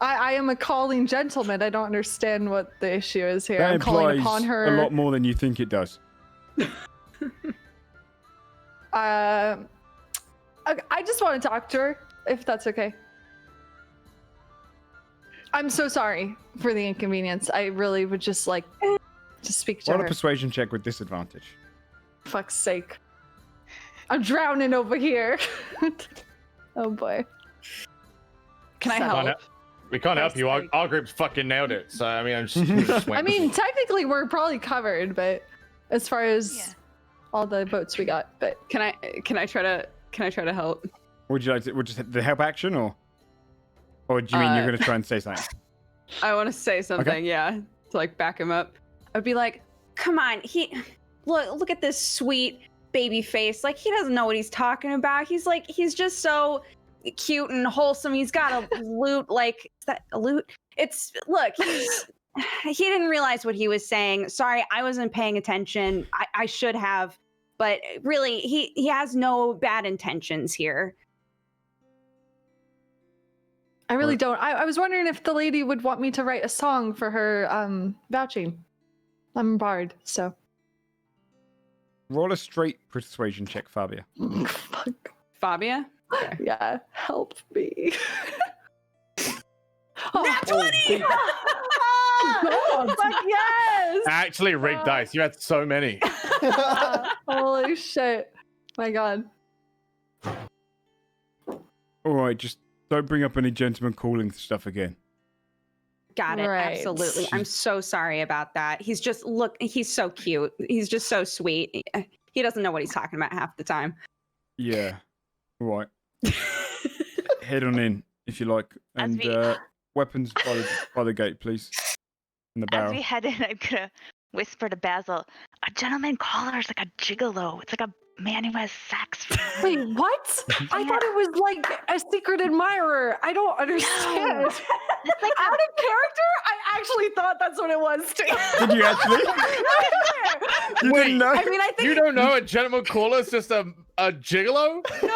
I am a calling gentleman. I don't understand what the issue is here. That I'm calling implies upon her. a lot more than you think it does. I just want to talk to her, if that's okay. I'm so sorry for the inconvenience. I really would just like to speak to Roll a her. persuasion check with disadvantage. Fuck's sake. I'm drowning over here. Oh boy. Can I Seven. help? We can't help you. Our group's fucking nailed it. So I mean, I'm just I mean, technically we're probably covered, but as far as Yeah. all the votes we got, but Can I try to help? Would you like to? Would you the help action, or do you mean you're going to try and say something? I want to say something, yeah, to like back him up. I'd be like, come on, look at this sweet baby face. Like, he doesn't know what he's talking about. He's just so cute and wholesome. He's got a lute. Like, is that a lute? He didn't realize what he was saying. Sorry, I wasn't paying attention. I should have. But really, he has no bad intentions here. I really Or- don't. I was wondering if the lady would want me to write a song for her vouching. I'm a bard, so roll a straight persuasion check, Fabia. Fuck. Fabia? Okay. Yeah, help me. Nat 20! God. Fuck yes! Actually, rigged dice. You had so many. Holy shit. My god. All right, just don't bring up any gentleman calling stuff again. Got it. Right. Absolutely. I'm so sorry about that. He's just he's so cute. He's just so sweet. He doesn't know what he's talking about half the time. Yeah. All right. Head on in, if you like. As And we- weapons by the gate, please. In the As barrel. we head in, I'm gonna whisper to Basil, a gentleman caller is like a gigolo. It's like a man who has sex. Wait, what? I thought it was like a secret admirer. I don't understand. It's like Out of character, I actually thought that's what it was too. Did you actually? You Wait, didn't know? I mean, I think You don't know a gentleman caller is just a gigolo? no,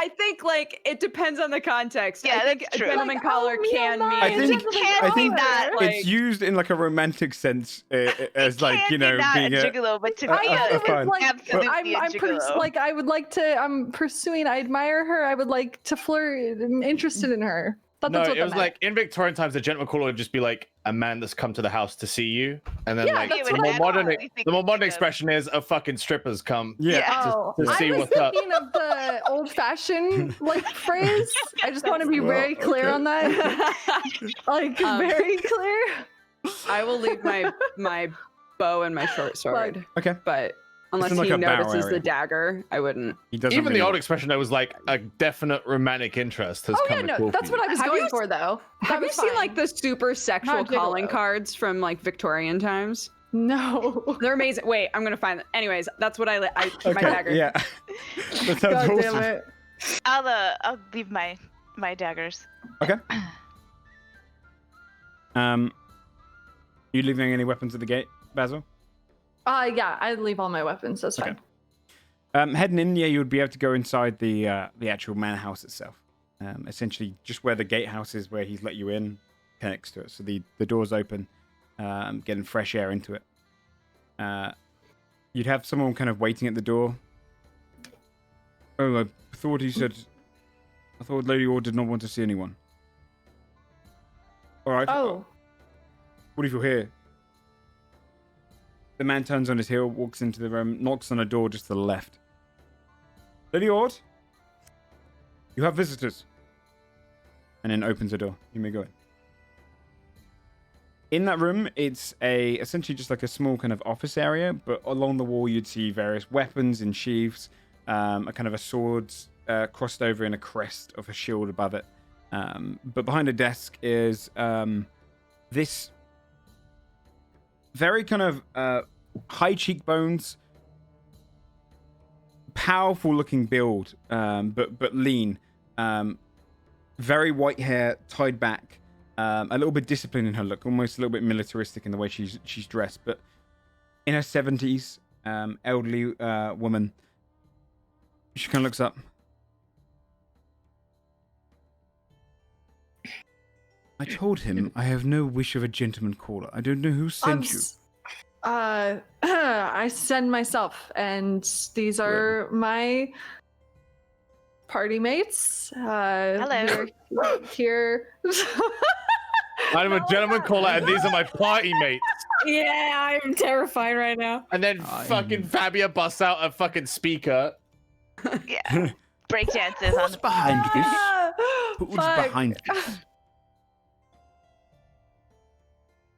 I think like it depends on the context. Yeah, I think that's a true. gentleman Like, caller oh, me can and mean. my I think- Can't be that. It's used in like a romantic sense, as like, Can't you be know, that being a a. gigolo, but to I be thought a, it was fine. like absolutely a I'm gigolo. like I would like to. I'm pursuing. I admire her. I would like to flirt. I'm interested in her. Thought No, that's what it that was meant. like in Victorian times, a gentleman caller would just be like a man that's come to the house to see you, and then Yeah, like that's the what more I modern, thought. I think the more modern it's expression is a fucking stripper's come. Yeah. Oh, to see I was what's up. thinking of the old-fashioned like phrase. I just want to be Well, very clear okay. on that. Like very clear. I will leave my bow and my short sword, Okay. but unless in like he a barrel notices area. the dagger, I wouldn't. He doesn't Even really the old expression, there was like a definite romantic interest has Oh come yeah, to no, call that's for what you. I was Have going you- for though. Have you seen like the super sexual Not calling gigolo. cards from like Victorian times? No. They're amazing. Wait, I'm gonna find them. Anyways, that's what I my Okay, dagger. yeah. That sounds God awesome. damn it. I'll leave my daggers. You leaving any weapons at the gate, Basil? Yeah, I'd leave all my weapons. That's Okay. fine. Heading in, yeah, you would be able to go inside the actual manor house itself. Essentially, just where the gatehouse is, where he's let you in, connects to it. So the door's open, getting fresh air into it. You'd have someone kind of waiting at the door. Oh, I thought he said. I thought Lady Ort did not want to see anyone. All right. Oh, What if you're here? The man turns on his heel, walks into the room, knocks on a door just to the left. Lady Ort? You have visitors. And then opens the door. You may go in. In that room, it's essentially just like a small kind of office area, but along the wall you'd see various weapons in sheaths, a kind of a sword crossed over in a crest of a shield above it. But behind a desk is this very kind of high cheekbones, powerful looking build, but lean. Very white hair, tied back. A little bit disciplined in her look, almost a little bit militaristic in the way she's dressed. But in her 70s, elderly woman. She kind of looks up. I told him I have no wish of a gentleman caller. I don't know who sent you. I send myself, and these are my party mates. Hello. We're here. I'm a gentleman caller, and these are my party mates. Yeah, I'm terrified right now. And then fucking Fabia busts out a fucking speaker. Yeah. Break dances on Who's behind this? Who's Fuck. behind this?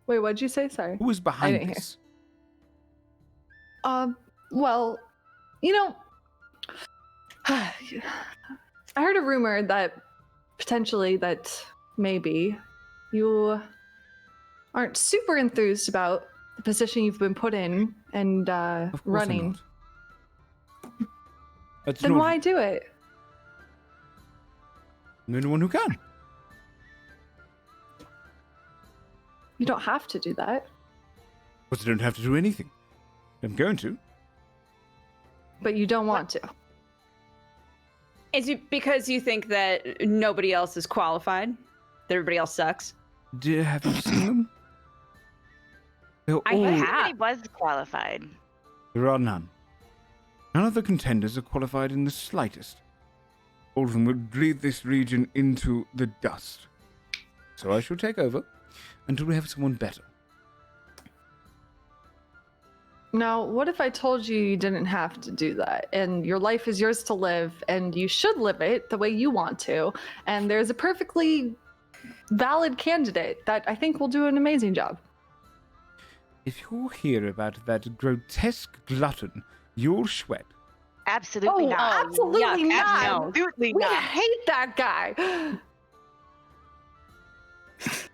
Wait, what'd you say? Sorry. Who is I behind didn't hear. this? Well, you know, I heard a rumor that potentially that maybe you aren't super enthused about the position you've been put in and Of course I'm running. not. That's Then not- why do it? I'm the only one who can. You don't have to do that, But I don't have to do anything. I'm going to. but you don't want to. Is it because you think that nobody else is qualified? That everybody else sucks? Have you seen them? They're I all have. He was qualified. There are none. None of the contenders are qualified in the slightest. All of them would bleed this region into the dust. So I shall take over until we have someone better. Now, what if I told you you didn't have to do that, and your life is yours to live, and you should live it the way you want to, and there's a perfectly valid candidate that I think will do an amazing job? If you hear about that grotesque glutton, you'll sweat. Absolutely not. Absolutely Yuck, not. Absolutely We not. hate that guy.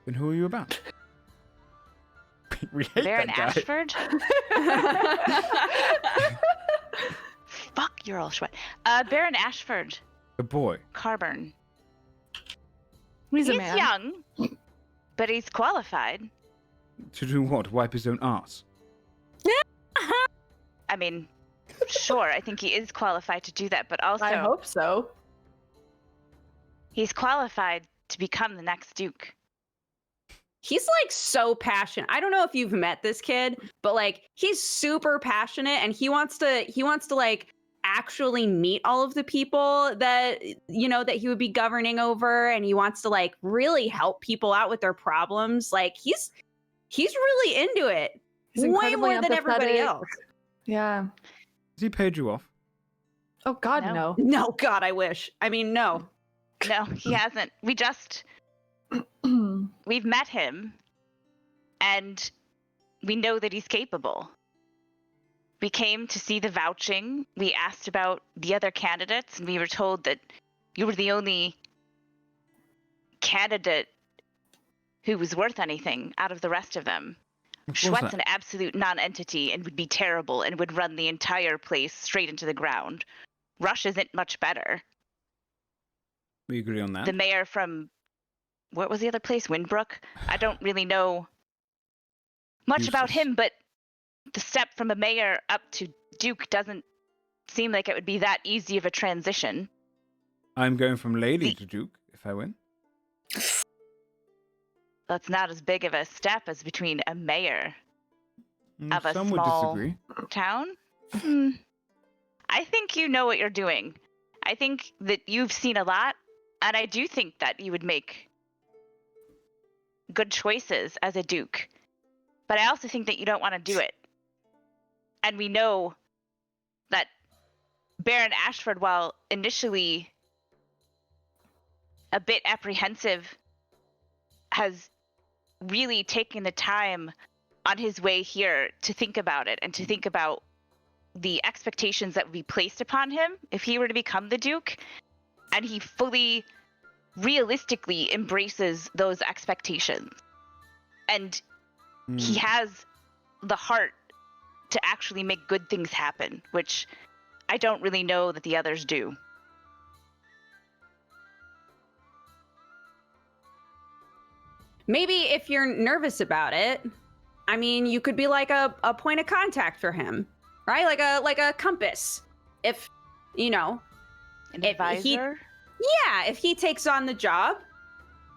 Then who are you about? We hate Baron that guy. Ashford? Fuck, you're all sweat. Baron Ashford. A boy. Carburn. He's a He's man. young, but he's qualified. To do what? Wipe his own ass? I mean, sure, I think he is qualified to do that, but also I hope so. he's qualified to become the next Duke. He's like so passionate. I don't know if you've met this kid, but like he's super passionate and he wants to like actually meet all of the people that that he would be governing over, and he wants to like really help people out with their problems. Like he's really into it. He's Way incredibly more than everybody empathetic. else. Yeah. Has he paid you off? Oh God, No. no. No, God, I wish. I mean, no. No, he hasn't. We've met him, and we know that he's capable. We came to see the vouching. We asked about the other candidates, and we were told that you were the only candidate who was worth anything out of the rest of them. Schwett's an absolute non-entity and would be terrible and would run the entire place straight into the ground. Rush isn't much better. We agree on that. The mayor from, what was the other place? Windbrook? I don't really know much about Useless. him, but the step from a mayor up to Duke doesn't seem like it would be that easy of a transition. I'm going from Lady to Duke, if I win. That's not as big of a step as between a mayor of a Some would small disagree. town. I think you know what you're doing. I think that you've seen a lot, and I do think that you would make good choices as a Duke. But I also think that you don't want to do it. And we know that Baron Ashford, while initially a bit apprehensive, has really taken the time on his way here to think about it and to think about the expectations that would be placed upon him if he were to become the Duke. And he fully, realistically embraces those expectations. And he has the heart to actually make good things happen, which I don't really know that the others do. Maybe if you're nervous about it, I mean, you could be like a point of contact for him, right? Like a compass. If An if advisor? if he takes on the job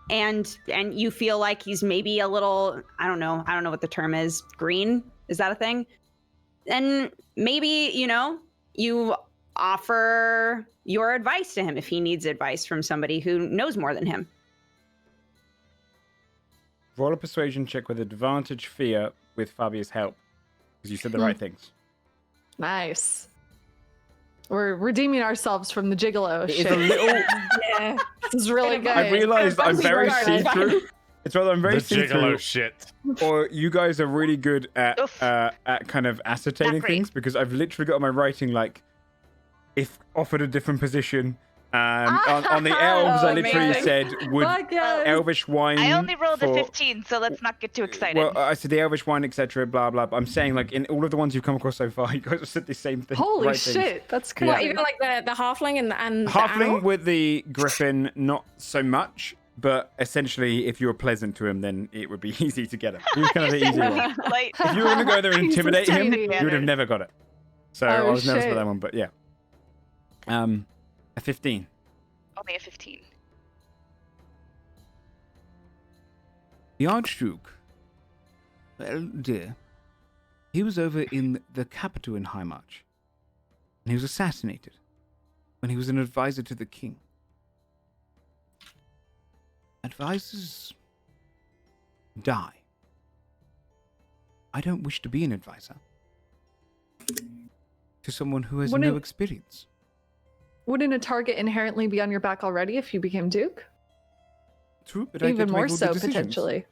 and you feel like he's maybe a little, I don't know what the term is, green, is that a thing? Then maybe, you offer your advice to him if he needs advice from somebody who knows more than him. Roll a persuasion check with advantage fear with Fabia's help. Because you said the right things. Nice. We're redeeming ourselves from the gigolo It's shit. a little... Yeah. This is really good. I realized I'm very Regarded. see-through. It's rather I'm very The see-through. gigolo shit. Or you guys are really good at Oof. kind of ascertaining Not great. things, because I've literally got on my writing like, if offered a different position. On the elves, Oh, I literally amazing. said, would Fuck yes. elvish wine. I only rolled for... a 15, so let's not get too excited. Well, I said the elvish wine, etc. Blah blah. But I'm saying, like, in all of the ones you've come across so far, you guys have said the same thing. Holy right things. shit, that's Yeah. What, crazy. even like the halfling and the Halfling owl? with the griffin, not so much. But essentially, if you were pleasant to him, then it would be easy to get him. He was kind of the easy one. Like, If you were going to go there and He's intimidate him, tiny. you would have never got it. So Oh, I was nervous shit. about that one, but yeah. A 15. only a 15. The Archduke. Well, dear. He was over in the capital in High March, and he was assassinated when he was an advisor to the king. Advisors die. I don't wish to be an advisor to someone who has no experience. Wouldn't a target inherently be on your back already if you became Duke? True, but I get Even to more make all the so, decisions. potentially.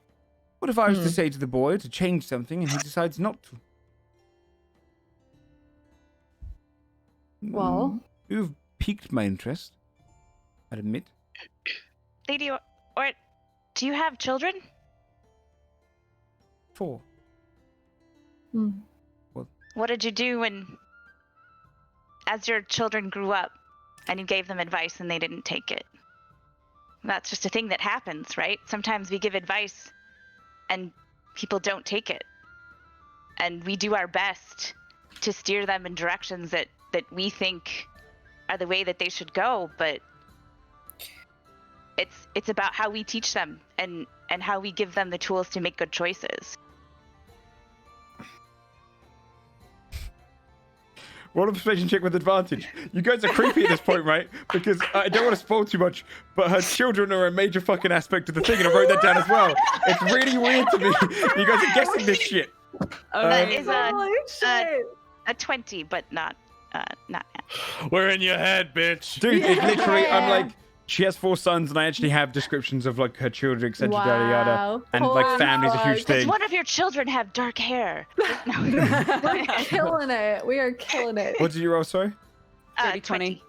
What if I was to say to the boy to change something and he decides not to? Well, You've piqued my interest, I admit. Lady Ort, do you have children? 4. What did you do as your children grew up and you gave them advice and they didn't take it? That's just a thing that happens, right? Sometimes we give advice and people don't take it. And we do our best to steer them in directions that we think are the way that they should go, but it's about how we teach them and how we give them the tools to make good choices. Roll a persuasion check with advantage. You guys are creepy at this point, right? Because I don't want to spoil too much, but her children are a major fucking aspect of the thing, and I wrote that down as well. It's really weird to me. You guys are guessing this shit. That is a 20, but not. We're in your head, bitch. Dude, it literally, I'm like, she has 4 sons, and I actually have descriptions of like her children, etc. Yada yada, and like family's a huge Does thing. one of your children have dark hair? we're killing it. We are killing it. What did you roll? Sorry. 20.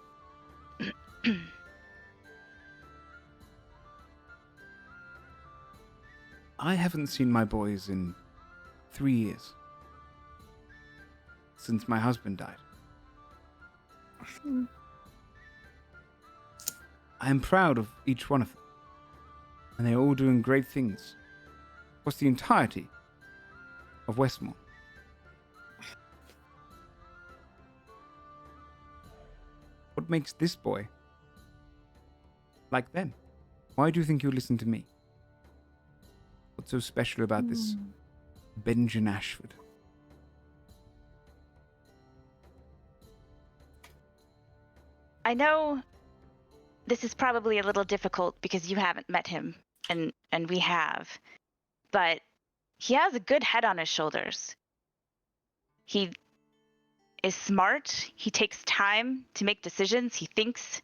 I haven't seen my boys in 3 years since my husband died. I am proud of each one of them, and they're all doing great things across the entirety of Westmore. What makes this boy like them? Why do you think you listen to me? What's so special about this Benjamin Ashford? I know this is probably a little difficult because you haven't met him and we have, but he has a good head on his shoulders. He is smart. He takes time to make decisions. He thinks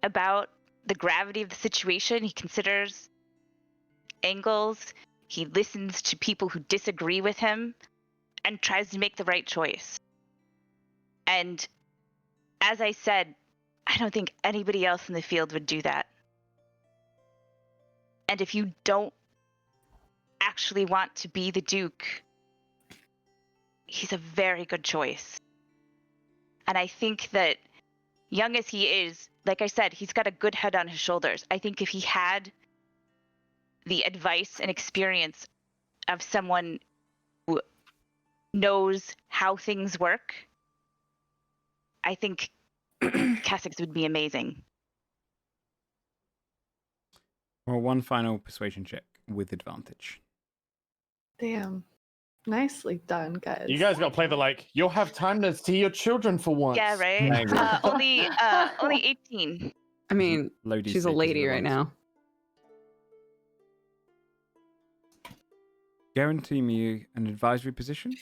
about the gravity of the situation. He considers angles. He listens to people who disagree with him and tries to make the right choice. And as I said, I don't think anybody else in the field would do that. And if you don't actually want to be the Duke, he's a very good choice. And I think that, young as he is, like I said, he's got a good head on his shoulders. I think if he had the advice and experience of someone who knows how things work, I think Cassex would be amazing. Well, one final persuasion check with advantage. Damn. Nicely done, guys. You guys got to play the you'll have time to see your children for once. Yeah, right? Only 18. I mean, Lady she's a lady right now. Guarantee me an advisory position.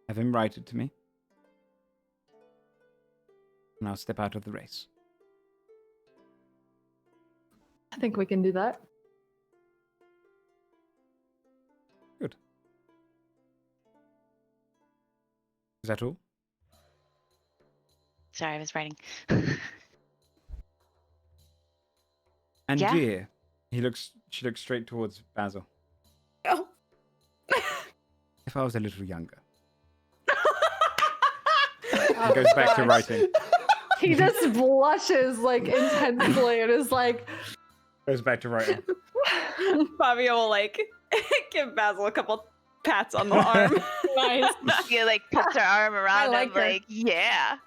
Have him write it to me. And I'll step out of the race. I think we can do that. Good. Is that all? Sorry, I was writing. And Yeah. dear, she looks straight towards Basil. Oh. If I was a little younger. He goes back to writing. He just blushes like intensely and is like Goes back to writing. Fabio will give Basil a couple pats on the arm. Nice. Yeah, puts her arm around like him, her. yeah.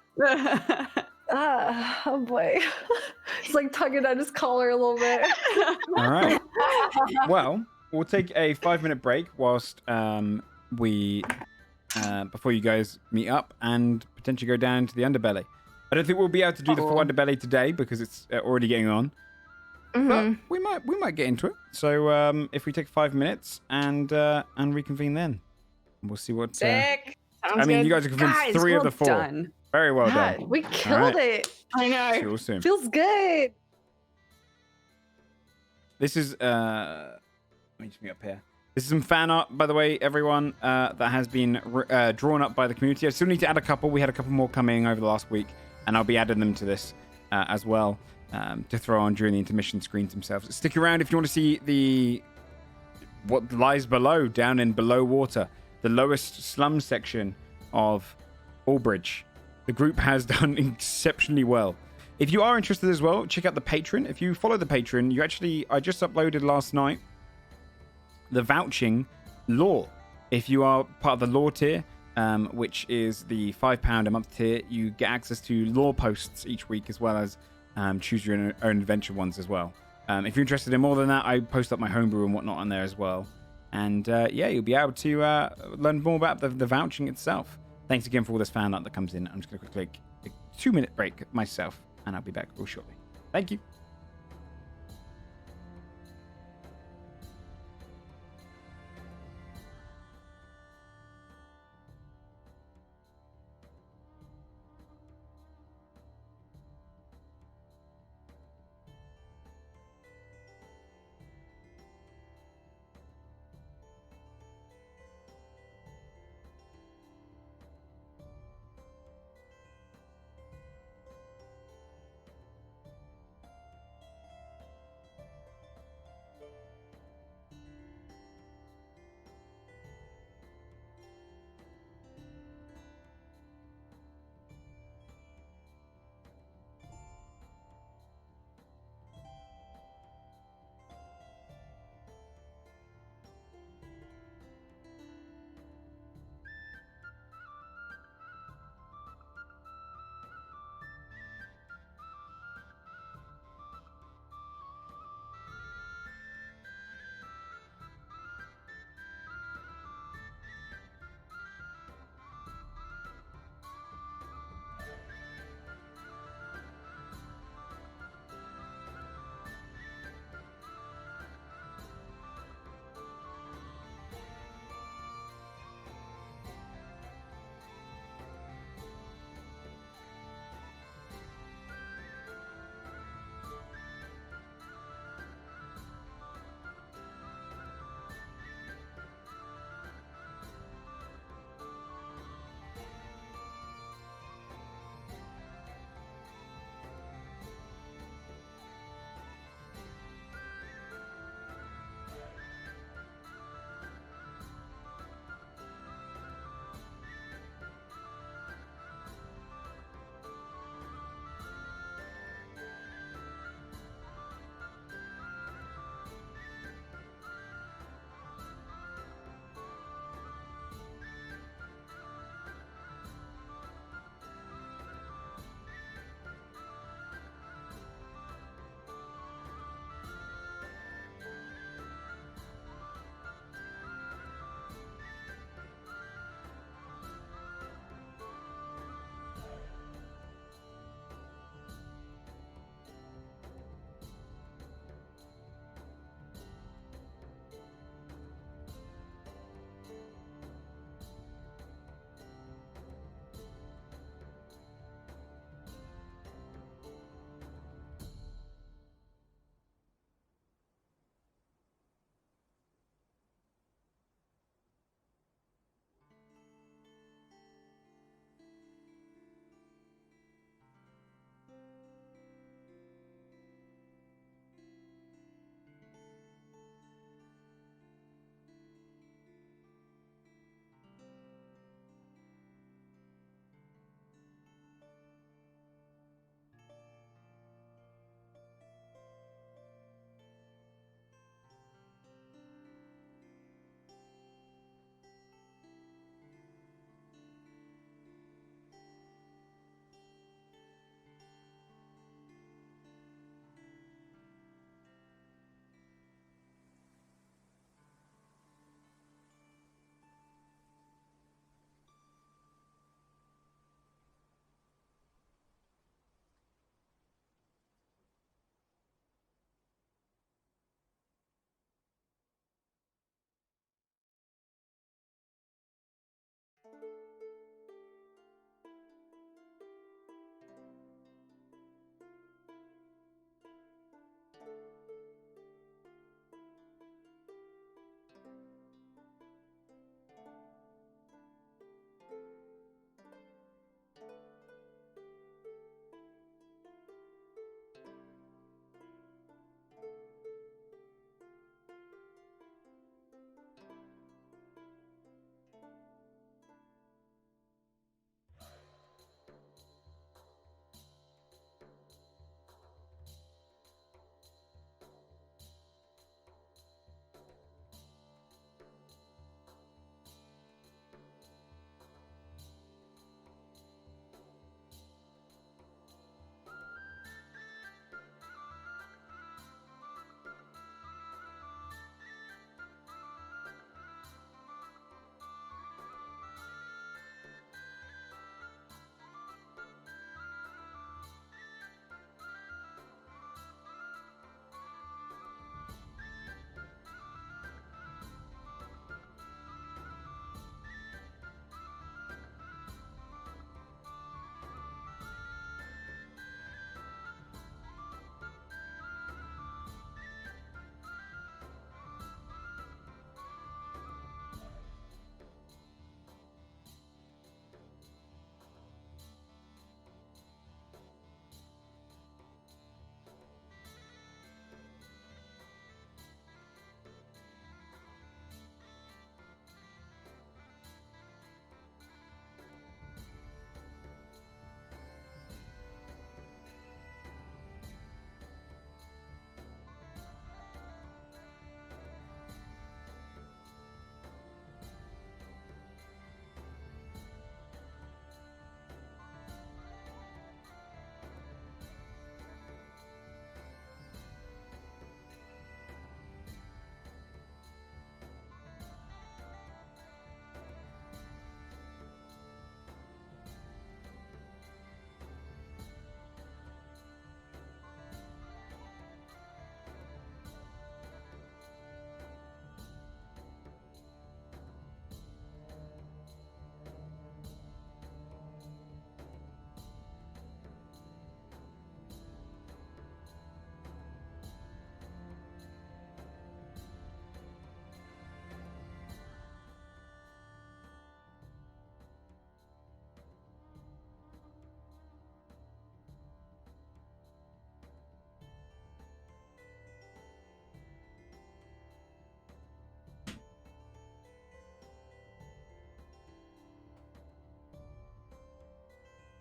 oh boy. He's tugging at his collar a little bit. All right. Well, we'll take a 5-minute break whilst we before you guys meet up and potentially go down to the underbelly. I don't think we'll be able to do the full underbelly today because it's already getting on. But we might get into it. So if we take 5 minutes and reconvene then, we'll see what. Sick. I mean, you guys are convinced Guys, 3 of well the 4. done. Very well Yeah, done. we killed it. I know. See you all soon. Feels good. This is let me just be up here. This is some fan art, by the way, everyone, that has been drawn up by the community. I still need to add a couple. We had a couple more coming over the last week, and I'll be adding them to this as well to throw on during the intermission screens themselves. Stick around if you want to see what lies below, down in below water, the lowest slum section of Ulbridge. The group has done exceptionally well. If you are interested as well, check out the Patreon. If you follow the Patreon, I just uploaded last night the Vouching lore. If you are part of the lore tier, which is the £5 a month tier, you get access to lore posts each week as well as choose your own adventure ones as well. If you're interested in more than that, I post up my homebrew and whatnot on there as well. And you'll be able to learn more about the Vouching itself. Thanks again for all this fan art that comes in. I'm just going to quickly take a 2-minute break myself, and I'll be back real shortly. Thank you.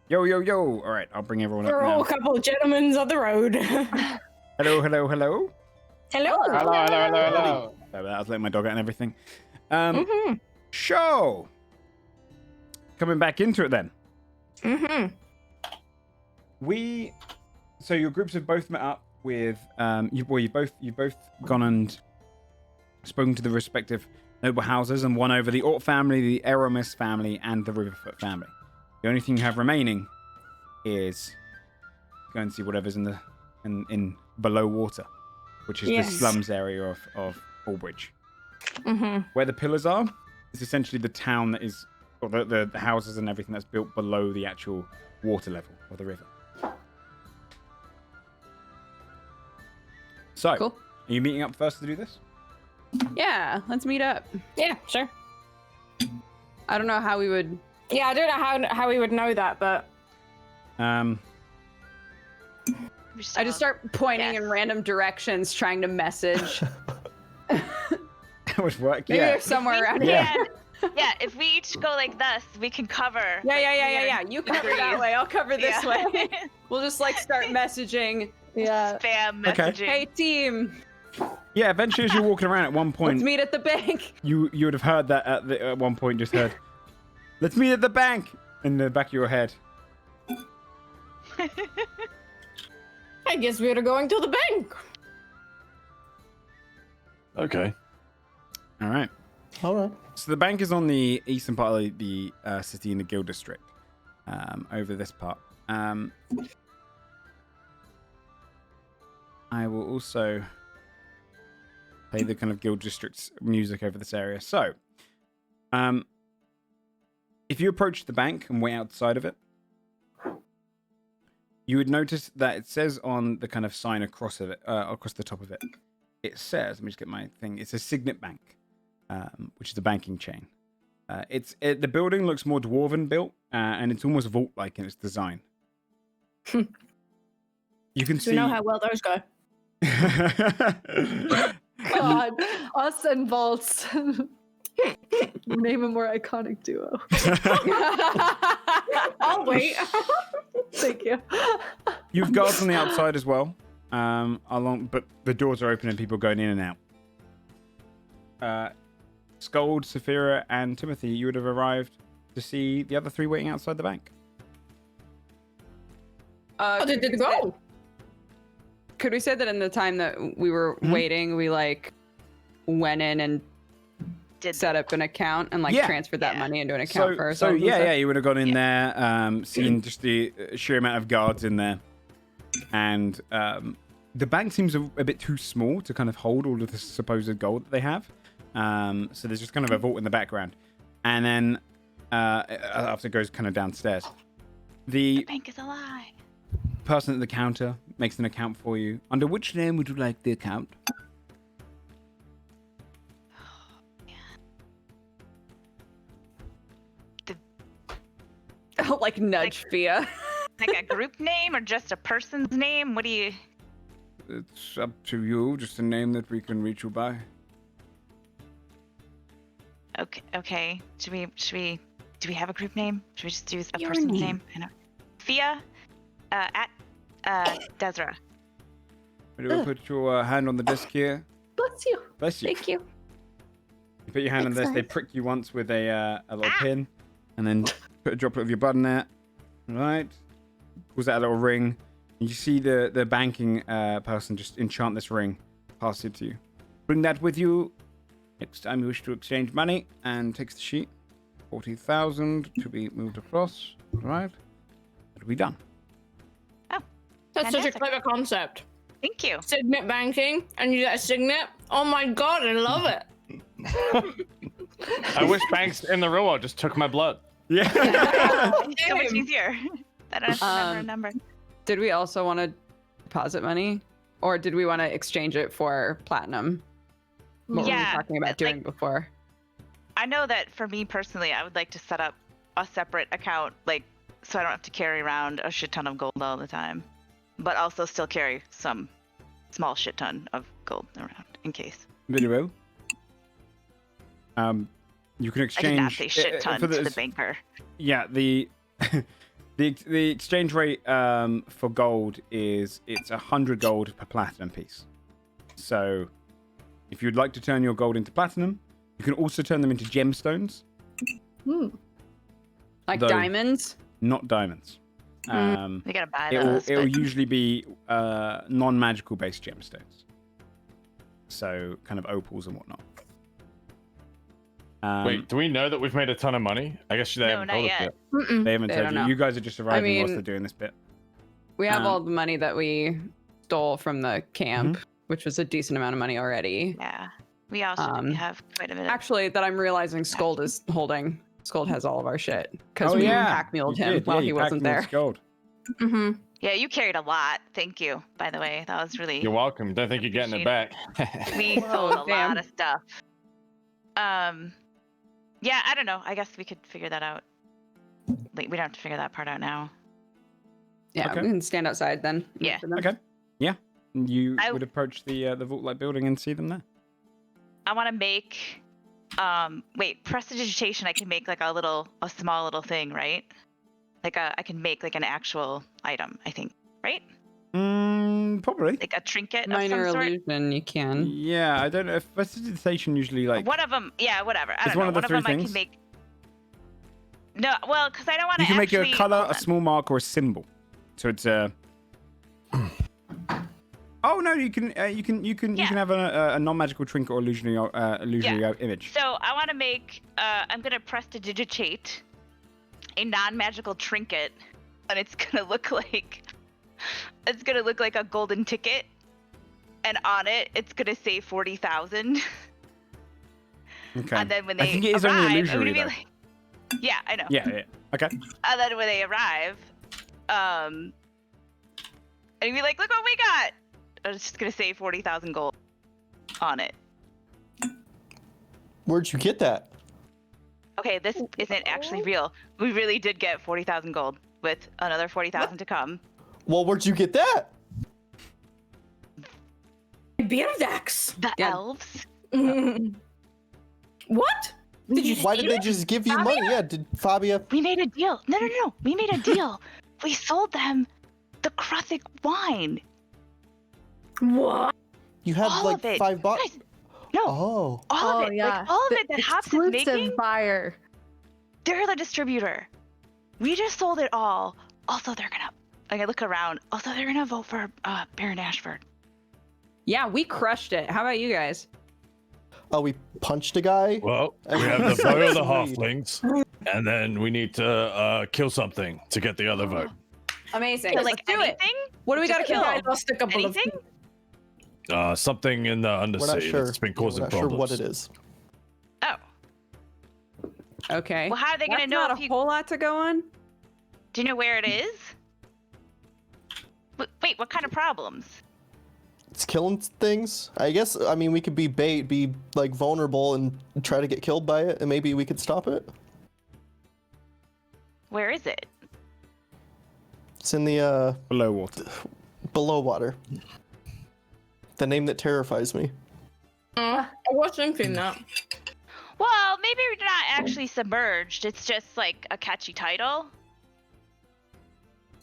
Yo, yo, yo. All right, I'll bring everyone up We're all now. a couple of gentlemen on the road. Hello, hello, hello. Hello. I was letting my dog out and everything. Mm-hmm. Show. Coming back into it then. Mm-hmm. So your groups have both met up with you've both gone and spoken to the respective noble houses and won over the Ort family, the Aramis family, and the Riverfoot family. The only thing you have remaining is go and see whatever's in below water, which is the slums area of Ulbridge. Mm-hmm. Where the pillars are is essentially the town that is, or the houses and everything that's built below the actual water level of the river. So, Cool. are you meeting up first to do this? Yeah, let's meet up. Yeah, sure. I don't know how we would. Yeah, I don't know how we would know that, but I just start pointing Yes. in random directions, trying to message. That would work. Maybe Yeah. they're somewhere around Yeah. here. Yeah, if we each go like this, we can cover. Yeah. You cover that way. I'll cover this way. We'll just like start messaging. Yeah. Spam Okay. messaging. Hey team, Yeah. Eventually, as you're walking around, at one point, let's meet at the bank. you would have heard that at one point. Just heard, "Let's meet at the bank" in the back of your head. I guess we're going to the bank. Okay. All right. All right. So the bank is on the eastern part of the city in the Guild District, over this part. I will also play the kind of Guild District's music over this area. So, if you approach the bank and wait outside of it, you would notice that it says on the kind of sign across of it, across the top of it, it says, let me just get my thing, it says Signet Bank. Which is a banking chain. The building looks more dwarven built, and it's almost vault-like in its design. You can see. We know how well those go. God, us and vaults. Name a more iconic duo. I'll wait. Thank you. You've guards on the outside as well, but the doors are open and people going in and out. Scold, Saphira, and Timothy, you would have arrived to see the other three waiting outside the bank. How did it go? Could we say that in the time that we were waiting, we like went in and set up an account and like transferred that money into an account for ourselves? You would have gone in there, seen just the sheer amount of guards in there, and the bank seems a bit too small to kind of hold all of the supposed gold that they have. So there's just kind of a vault in the background, and then after it goes kind of downstairs, the bank is a lie. person at the counter makes an account for you. Under which name would you like the account? Oh, like nudge Fia. Like a group name or just a person's name? What do you? It's up to you. Just a name that we can reach you by. Okay. Should we? Do we have a group name? Should we just do a Your person's name. name? I know. Fia, at Desra. We'll put your hand on the disc here. Bless you. Bless you. Thank you. You put your hand on this. They prick you once with a little pin, and then put a droplet of your blood in there. Right. Pulls out a little ring. And you see the banking person just enchant this ring, pass it to you. Bring that with you next time you wish to exchange money, and takes the sheet. 40,000 to be moved across. Right. That'll be done. Oh, That's such a fantastic. clever concept. Thank you. Signet banking, and you get a signet. Oh my god, I love it. I wish banks in the real world just took my blood. Yeah. So much easier. I don't have to remember a number. Did we also want to deposit money, or did we want to exchange it for platinum? What were we talking about doing before? I know that for me personally, I would like to set up a separate account, like, so I don't have to carry around a shit ton of gold all the time, but also still carry some small shit ton of gold around in case. Very well. You can I exchange. did not say shit ton for to the banker. Yeah, the The exchange rate for gold it's 100 gold per platinum piece. So if you'd like to turn your gold into platinum, you can also turn them into gemstones. Like Though- diamonds? Not diamonds. We gotta buy those. It'll but- usually be non-magical based gemstones. So kind of opals and whatnot. Wait, do we know that we've made a ton of money? I guess they No, haven't not told us yet. yet. Mm-mm. They haven't They told don't you. know. You guys are just arriving whilst mean- they're doing this bit. We have Um, all the money that we stole from the camp, which was a decent amount of money already. Yeah. We also have quite a bit of. Actually, that I'm realizing Scold is holding. Scold has all of our shit because Oh, we yeah. pack muled You him did. while Yeah, he you wasn't packed there. Mort's gold. Mm-hmm. Yeah, you carried a lot. Thank you, by the way. That was really. You're welcome. Don't think you're getting it back. We Whoa, sold a damn. lot of stuff. Yeah, I don't know. I guess we could figure that out. Like, we don't have to figure that part out now. Yeah, Okay. we can stand outside then. and Yeah. wait for them. Okay. Yeah. You I- would approach the vault-like building and see them there. I want to make. Wait, prestidigitation. I can make like a small little thing, right? Like I can make like an actual item. I think, right? Probably. Like a trinket Minor of some sort. illusion, you can. Yeah, I don't know if prestidigitation usually like. One of them, yeah, whatever. I It's don't know. one of the One of three them I things? can make. No, well, because I don't want to. You can make actually... a color, hold a on. small mark, or a symbol. So it's a. Oh no! You can have a non-magical trinket or illusionary image. So I want to make. I'm gonna prestidigitate a non-magical trinket, and it's gonna look like. It's gonna look like a golden ticket, and on it, it's gonna say 40,000. Okay. And then when I they think it is arrive, only I'm illusory, gonna be though. like, yeah, I know. Yeah. Okay. And then when they arrive, and you'd be like, look what we got. And it's just gonna say 40,000 gold on it. Where'd you get that? Okay, this isn't actually real. We really did get 40,000 gold with another 40,000 to come. Well, where'd you get that? Beardax. The Yeah. elves. What? Did you Why steal did they it? just give you money? Yeah, did Fabia? We made a deal. No. We made a deal. We sold them the Kruthic wine. What? You had All like of it. $5. Guys, no, Oh. all of it. yeah. Like, all of The it that Hops is exclusive making, buyer. they're the distributor. We just sold it all. Also, they're gonna. Like, I look around. Also, they're gonna vote for Baron Ashford. Yeah, we crushed it. How about you guys? Oh, we punched a guy. Well, we have the vote of the halflings, and then we need to kill something to get the other vote. Amazing. So, Let's like, do it. anything? What do we got to kill? I lost a couple Anything? Something in the We're Undercity not sure. that's been We're causing not sure problems. what it is. Oh. Okay. Well, how are they gonna That's know not if a you? whole lot to go on. Do you know where it is? Wait, what kind of problems? It's killing things. I guess. I mean, we could be bait, be like vulnerable, and try to get killed by it, and maybe we could stop it. Where is it? It's in the Below water. below water. The name that terrifies me. I was thinking that. Well, maybe we're not actually submerged. It's just like a catchy title.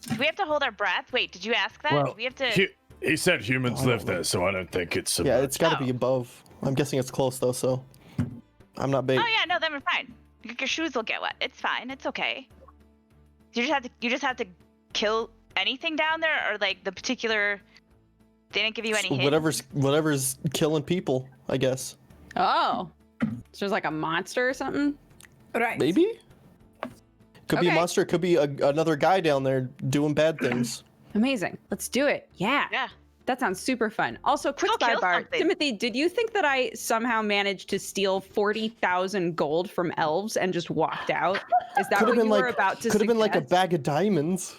Do we have to hold our breath? Wait, did you ask that? Well, we have to. He said humans Oh, I don't live there, know. so I don't think it's. Yeah, it's got to Oh. be above. I'm guessing it's close though, so I'm not bait. Oh yeah, no, then we're fine. Your shoes will get wet. It's fine. It's okay. You just have to kill anything down there, or like the particular. They didn't give you any So hints. whatever's killing people, I guess. Oh. So there's like a monster or something? Right. Maybe. Could be a Okay. monster. It could be another guy down there doing bad things. Amazing. Let's do it. Yeah. Yeah. That sounds super fun. Also, quick Go kill sidebar. something. Timothy, did you think that I somehow managed to steal 40,000 gold from elves and just walked out? Is that Could what have you been were about to Could have been like a suggest? bag of diamonds.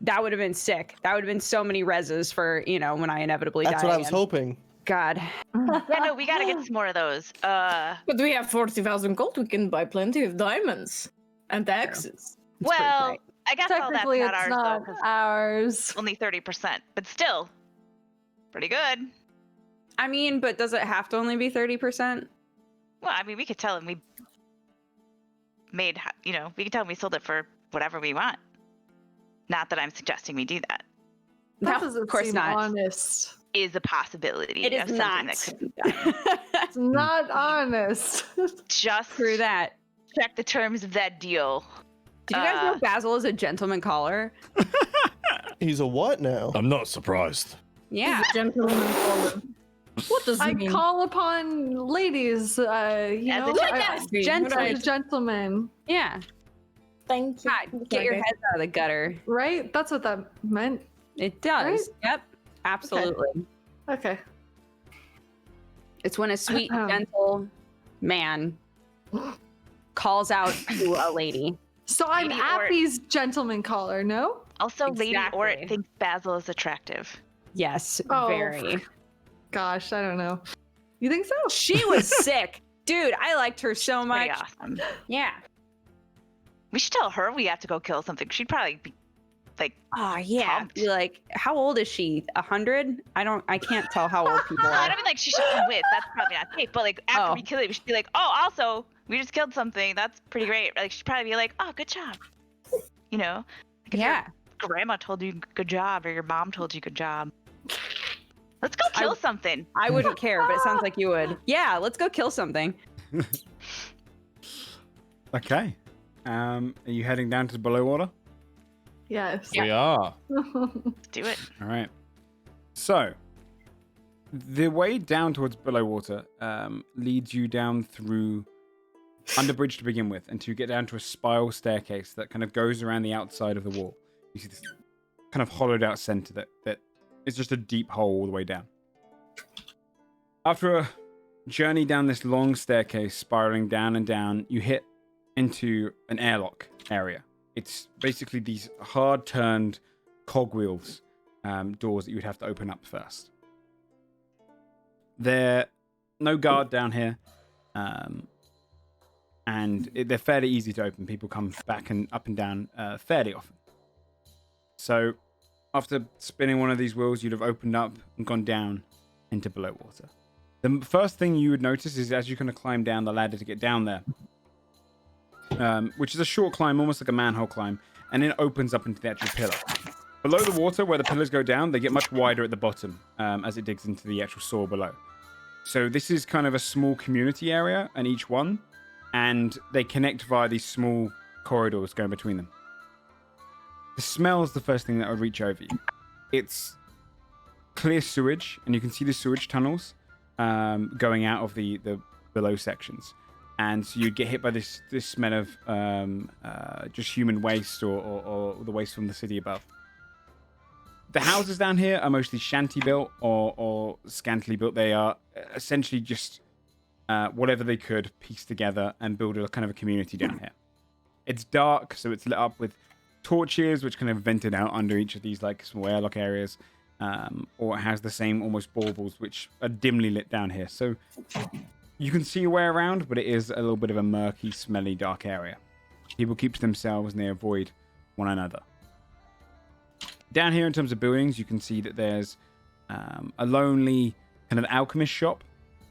That would have been sick. That would have been so many reses for, when I inevitably die That's what I was again. hoping. God. Yeah, no, we gotta get some more of those. But we have 40,000 gold. We can buy plenty of diamonds and axes. It's pretty Well, great. I guess all that's Technically, not it's ours not though, 'cause ours. only 30%, but still, pretty good. I mean, but does it have to only be 30%? Well, I mean, we could tell them we made, we could tell them we sold it for whatever we want. Not that I'm suggesting we do that. That No, doesn't of course seem not. honest. Is a possibility It is of something not. that could be done. It's not honest. Just Through that. check the terms of that deal. Did you guys know Basil is a gentleman caller? He's a what now? I'm not surprised. Yeah. Gentleman caller. What does I it mean? call upon ladies, As know, a Yes, gentle. as a gentleman, Yeah. Thank you. God, get your heads out of the gutter. right? That's what that meant. It does. Yep. Absolutely. Okay. It's when a sweet, gentle man calls out to a lady. So I'm Lady Ort. Appy's gentleman caller, no? Also, Lady Ort Exactly. thinks Basil is attractive. Yes, Oh, very. Gosh, I don't know. You think so? She was sick. Dude, I liked her so Pretty much. awesome. Yeah. We should tell her we have to go kill something. She'd probably be like, Oh, yeah. Pumped. Be like, how old is she? 100? I can't tell how old people I are. don't mean like she should come with. That's probably not safe. But like after Oh. we kill it, we should be like, oh, also we just killed something. That's pretty great. Like she'd probably be like, oh, good job. You know, like if Yeah. your grandma told you good job or your mom told you good job. Let's go kill something. I wouldn't care, but it sounds like you would. Yeah, let's go kill something. Okay. Are you heading down to below water? Yes. We are. Let's do it. All right. So, the way down towards below water leads you down through Underbridge to begin with, until you get down to a spiral staircase that kind of goes around the outside of the wall. You see this kind of hollowed out center that is just a deep hole all the way down. After a journey down this long staircase, spiraling down and down, you hit into an airlock area. It's basically these hard-turned cogwheels doors that you would have to open up first. There no guard down here, and they're fairly easy to open. People come back and up and down fairly often. So, after spinning one of these wheels, you'd have opened up and gone down into below water. The first thing you would notice is as you kind of climb down the ladder to get down there, which is a short climb, almost like a manhole climb, and then it opens up into the actual pillar. Below the water, where the pillars go down, they get much wider at the bottom as it digs into the actual soil below. So this is kind of a small community area, and each one, and they connect via these small corridors going between them. The smell is the first thing that would reach over you. It's clear sewage, and you can see the sewage tunnels going out of the below sections. And so you'd get hit by this smell of just human waste or the waste from the city above. The houses down here are mostly shanty built or scantily built. They are essentially just whatever they could piece together and build a kind of a community down here. It's dark, so it's lit up with torches, which kind of vented out under each of these like small airlock areas. Or it has the same almost baubles, which are dimly lit down here. So you can see your way around, but it is a little bit of a murky, smelly, dark area. People keep to themselves and they avoid one another. Down here, in terms of buildings, you can see that there's a lonely kind of alchemist shop,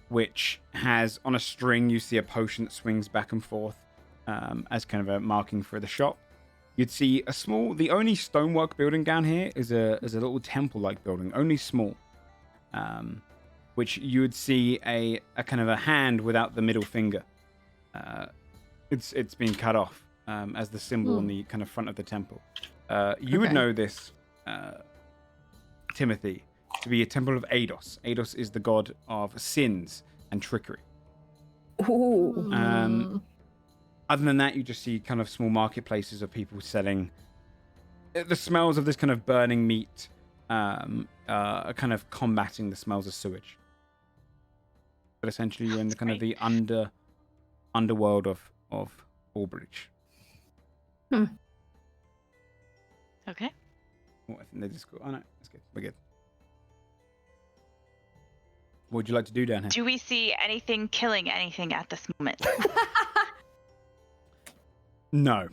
which has on a string, you see a potion that swings back and forth as kind of a marking for the shop. You'd see the only stonework building down here is a little temple-like building, only small. Which you would see a kind of a hand without the middle finger. It's been cut off as the symbol on the kind of front of the temple. You would know this, Timothy, to be a temple of Eidos. Eidos is the god of sins and trickery. Ooh. Other than that, you just see kind of small marketplaces of people selling. The smells of this kind of burning meat are kind of combating the smells of sewage. But essentially, you're in the kind of the underworld of Ulbridge. Okay. Oh, I think they just go. Oh no, that's good. We're good. What would you like to do down here? Do we see anything killing anything at this moment? No.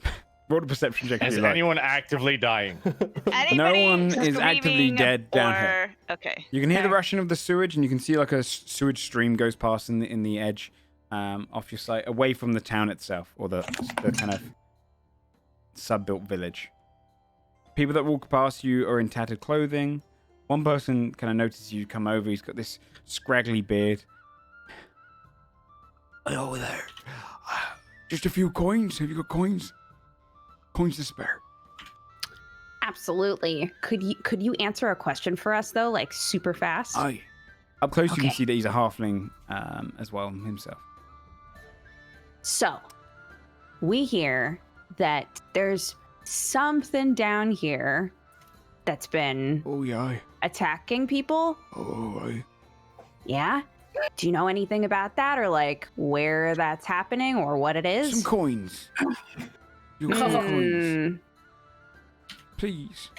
Roll a perception check. Is if you like. anyone actively dying? Anybody one is actively screaming dead down or... here. Okay. You can hear the Okay. rushing of the sewage, and you can see like a sewage stream goes past in the edge, off your sight, away from the town itself or the kind of sub-built village. People that walk past you are in tattered clothing. One person kind of notices you come over. He's got this scraggly beard. Hello there. Just a few coins. Have you got coins? Coins to spare. Absolutely. Could you answer a question for us though, like super fast? Aye. Up close, you can Okay. see that he's a halfling as well himself. So, we hear that there's something down here that's been Oh yeah. attacking people. Oh aye. Yeah? Do you know anything about that, or like where that's happening, or what it is? Some coins. You got some coins, Hmm. please.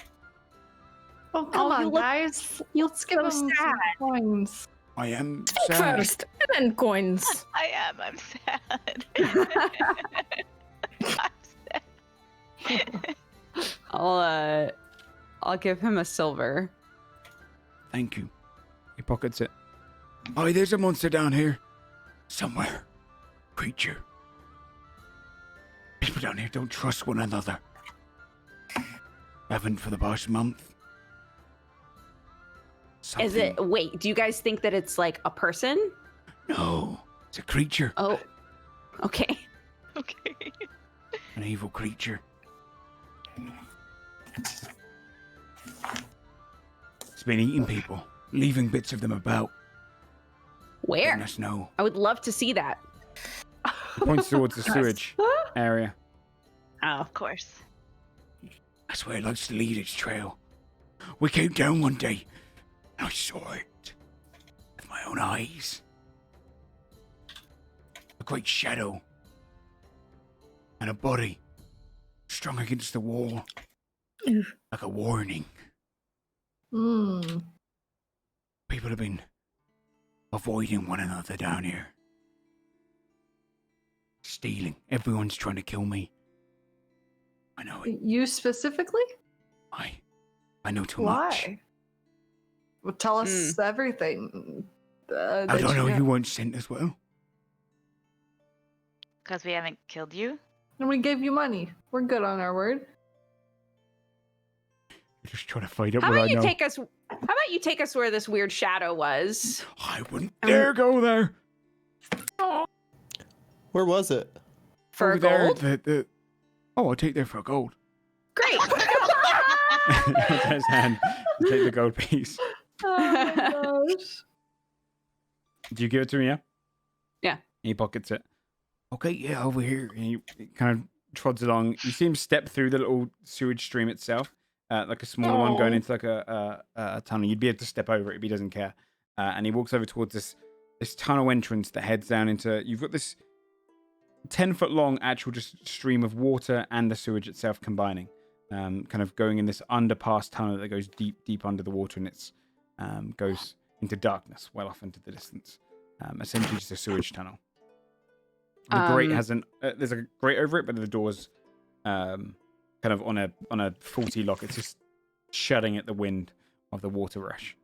Oh, come Oh, you on, look- guys. you Let's give look them so some sad. coins. I am Think sad. first, and then coins. I'm sad. I'm sad. I'll give him a silver. Thank you. He pockets it. Aye, there's a monster down here. Somewhere. Creature. People down here don't trust one another. Haven't for the past month. Is it? Wait, do you guys think that it's like a person? No. It's a creature. Oh, okay. Okay. An evil creature. It's been eating people, leaving bits of them about. Where? Letting us know. I would love to see that. He points towards the sewage area. Oh, Of course. That's where it likes to lead its trail. We came down one day, and I saw it with my own eyes. A great shadow and a body strung against the wall, like a warning. Hmm. People have been avoiding one another down here. Stealing. Everyone's trying to kill me. I know it. You specifically? I know too much. Why? Well, tell us everything. I that don't know. know. You weren't sent as well. Because we haven't killed you? And we gave you money. We're good on our word. You're just trying to fight it how what about I you know. how about you take us where this weird shadow was? I wouldn't dare go there. Where was it? For Over there, gold? Oh, I'll take there for gold. Great. His hand to take the gold piece. Oh my gosh. Do you give it to me? Yeah. Yeah. He pockets it. Okay, yeah, over here. And he kind of trods along. You see him step through the little sewage stream itself, like a smaller one going into like a tunnel. You'd be able to step over it if he doesn't care. And he walks over towards this tunnel entrance that heads down into. You've got this 10-foot long actual just stream of water and the sewage itself combining, kind of going in this underpass tunnel that goes deep under the water, and it's goes into darkness well off into the distance. Essentially just a sewage tunnel. The grate has there's a grate over it, but the door's kind of on a faulty lock. It's just shutting at the wind of the water rush.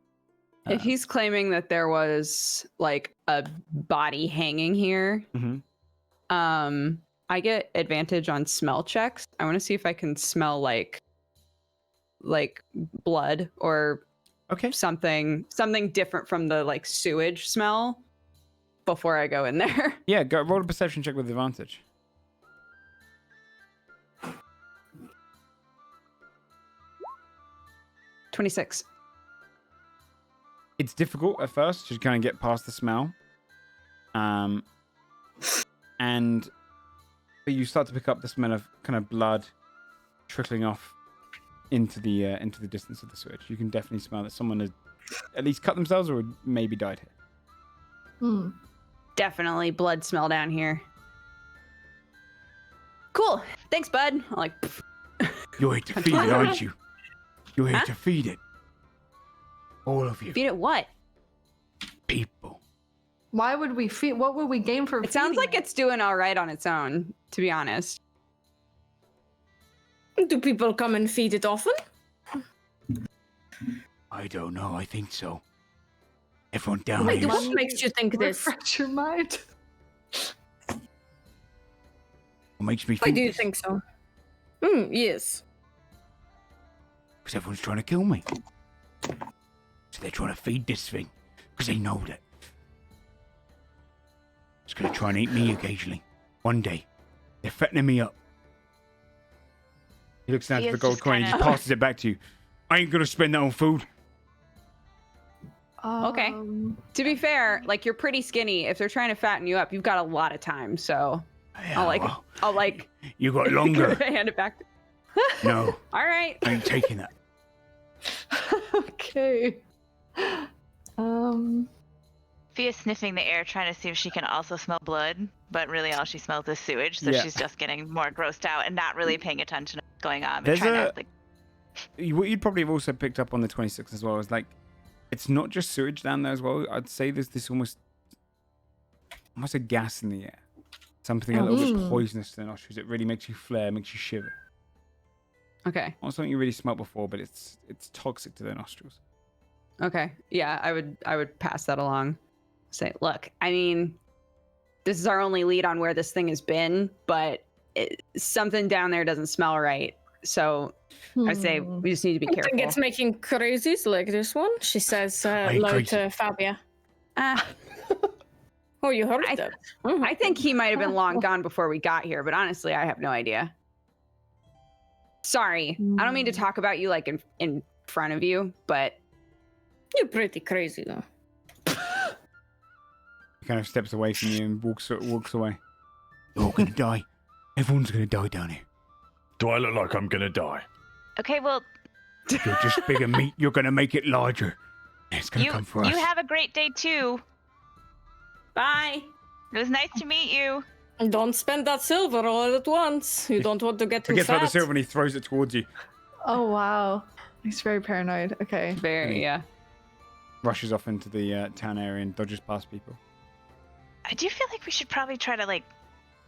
If he's claiming that there was like a body hanging here, I get advantage on smell checks. I want to see if I can smell like blood or something different from the like sewage smell before I go in there. Yeah, go roll a perception check with advantage. $26. It's difficult at first to kind of get past the smell. And you start to pick up the smell of kind of blood trickling off into the distance of the sewage. You can definitely smell that someone has at least cut themselves or maybe died here. Definitely blood smell down here. Cool. Thanks, bud. I'm like, You're here to feed it, aren't you? You're here to feed it. All of you. feed it what? People. Why would we feed? What would we gain for? It sounds feeding like it's doing all right on its own, to be honest. Do people come and feed it often? I don't know. I think so. Everyone down Wait, here. what makes you think this? Refresh your mind. What makes me Why think do you this? think so? Yes. Because everyone's trying to kill me. So they're trying to feed this thing. Because they know that it's going to try and eat me occasionally. One day. They're fattening me up. He looks down to the gold coin and just passes it back to you. I ain't going to spend that on food. Okay. To be fair, like, you're pretty skinny. If they're trying to fatten you up, you've got a lot of time. So Yeah, I'll like. You got longer. Hand it back. No. All right. I ain't taking that. Okay. Fia's sniffing the air, trying to see if she can also smell blood, but really all she smells is sewage, so Yeah. she's just getting more grossed out and not really paying attention to what's going on. But There's trying a- to, like, What you'd probably have also picked up on the 26th as well is like, it's not just sewage down there as well. I'd say there's this almost a gas in the air. Something a little bit poisonous to the nostrils. It really makes you flare, makes you shiver. Okay. Not something you really smelt before, but it's toxic to the nostrils. Okay. Yeah, I would pass that along. Say, look, I mean, this is our only lead on where this thing has been, but something down there doesn't smell right. So I say we just need to be I careful. think it's making crazies like this one. She says ain't low crazy. to Fabia. Uh, Oh, you heard that? I think he might have been long gone before we got here, but honestly, I have no idea. Sorry, I don't mean to talk about you like in front of you, but You're pretty crazy though. He kind of steps away from you and walks away. You're all gonna die. Everyone's gonna die down here. Do I look like I'm gonna die? okay, well, You're just bigger meat. You're gonna make it larger. It's gonna you come for us. you have a great day too. bye. It was nice to meet you. Don't spend that silver all at once. You don't want to get too Forgets about the fat. silver and he throws it towards you. Oh wow. He's very paranoid. Okay. Very, yeah. Rushes off into the town area and dodges past people. I do feel like we should probably try to like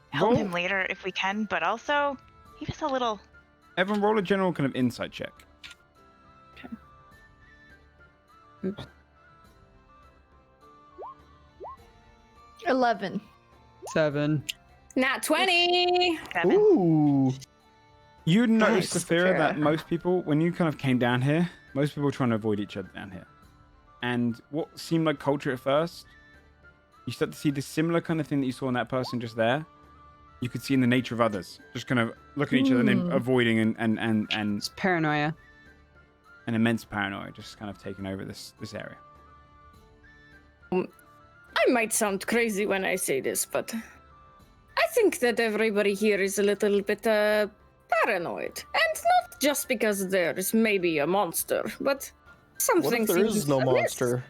help Roll- him later if we can, but also he was a little. Everyone roll a general kind of insight check. Oops. 11. 7. Nat 20. 7. Ooh. You'd notice, Nice. Saphira, that Okay. most people, when you kind of came down here, most people were trying to avoid each other down here. And what seemed like culture at first, you start to see this similar kind of thing that you saw in that person just there. You could see in the nature of others, just kind of looking at each other and then avoiding and It's paranoia. an immense paranoia just kind of taking over this area. I might sound crazy when I say this, but I think that everybody here is a little bit paranoid. And not just because there is maybe a monster, but something What if there seems is no amiss. monster?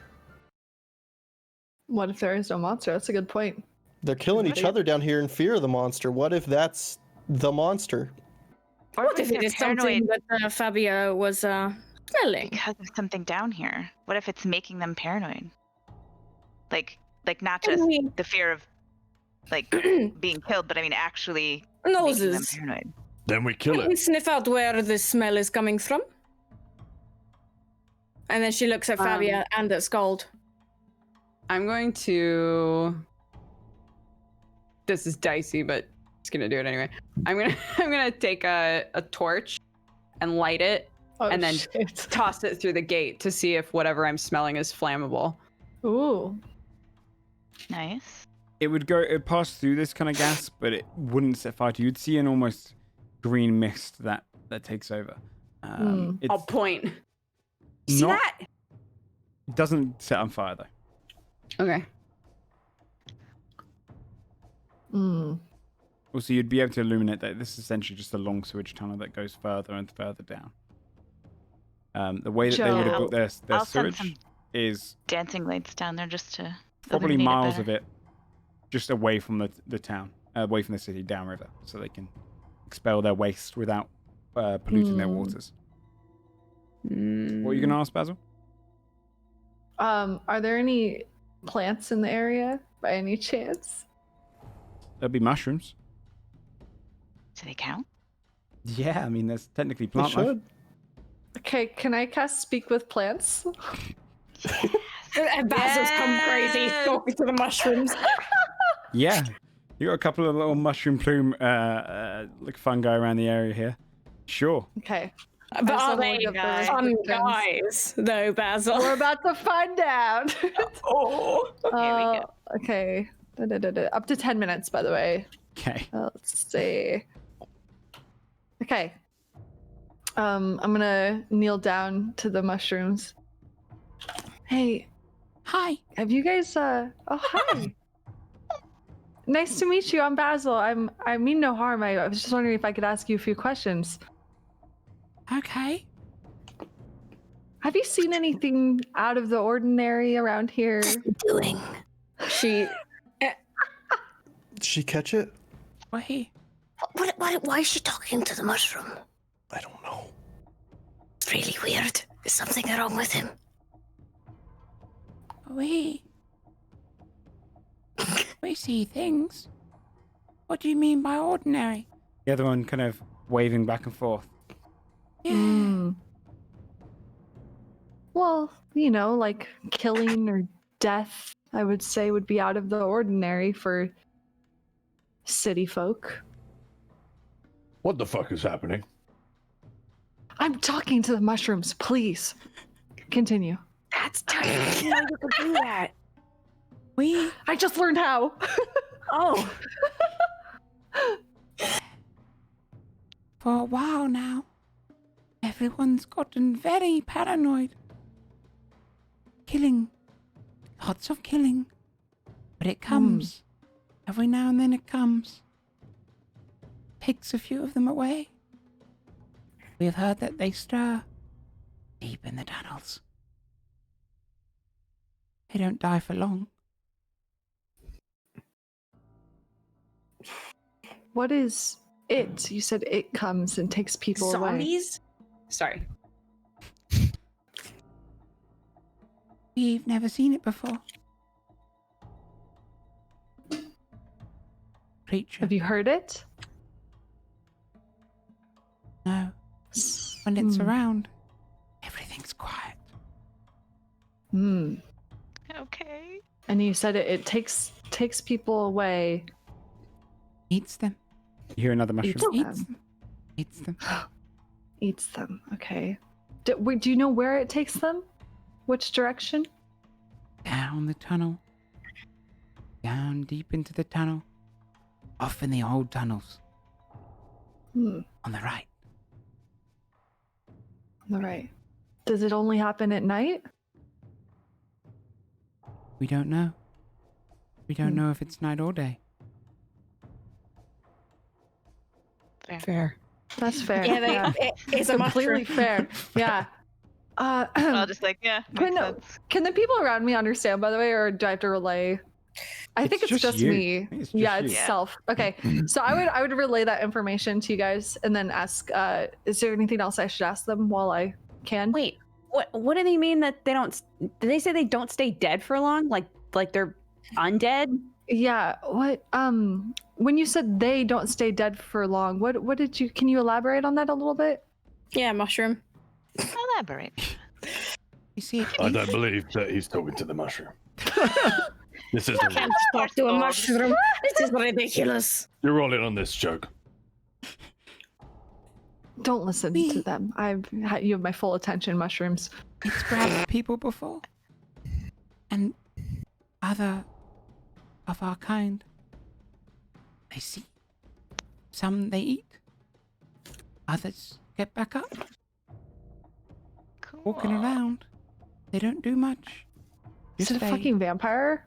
What if there is no monster? That's a good point. They're killing each other down here in fear of the monster. What if that's the monster? Or What if it they're is something that Fabia was smelling? because of something down here? What if it's making them paranoid? Like not just the fear of like being killed, but I mean actually making them Noses. paranoid. Then we kill Can we it. sniff out where the smell is coming from? And then she looks at Fabia and at Scald. I'm going to. This is dicey, but it's gonna do it anyway. I'm gonna take a torch and light it Oh, and then shit. toss it through the gate to see if whatever I'm smelling is flammable. Ooh. Nice. It'd pass through this kind of gas, but it wouldn't set fire to you. You'd see an almost green mist that takes over. I'll point. See not- that? It doesn't set on fire though. Okay. Also, you'd be able to illuminate that. This is essentially just a long sewage tunnel that goes further and further down. The way that they would have Joe, built their I'll send sewage some is dancing lights down there just to probably illuminate miles better. of it just away from the town, away from the city, downriver, so they can expel their waste without polluting their waters. What are you going to ask, Basil? Are there any plants in the area by any chance? There'll be mushrooms. Do they count? Yeah, I mean, there's technically They plant life. should. Okay, can I cast Speak with Plants? And Basil's come crazy talking to the mushrooms. Yeah, you got a couple of little mushroom plume like fungi around the area here. Sure. Okay. But just are wanna they look up the fun restrictions. guys, though, Basil? We're about to find out. Oh. Here we go. Okay. Up to 10 minutes, by the way. Okay. Let's see. Okay. I'm gonna kneel down to the mushrooms. Hey, Hi. have you guys oh hi. Nice to meet you. I'm Basil. I mean no harm. I was just wondering if I could ask you a few questions. Okay. Have you seen anything out of the ordinary around here? Doing. She. Did she catch it? Wait. Why is she talking to the mushroom? I don't know. It's really weird. Is something wrong with him? We see things. What do you mean by ordinary? The other one kind of waving back and forth. Well, you know, like killing or death, I would say would be out of the ordinary for city folk. What the fuck is happening? I'm talking to the mushrooms, please. Continue. That's tiny. I didn't know you could do that. I just learned how. Oh. For a while now, everyone's gotten very paranoid. Killing. Lots of killing. But it comes. Every now and then it comes. Takes a few of them away. We've heard that they stir deep in the tunnels. They don't die for long. What is it? You said it comes and takes people away. Zombies? Sorry. We've never seen it before. Creature. Have you heard it? No. When it's around, everything's quiet. Hmm. Okay. And you said it takes people away. Eats them. You hear another mushroom. Eats them. Eats them. Eats them. Okay. Do you know where it takes them? Which direction? Down the tunnel. Down deep into the tunnel. Off in the old tunnels. On the right. On the right. Does it only happen at night? We don't know. We don't know if it's night or day. Fair. That's fair. Yeah, it's a completely mushroom. fair. Yeah. I'll just like, yeah, makes sense. Can the people around me understand, by the way, or do I have to relay? I think it's just you. me. I think it's just Yeah, you. it's self. Okay, so I would relay that information to you guys, and then ask, is there anything else I should ask them while I can? Wait, what do they mean that they don't? Did they say they don't stay dead for long? Like they're undead? Yeah. What? When you said they don't stay dead for long, what did you? Can you elaborate on that a little bit? Yeah, mushroom. Elaborate. You see, I don't believe that he's talking to the mushroom. This is Can't talk to a mushroom. This is ridiculous. You're all in on this joke. Don't listen to them. You have my full attention, mushrooms. it's grabbed people before. And other of our kind. They see. Some they eat. Others get back up. Cool. Walking around. They don't do much. Is it a Just fucking vampire?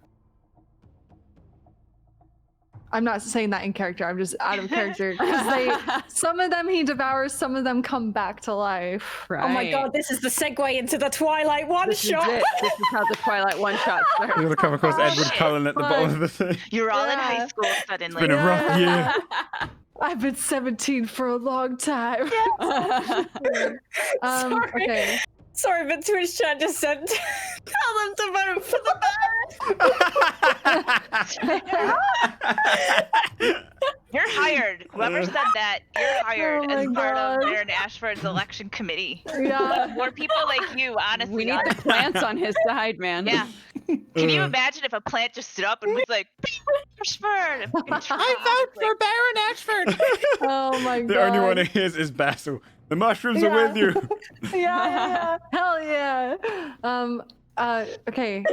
I'm not saying that in character. I'm just out of character. 'Cause some of them he devours, some of them come back to life. Right. Oh my god, this is the segue into the Twilight one This is shot. it. This is how the Twilight one shot You're starts. gonna come across Edward Cullen at the bottom of the thing. You're all in Yeah. high school suddenly. It's been a rough year. I've been 17 for a long time. Sorry. Okay. Sorry, but Twitch chat just said, tell them to vote for the You're hired. Whoever said that, you're hired Oh my as part God. of Baron Ashford's election committee. Yeah. More people like you, honestly. We need the plants on his side, man. Yeah. Can you imagine if a plant just stood up and was like, Ashford? I vote for Baron Ashford. Oh my god. The only one who hears is Basil. The mushrooms are with you. Yeah. Hell yeah. Okay.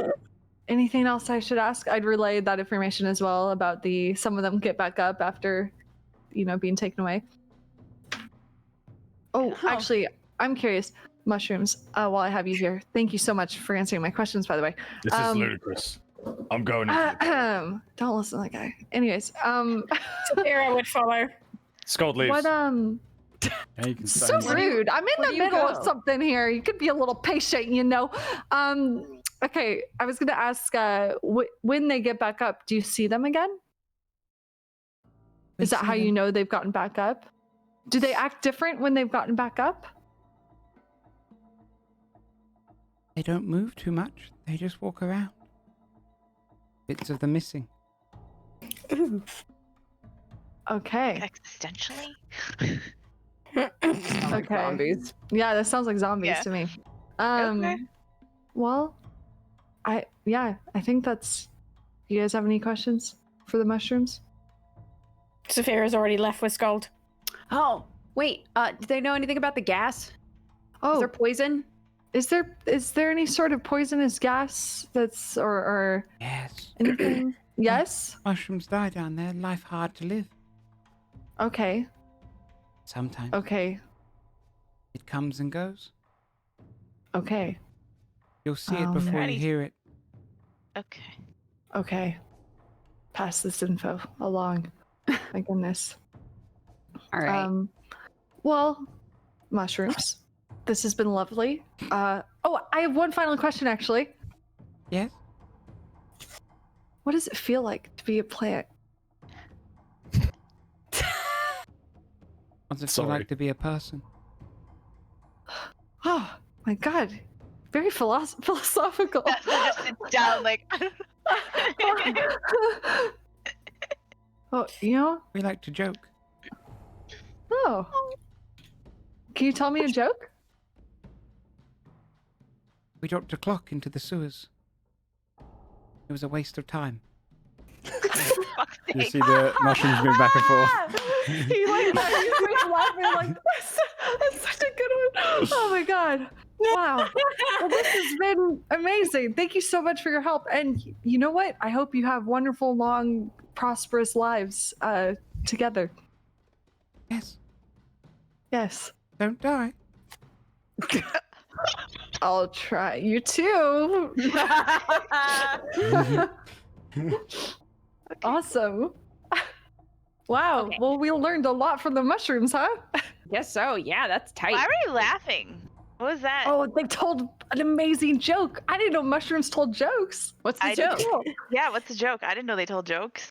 Anything else I should ask? I'd relay that information as well about some of them get back up after, being taken away. Oh, actually, I'm curious. Mushrooms, while I have you here. Thank you so much for answering my questions, by the way. This is ludicrous. I'm going in. Don't listen to that guy. Anyways, Sapphira would follow. Scold leaves. what, Yeah, you can so stay. rude. I'm in where the do you middle of go? something here. You could be a little patient, Okay, I was gonna ask, when they get back up, do you see them again? Is that how you know they've gotten back up? Do they act different when they've gotten back up? They don't move too much. They just walk around. Bits of them missing. Okay. Existentially? Like Okay. zombies. Yeah, that sounds like zombies Yeah. to me. Okay. Well, I think that's. You guys have any questions for the mushrooms? Sapphira's already left with Scold. Oh, wait. Do they know anything about the gas? Is Oh, there poison? is there any sort of poisonous gas that's or Yes. anything? Yes. Mushrooms die down there. Life hard to live. Okay. Sometimes Okay. it comes and goes. Okay. You'll see it before you Alrighty. hear it. Okay. Okay. Pass this info along. My goodness. All right. Well, mushrooms. This has been lovely. I have one final question actually. Yes. What does it feel like to be a plant? What's it feel Sorry. like to be a person? Oh my god. Very philosophical. Just sits down like. Oh, We like to joke. Oh. Can you tell me a joke? We dropped a clock into the sewers. It was a waste of time. You see the mushrooms move back and forth. He like he's laughing like that's such a good one. Oh my god. Wow. Well, this has been amazing. Thank you so much for your help. And you know what? I hope you have wonderful, long, prosperous lives together. Yes. Yes. Don't die. I'll try. You too. Awesome. Wow. Okay. Well, we learned a lot from the mushrooms, huh? Guess so. Yeah, that's tight. Why were you laughing? What was that? Oh, they told an amazing joke. I didn't know mushrooms told jokes. What's the I joke? didn't- Yeah, what's the joke? I didn't know they told jokes.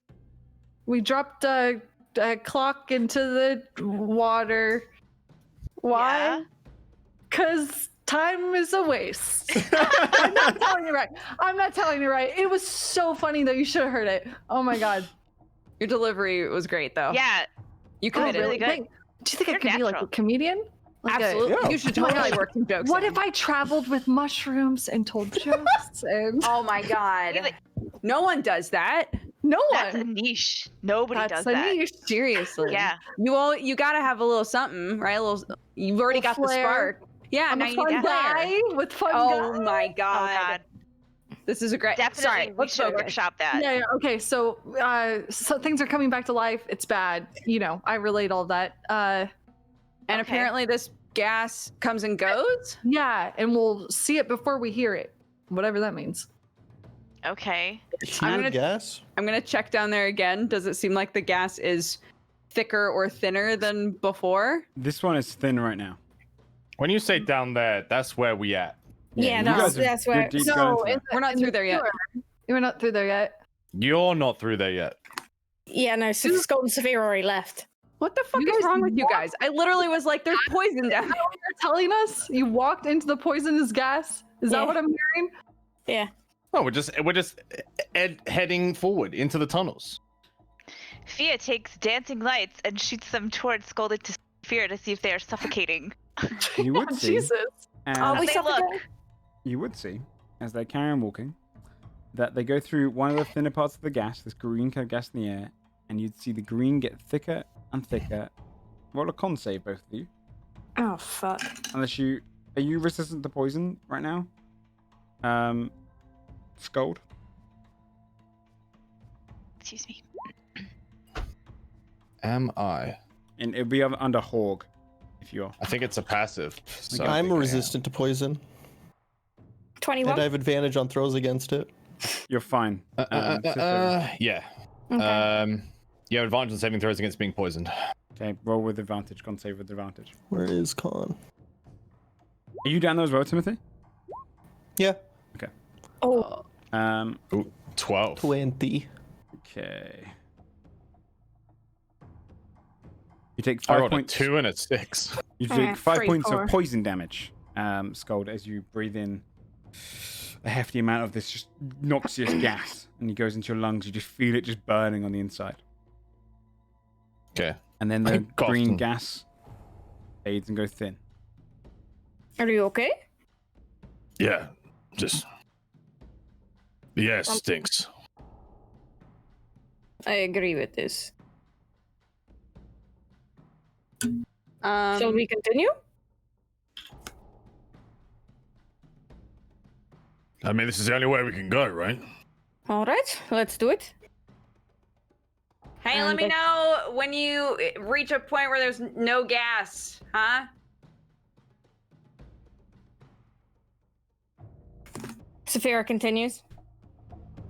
We dropped a clock into the water. Why? Yeah. Because time is a waste. I'm not telling you right. I'm not telling you right. It was so funny though. You should have heard it. Oh my god. Your delivery was great, though. Yeah, You Oh, committed. really good. Wait, do you think I You're could be like a natural. comedian? Like Absolutely. Yeah. You should Oh my totally gosh. work some jokes. What in. if I traveled with mushrooms and told jokes and Oh my god. Really? No one does that. no that's a one? niche. Nobody That's does a that. niche. Seriously. Yeah. You gotta have a little something, right? You've already Little got the flair. spark. Yeah, I'm now a you fun need flair. guy with fun Oh guy. my Oh god. god. This is a great. Definitely. Sorry, we let's should focus. workshop that. Yeah. Okay. So things are coming back to life. It's bad. I relate all that. And Okay. apparently this gas comes and goes. Yeah, and we'll see it before we hear it, whatever that means. Okay. I'm gonna- gas. I'm gonna check down there again. Does it seem like the gas is thicker or thinner than before? This one is thin right now. When you say down there, that's where we at. Yeah, you that's- guys are that's where- deep No, going into in that. We're not in through the there yet. sewer. We're not through there yet. You're not through there yet. Yeah, no, Scold and Sapphira already left. What the fuck You is guys wrong with you walked- guys? I literally was like, there's poison down there. You're telling us you walked into the poisonous gas? Is Yeah. that what I'm hearing? Yeah. No, we're just heading forward into the tunnels. Fia takes dancing lights and shoots them towards Scolded to Fear to see if they are suffocating. You would see. Jesus. as- Are we they suffocating? look. You would see, as they carry on walking, that they go through one of the thinner parts of the gas, this green kind of gas in the air, and you'd see the green get thicker and thicker. Roll a con save, both of you. Oh fuck. Unless you are you resistant to poison right now? Scold. Excuse me. Am I? And it'll be under Hog, if you are. I think it's a passive. So I'm resistant to poison, 21. and I have advantage on throws against it. You're fine. Yeah. Okay. You have advantage on saving throws against being poisoned. Okay, roll with advantage. Con save with advantage. Where is Con? Are you down there as well, Timothy? Yeah. Okay. Oh. Ooh, 12. 20. Okay. You take I 5 rolled a points. 2 and a 6. You take 5 3, points 4. of poison damage, Scald, as you breathe in a hefty amount of this just noxious gas, and it goes into your lungs. You just feel it just burning on the inside. Okay. And then the Cough. green gas fades and goes thin. Are you okay? Yeah, just. Yeah, it stinks. I agree with this. Shall we continue? I mean, this is the only way we can go, right? All right, let's do it. Hey, let me know when you reach a point where there's no gas, huh? Saphira continues.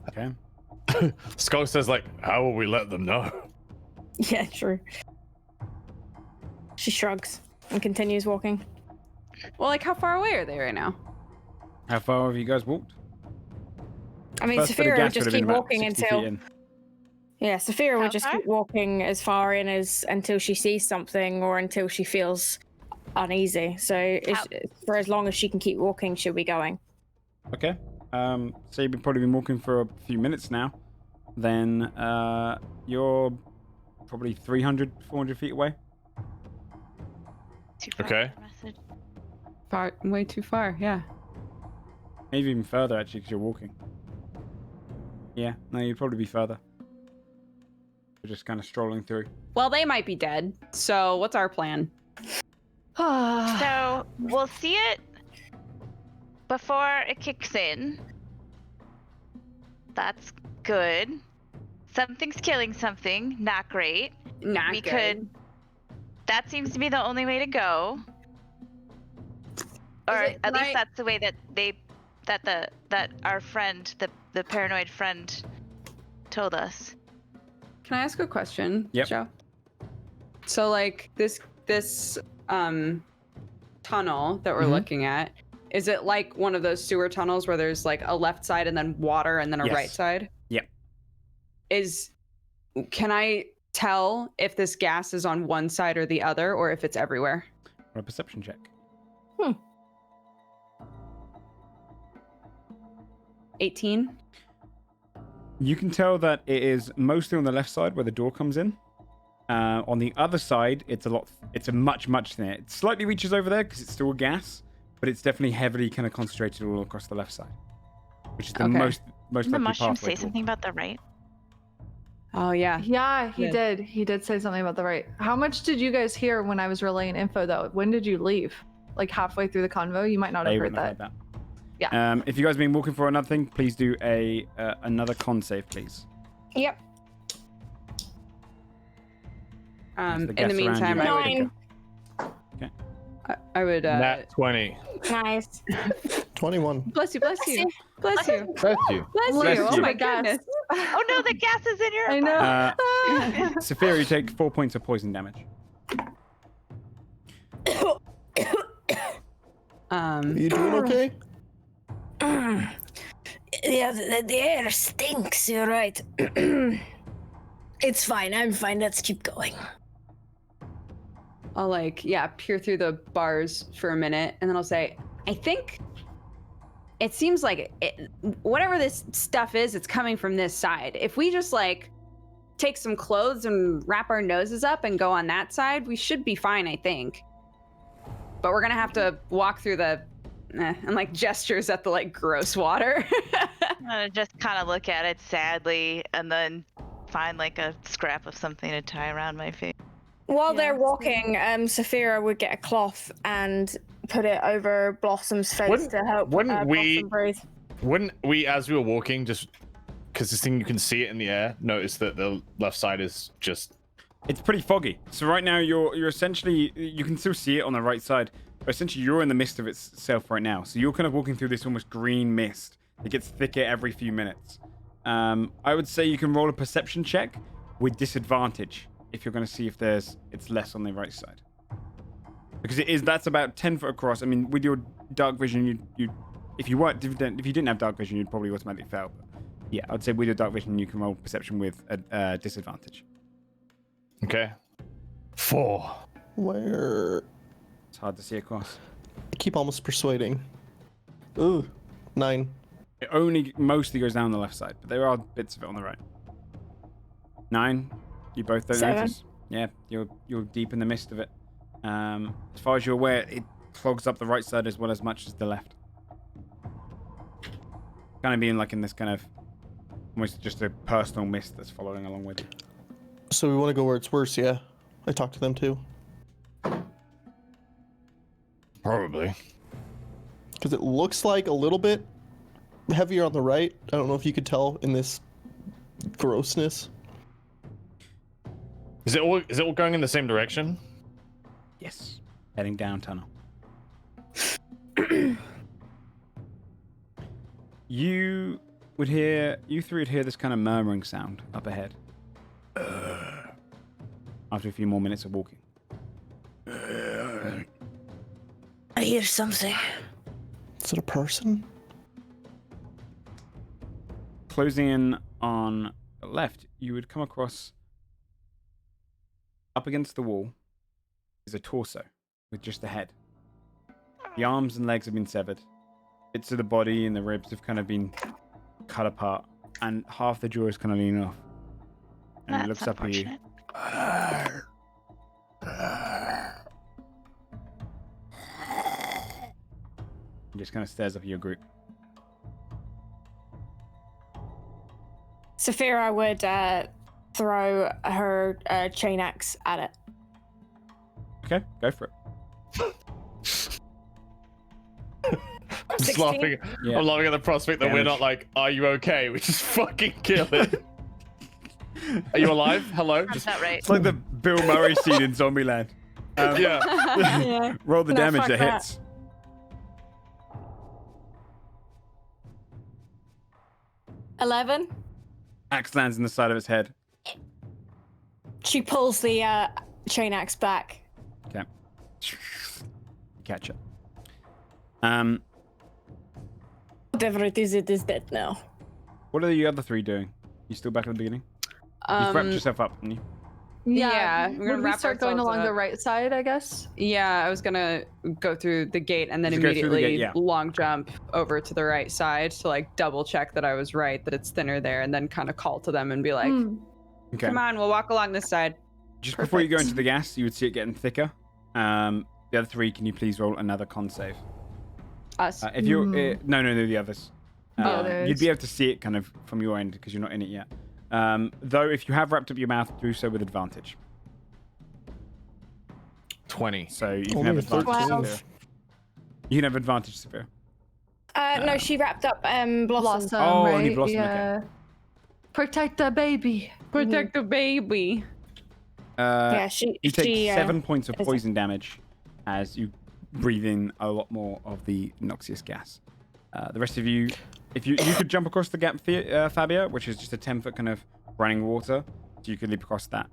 Okay. Skull says, like, How will we let them know? Yeah, true. She shrugs and continues walking. Well, like, how far away are they right now? How far have you guys walked? I mean, First bit of Saphira gas would just would have been keep about walking 60 feet until. in. Yeah, Saphira How would just far? keep walking as far in as until she sees something or until she feels uneasy. So for as long as she can keep walking, she'll be going. Okay. So you've probably been walking for a few minutes now. Then you're probably 300, 400 feet away. Too far Okay. for message. Far, way too far. Yeah. Maybe even further, actually, because you're walking. Yeah, no, you'd probably be further. You're just kind of strolling through. Well, they might be dead. So what's our plan? So we'll see it before it kicks in. That's good. Something's killing something. Not great. Not We good. could. That seems to be the only way to go. Or it- at least right- that's the way that that our friend, the paranoid friend, told us. Can I ask a question, Yep. Joe? So, like, this tunnel that we're Mhm. looking at, is it like one of those sewer tunnels where there's like a left side and then water and then a Yes. right side? Yep. Can I tell if this gas is on one side or the other, or if it's everywhere? Or a perception check. 18? You can tell that it is mostly on the left side where the door comes in. On the other side, it's a much thinner. It slightly reaches over there because it's still gas, but it's definitely heavily kind of concentrated all across the left side, which is the Okay. most Didn't the likely mushroom pathway say to something about the right? Oh, yeah. Yeah, he Yeah. did. He did say something about the right. How much did you guys hear when I was relaying info, though? When did you leave? Like halfway through the convo? You might not They have heard wouldn't have that. heard that. Yeah. If you guys have been walking for another thing, please do another con save, please. Yep. As the In gas the around meantime, you I make would, it Nine. I would, Nat 20. Nice. 21. bless you, bless you, bless you, Bless you. bless Bless you. you. Oh my Gas. goodness. Oh no, the gas is in your. I know. Sophia, you take 4 points of poison damage. Are you doing okay? Yeah, the air stinks, you're right. It's fine, I'm fine, let's keep going. I'll peer through the bars for a minute, and then I'll say, I think it seems like whatever this stuff is, it's coming from this side. If we just take some clothes and wrap our noses up and go on that side, we should be fine, I think. But we're gonna have to walk through the and gestures at the gross water. I'm gonna just kind of look at it sadly, and then find a scrap of something to tie around my face. While they're Yes. walking, Saphira would get a cloth and put it over Blossom's face to help wouldn't we- Blossom breathe. Wouldn't we, as we were walking, just because this thing you can see it in the air, notice that the left side is just. It's pretty foggy. So right now you're essentially, you can still see it on the right side, but essentially you're in the mist of itself right now. So you're kind of walking through this almost green mist. It gets thicker every few minutes. I would say you can roll a perception check with disadvantage if you're going to see if it's less on the right side. Because that's about 10 foot across. I mean, with your dark vision, if you didn't have dark vision, you'd probably automatically fail. But yeah, I'd say with your dark vision, you can roll perception with a disadvantage. Okay. 4. Where? It's hard to see across. I keep almost persuading. Ooh, 9. It only mostly goes down the left side, but there are bits of it on the right. 9. You both don't 7. notice. Yeah, you're deep in the midst of it. As far as you're aware, it clogs up the right side as well as much as the left. Kind of being like in this kind of almost just a personal mist that's following along with you. So we want to go where it's worse, yeah? I talked to them too. Probably. Because it looks like a little bit heavier on the right. I don't know if you could tell in this grossness. Is it all going in the same direction? Yes. Heading down tunnel. You three would hear this kind of murmuring sound up ahead. After a few more minutes of walking. I hear something. Is it a person? Closing in on the left, you would come across up against the wall is a torso with just a head. The arms and legs have been severed. Bits of the body and the ribs have kind of been cut apart, and half the jaw is kind of leaning off. And it looks up at you. And just kind of stares up at your group. Saphira would throw her chain axe at it. Okay, go for it. I'm just 16? laughing. Yeah. I'm laughing at the prospect that we're Damage. not like, are you okay? We just fucking kill it. Are you alive? Hello? That's Just, not right. It's like the Bill Murray scene in Zombieland. yeah. Yeah. Roll the No, damage fuck that that. hits. 11. Axe lands in the side of its head. She pulls the chain axe back. Okay. Catch it. Whatever it is dead now. What are the other three doing? You still back at the beginning? You've wrapped yourself up, haven't you? Yeah, we're gonna Would we wrap start going ourselves along up. the right side, I guess? Yeah, I was gonna go through the gate and then Just go through the immediately gate, yeah. long jump over to the right side to like double check that I was right, that it's thinner there, and then kind of call to them and be like, Hmm. Okay. "Come on, we'll walk along this side." Just before you go Perfect. into the gas, you would see it getting thicker. The other three, can you please roll another con save? Us. If you're no, the others. The others. You'd be able to see it kind of from your end because you're not in it yet. Though, if you have wrapped up your mouth, do so with advantage. 20. So you can Only have advantage. 13. Sophia. You can have advantage, Sophia. No, she wrapped up Blossom. Blossom, Oh, right? only Blossom, okay. Yeah. Protect the baby. Protect the baby. Yeah, she. You take she, 7 points of is- poison damage as you breathe in a lot more of the noxious gas. The rest of you, if you could jump across the gap, Fabia, which is just a 10-foot kind of running water, so you could leap across that.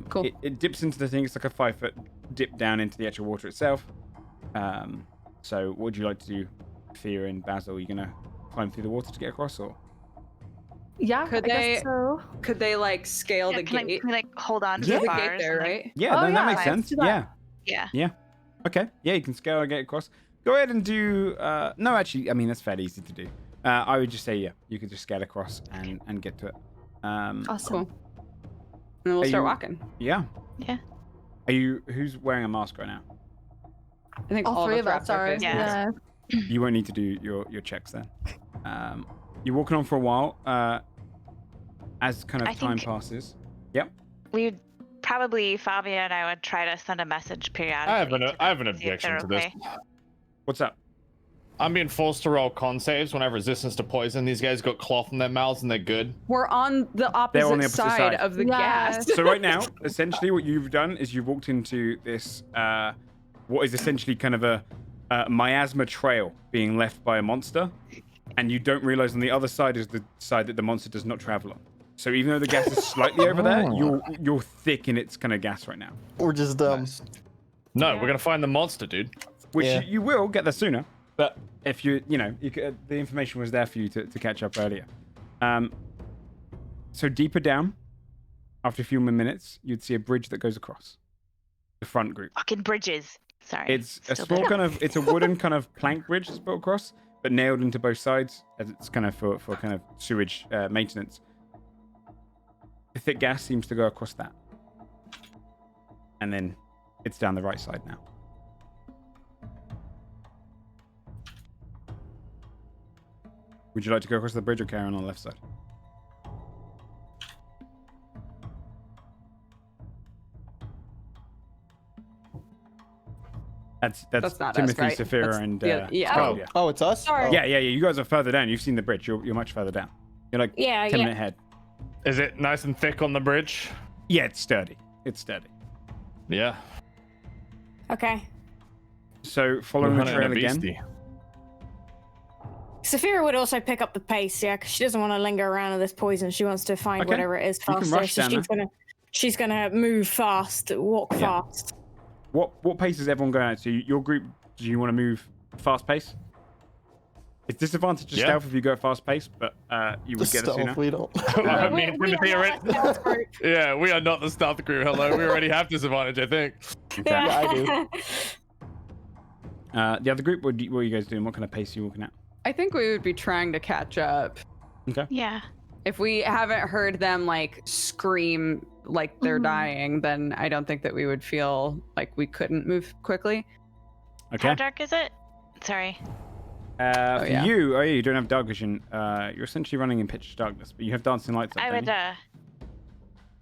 Cool. It dips into the thing. It's like a 5-foot dip down into the actual water itself. So what would you like to do, Fia and Basil? Are you gonna climb through the water to get across, or? Yeah, Could I guess they- so. Could they like scale Yeah, the can gate? we like hold on to There's the a bars gate there, and, like- right? Yeah, Oh, then that yeah, makes let's sense. do that. Yeah. Yeah. Okay. Yeah, you can scale and get across. Go ahead and do. No, actually, I mean that's fairly easy to do. I would just say you could just scale across and get to it. Awesome. Cool. And then we'll Are start you- walking. Yeah. Yeah. Who's wearing a mask right now? I think All three of us wrapped our are. faces. Yeah. Yeah. You won't need to do your checks then. You're walking on for a while. As kind of I time think- passes. We would probably Fabia and I would try to send a message periodically. I have an to see if objection they're to this. okay. What's up? I'm being forced to roll con saves when I have resistance to poison. These guys got cloth in their mouths and they're good. We're on the They're opposite, on the opposite side. of the Yes. gas. So right now, essentially what you've done is you've walked into this, what is essentially kind of a miasma trail being left by a monster, and you don't realize on the other side is the side that the monster does not travel on. So even though the gas is slightly over there, you're thick in its kind of gas right now. We're just No, we're gonna find the monster, dude. Which Yeah. you will get there sooner, but if you could, the information was there for you to catch up earlier. So deeper down, after a few more minutes, you'd see a bridge that goes across the front group. Fucking bridges. Sorry. It's a Still small bad. it's a wooden kind of plank bridge that's built across, but nailed into both sides as it's kind of for kind of sewage maintenance. The thick gas seems to go across that. And then it's down the right side now. Would you like to go across the bridge or carry on the left side? That's not us, Timothy, right? Saphira, That's and yeah. Carl, yeah. Oh, it's us? Sorry. Yeah. You guys are further down. You've seen the bridge. You're much further down. You're like Yeah, 10 yeah. minute head. Is it nice and thick on the bridge? Yeah, it's sturdy. It's sturdy. Yeah. Okay. So following the We're trail hunting a again. beastie. Saphira would also pick up the pace, yeah, because she doesn't want to linger around with this poison. She wants to find Okay. whatever it is You can faster. rush So down she's gonna move fast, walk Yeah. fast. What pace is everyone going at? So your group, do you want to move fast pace? It's disadvantage to Yeah. stealth if you go at fast pace, but you would get it sooner. We don't. I We- mean, we Timothy are already. not a stealth group. Yeah, we are not the stealth crew. Hello, we already have disadvantage, I think. Yeah. I do. The other group, what are you guys doing? What kind of pace are you walking at? I think we would be trying to catch up. Okay. Yeah. If we haven't heard them like scream like they're dying, then I don't think that we would feel like we couldn't move quickly. Okay. How dark is it? Sorry. For yeah. you don't have dark vision. You're essentially running in pitch darkness, but you have dancing lights up. I don't would you?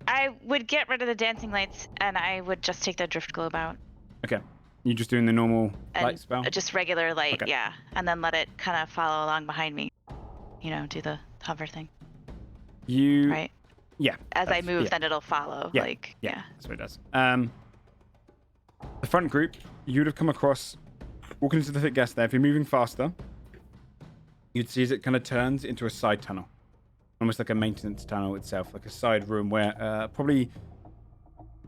I would get rid of the dancing lights and I would just take the drift globe out. Okay. You just doing the normal And light spell? just regular light, Okay. yeah. And then let it kind of follow along behind me. You know, do the hover thing, You right? Yeah. As I that's- move, yeah. then it'll follow. Yeah, Like, Yeah, that's what it does. The front group, you'd have come across, walking into the thick gas there. If you're moving faster, you'd see as it kind of turns into a side tunnel. Almost like a maintenance tunnel itself, like a side room where probably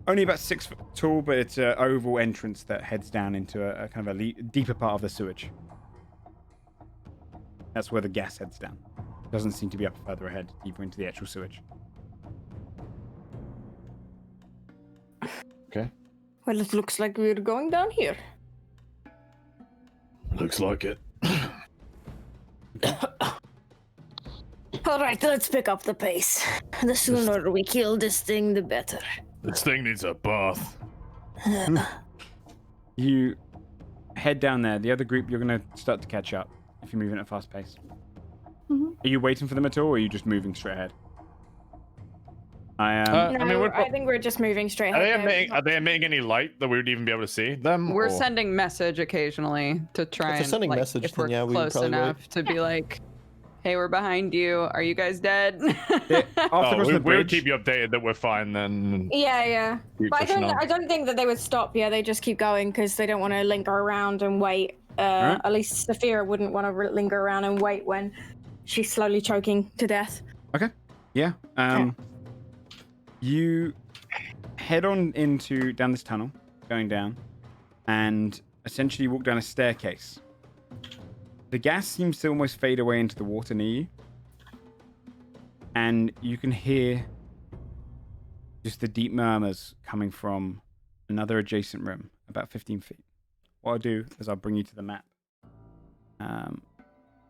only about 6 foot tall, but it's an oval entrance that heads down into a kind of a deeper part of the sewage. That's where the gas heads down. Doesn't seem to be up further ahead, deeper into the actual sewage. Okay. Well, it looks like we're going down here. Looks like it. All right, let's pick up the pace. The sooner we kill this thing, the better. This thing needs a bath. You head down there. The other group, you're going to start to catch up if you're moving at a fast pace. Are you waiting for them at all, or are you just moving straight ahead? I am. I No, mean, we're I think we're just moving straight Are they, ahead. emitting, are they emitting any light that we would even be able to see them? We're or- sending message occasionally to try If they're and sending like, message, if then we're yeah, we would close probably wait. enough to be like, "Hey, we're behind you. Are you guys dead?" After Oh, crossing we the would bridge, keep you updated that we're fine then. Yeah, yeah. Keep But pushing on. I don't think that they would stop. Yeah, they just keep going because they don't want to linger around and wait. Alright. At least Saphira wouldn't want to linger around and wait when she's slowly choking to death. Okay. Yeah. You head on down this tunnel, going down, and essentially walk down a staircase. The gas seems to almost fade away into the water near you, and you can hear just the deep murmurs coming from another adjacent room, about 15 feet. What I'll do is I'll bring you to the map, so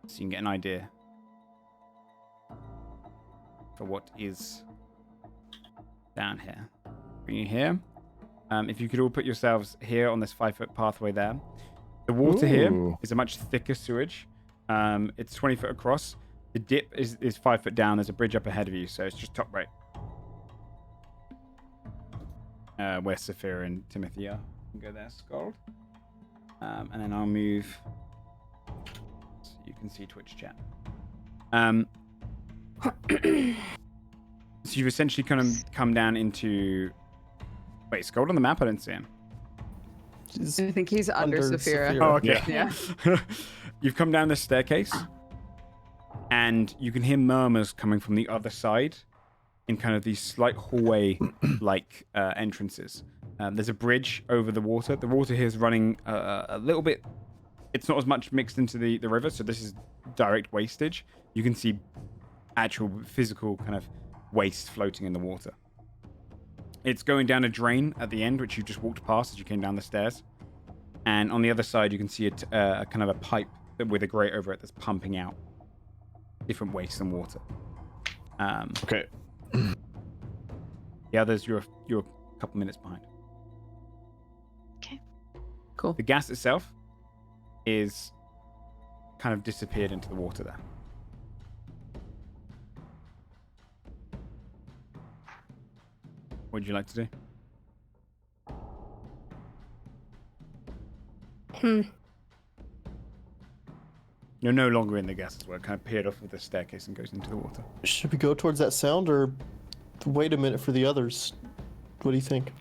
you can get an idea for what is down here. Bring you here. If you could all put yourselves here on this 5-foot pathway there. The water here Ooh. is a much thicker sewage. It's 20 foot across. The dip is 5 foot down. There's a bridge up ahead of you, so it's just top right. where Saphira and Timothy are. You can go there, Scald. And then I'll move so you can see Twitch chat. So you've essentially kind of come down into... Wait, Scald on the map? I don't see him. I think he's under Saphira. Oh, okay. Yeah. You've come down this staircase, and you can hear murmurs coming from the other side in kind of these slight hallway-like entrances. There's a bridge over the water. The water here is running a little bit... It's not as much mixed into the river, so this is direct wastage. You can see actual physical kind of waste floating in the water. It's going down a drain at the end, which you just walked past as you came down the stairs. And on the other side, you can see a kind of a pipe with a grate over it that's pumping out different waste and water. Okay. The others, you're a couple minutes behind. Okay. Cool. The gas itself is kind of disappeared into the water there. What would you like to do? You're no longer in the gas as well. It kind of peered off of the staircase and goes into the water. Should we go towards that sound or wait a minute for the others? What do you think?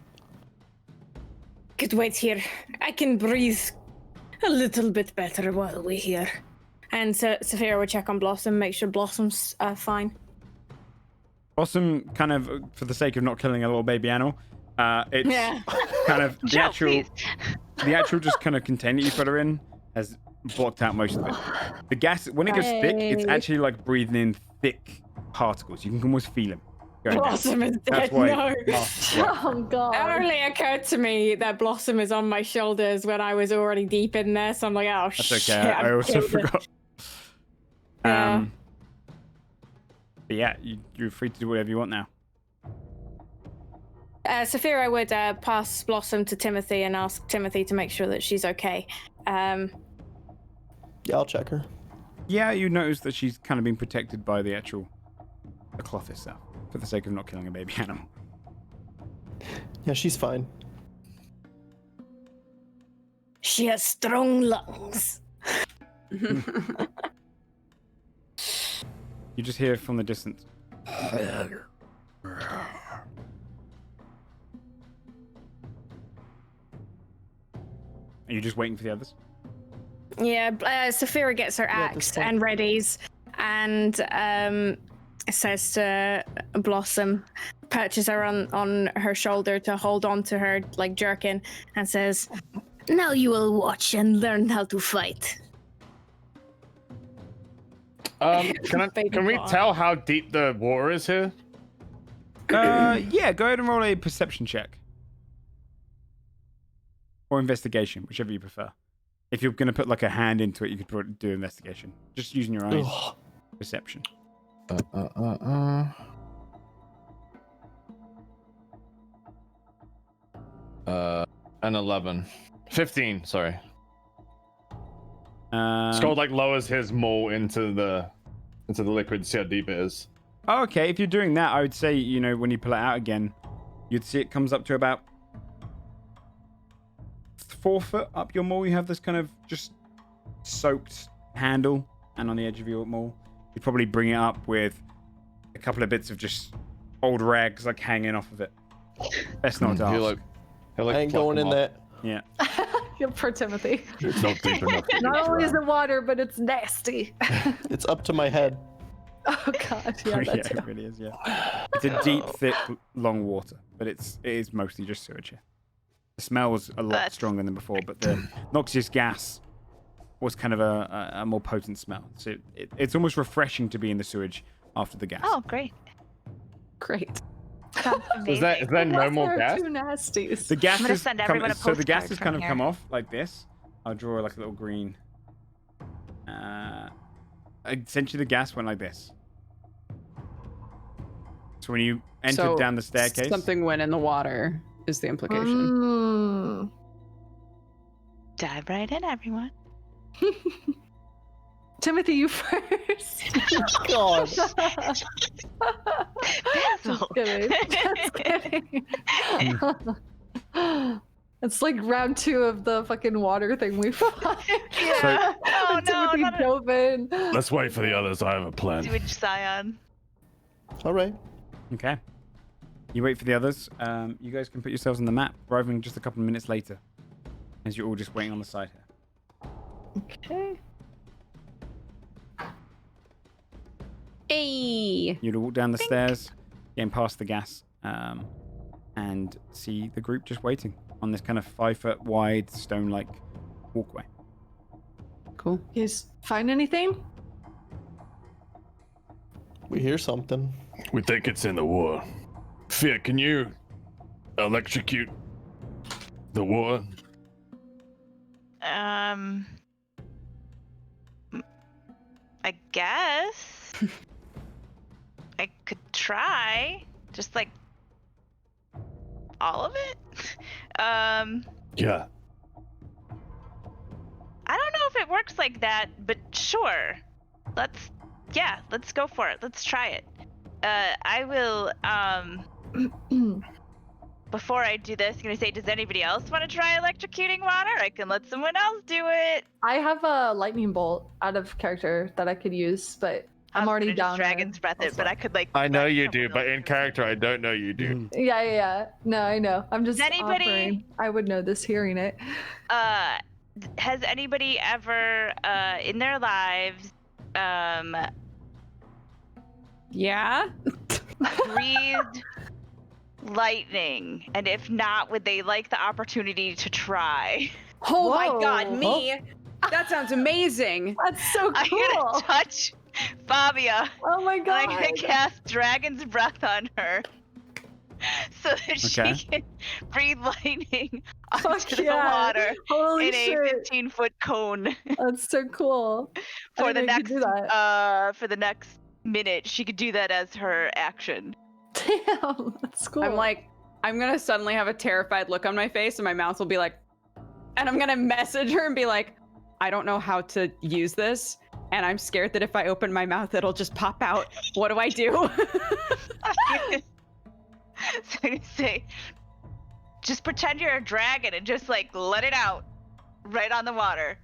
Could wait here. I can breathe a little bit better while we're here. And so Saphira would check on Blossom, make sure Blossom's fine. Blossom, kind of, for the sake of not killing a little baby animal, it's kind of the Joe, actual just kind of container you put her in has blocked out most of it. The gas, when it gets thick, it's actually like breathing in thick particles. You can almost feel them. Blossom is dead. That's why. No. Oh god. It only occurred to me that Blossom is on my shoulders when I was already deep in there, so I'm like, oh That's shit. okay. I also killed it. forgot. Yeah. But yeah, you're free to do whatever you want now. Saphira would pass Blossom to Timothy and ask Timothy to make sure that she's okay. Yeah, I'll check her. Yeah, you notice that she's kind of been protected by the cloth itself, for the sake of not killing a baby animal. Yeah, she's fine. She has strong lungs. You just hear from the distance. Are you just waiting for the others? Yeah, Saphira gets her axe and readies and says to Blossom, perches her on her shoulder to hold on to her like jerkin, and says, "Now you will watch and learn how to fight." Can we tell how deep the water is here? Yeah, go ahead and roll a perception check. Or investigation, whichever you prefer. If you're going to put like a hand into it, you could do investigation. Just using your eyes. Ugh. Perception. An 11. 15, sorry. Scald like lowers his maul into the liquid to see how deep it is. Okay, if you're doing that, I would say, you know, when you pull it out again, you'd see it comes up to about 4 foot up your maul. You have this kind of just soaked handle, and on the edge of your maul, you'd probably bring it up with a couple of bits of just old rags like hanging off of it. Best not to ask. I ain't going in that. Yeah. For Timothy. It's not deep enough. Not only is it water, but it's nasty. It's up to my head. Oh god, yeah, Yeah, that's it really is, yeah. It's a deep, thick, long water, but it is mostly just sewage here. The smell was a lot stronger than before, but the noxious gas was kind of a more potent smell. So it's almost refreshing to be in the sewage after the gas. Oh, great. great. Is there no more gas? Two nasties. The gas I'm gonna is send everyone a so the gas postcard has from kind of here. come off like this. I'll draw like a little green. Essentially, the gas went like this. So when you entered down the staircase, Something went in the water is the implication. Dive right in, everyone. Timothy, you first. God. Just kidding. Just kidding. It's like round 2 of the fucking water thing we fought. Yeah. Oh When no, Timothy not a dove in. Let's wait for the others. I have a plan. sewage scion. All right. Okay. You wait for the others. You guys can put yourselves on the map, arriving just a couple of minutes later, as you're all just waiting on the side here. Okay. Hey. You'd walk down the stairs, getting past the gas, and see the group just waiting on this kind of 5-foot wide stone-like walkway. Cool. You guys find anything? We hear something. We think it's in the water. Fear, can you electrocute the water? I guess I could try. Just like all of it. Yeah. I don't know if it works like that, but sure. Let's go for it. Let's try it. I will, before I do this, I'm gonna say, does anybody else want to try electrocuting water? I can let someone else do it. I have a lightning bolt out of character that I could use, but I'm already gonna down just there. Dragon's breath it, but I could like. I know let you do, someone but else in do it. character, I don't know you do. Yeah. No, I know. I'm just anybody- offering. I would know this hearing it. Has anybody ever, in their lives, Yeah. breathed lightning? And if not, would they like the opportunity to try? Oh my Whoa. god, me? That sounds amazing. That's so I'm cool. gonna touch Fabia. Oh my And god. I'm gonna cast Dragon's Breath on her. So that Okay. she can breathe lightning Fuck onto the yeah. water Holy in a shit. 15-foot cone That's so cool. I for the didn't know you next could do that. for the next minute. She could do that as her action. Damn, that's cool. I'm gonna suddenly have a terrified look on my face and my mouth will be like, and I'm gonna message her and be like, I don't know how to use this. And I'm scared that if I open my mouth, it'll just pop out. What do I do? So I'm gonna say, just pretend you're a dragon and just like let it out right on the water.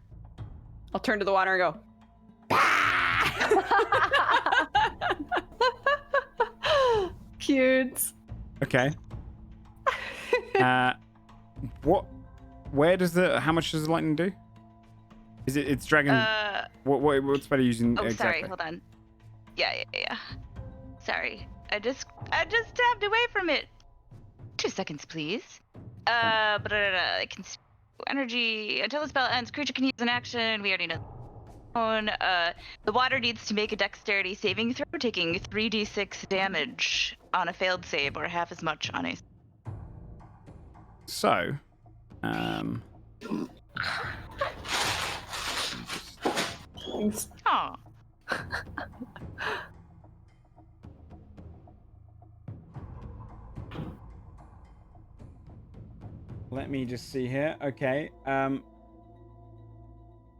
I'll turn to the water and go, Cute. Okay. How much does the lightning do? It's dragon. What spell are you using Oh, exactly? sorry, hold on. Yeah. Sorry. I just tabbed away from it. 2 seconds, please. I can energy until the spell ends. Creature can use an action. We already know. The water needs to make a dexterity saving throw, taking 3d6 damage on a failed save, or half as much on a. So, Oh. let me just see here. Okay.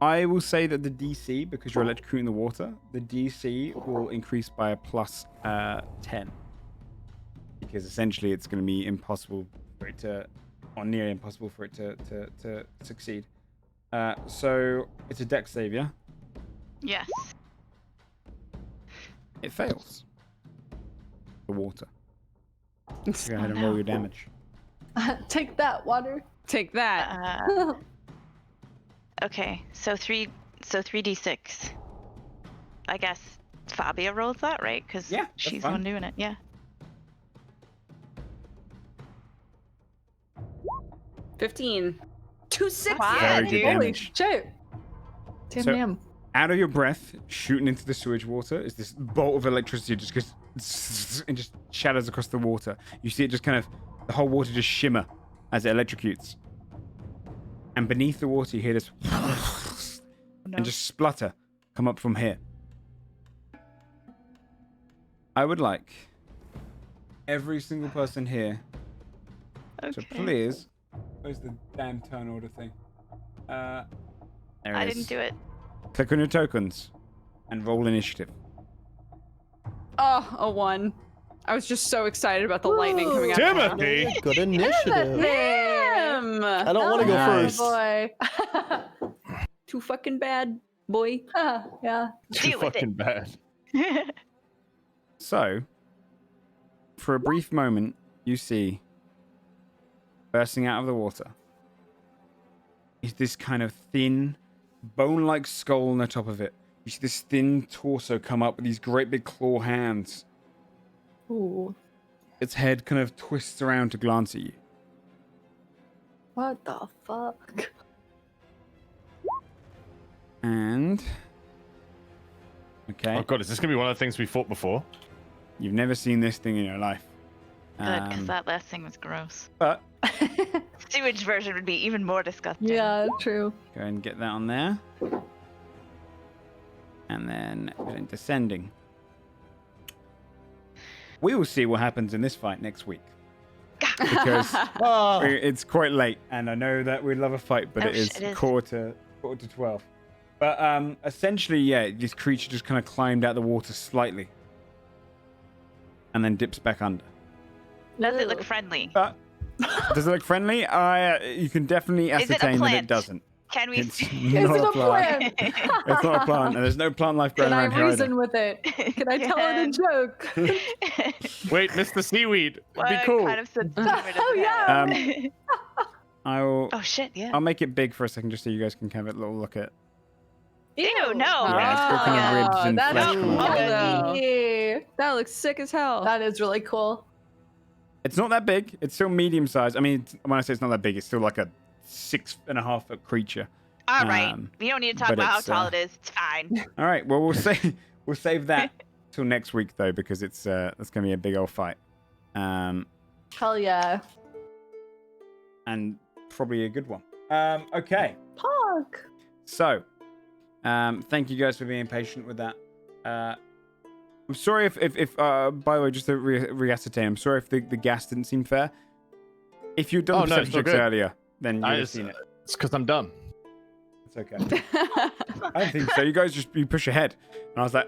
I will say that the DC, because you're electrocuting the water, the DC will increase by a plus 10. Because essentially it's going to be impossible for it to, or near impossible for it to succeed. So it's a dex save, yeah? Yes. It fails. The water. Go ahead and roll your damage. Take that, water. take that. Okay, so 3d6. I guess Fabia rolls that, right? Because Yeah, that's she's the fine. one doing it. Yeah. 15. 2 6. Wow. Very good dude. Holy damage. shit. Damn, So- damn. Out of your breath, shooting into the sewage water, is this bolt of electricity just goes and just shatters across the water. You see it just kind of, the whole water just shimmer as it electrocutes. And beneath the water, you hear this and just splutter come up from here. I would like every single person here to please. Where's the damn turn order thing? There it I is. didn't do it. Click on your tokens and roll initiative. Oh, a 1. I was just so excited about the lightning coming out. of my mouth. Timothy! Good initiative. Yeah. him. I don't want to go Nice. first. Boy. Too fucking bad, boy. Yeah. Too Deal with fucking bad. So, for a brief moment, you see bursting out of the water is this kind of thin, bone-like skull on the top of it. You see this thin torso come up with these great big claw hands. Ooh. Its head kind of twists around to glance at you. What the fuck? And... Okay, Oh god, is this gonna be one of the things we fought before? you've never seen this thing in your life. Good, because that last thing was gross. But Sewage version would be even more disgusting. Yeah, true. go ahead and get that on there. And then descending. We will see what happens in this fight next week. Because Ah, it's quite late, and I know that we'd love a fight, but Oh, it is it is. quarter to 12. But essentially, yeah, this creature just kind of climbed out of the water slightly. And then dips back under. Does it look Ew. friendly? But does it look friendly? You can definitely Is it a ascertain that it plant? doesn't. Can we? It's Is not it a a plant. plant? It's not a plant, and there's no plant life growing Can I around here reason either. with it? Can I tell it a joke? Wait, Mr. Seaweed. It'd What be cool. kind of sensitivity does Oh, it yeah. have? I will. Oh shit! Yeah. I'll make it big for a second, just so you guys can have a little look at. Ew! No. Yeah, it's got kind of ribs and that's flesh cool. coming out. Oh, Yay. That looks sick as hell. That is really cool. It's not that big. It's still medium sized. I mean, when I say it's not that big, it's still like a 6.5 foot creature. All right. Um, We don't need to talk but about how it's, tall it is. It's fine. All right. Well, we'll save that till next week though, because it's that's gonna be a big old fight, Hell yeah. and probably a good one. Okay. Pog. So, thank you guys for being patient with that. I'm sorry if by the way, just to re-ascertain, I'm sorry if the gas didn't seem fair. If you'd done Oh, the no, it's perception all checks good. earlier, then you would have seen it. It's because I'm dumb. It's okay. I don't think so. You guys you push ahead, and I was like,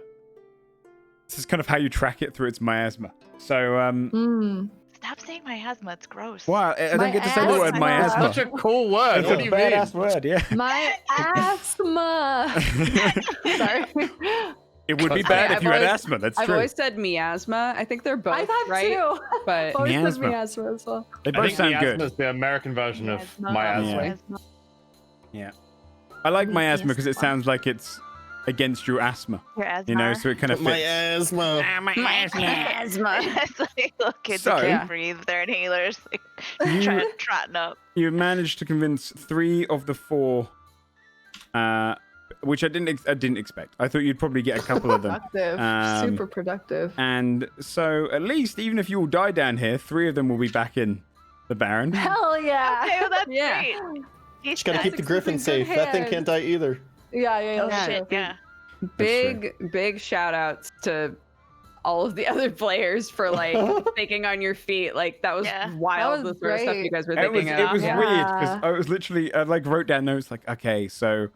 this is kind of how you track it through its miasma. So, Stop saying miasma. It's gross. wow, I don't My get to say the word asthma. miasma. Such a cool word. It's What a do you mean? badass word, yeah. My asthma. Sorry. It would be Okay, bad if I've you had always- asthma. That's I've true. always said miasma. I think they're both I thought right, too. but Both said Miasma. miasma as well. They I both think sound miasma good. is the American version of Miasma. miasma. Yeah. I like miasma because it sounds like it's against your asthma. Your asthma. You know, so it kind of my fits. asthma. Asthma. It's like little kids So- who Yeah. can't breathe. Their inhalers like, You- trotting up. You managed to convince 3 of the 4, which I didn't expect. I thought you'd probably get a couple of them. Productive. Super productive. And so, at least, even if you all die down here, 3 of them will be back in the Baron. Hell yeah. Okay, well, that's Yeah. great. Just gotta He's keep done. the griffin Six is in safe. good That thing can't die either. Yeah. Oh Yeah. shit! Yeah. big shout outs to all of the other players for like thinking on your feet. Like that was Yeah. wild. That was the sort of stuff great. you guys were It was, thinking of. weird because Yeah. I was literally I like wrote down notes like, okay, so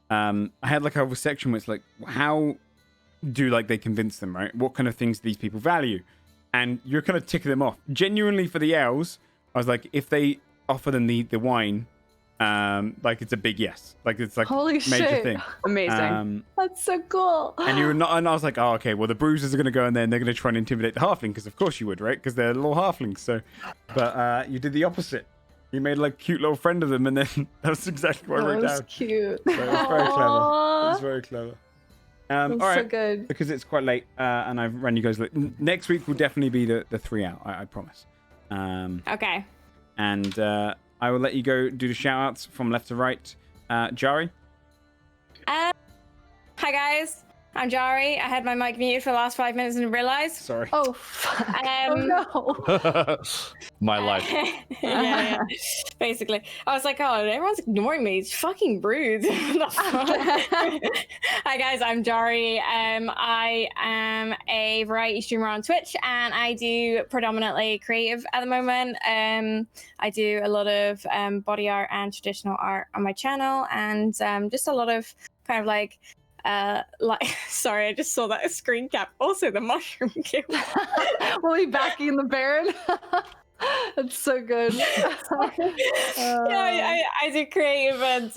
I had like a whole section where it's like, how do like they convince them, right? What kind of things do these people value? And you're kind of ticking them off. Genuinely for the elves, I was like, if they offer them the wine, like it's a big yes. Like it's like Holy major shit. thing. Amazing. That's so cool. And you were not, and I was like, oh, okay, well, the bruisers are going to go in there and they're going to try and intimidate the halfling, because of course you would, right? Because they're little halflings. So, but you did the opposite. You made like a cute little friend of them, and then that was exactly what I That wrote was down. cute. So it was very clever. It was very clever. All That's right, so good. because it's quite late, and I've run you guys late. Next week will definitely be the 3 out, I promise. Okay. And I will let you go do the shout outs from left to right. Jari? Hi guys, I'm Jari. I had my mic muted for the last 5 minutes and realized. Sorry. Oh, fuck. Um, Oh, no. My life. yeah, basically. I was like, oh, everyone's ignoring me. It's fucking rude. Hi guys, I'm Jari. I am a variety streamer on Twitch, and I do predominantly creative at the moment. I do a lot of body art and traditional art on my channel, and just a lot of kind of like sorry, I just saw that screen cap. Also, the mushroom kill. We'll be backing the Baron. That's so good. I do creative and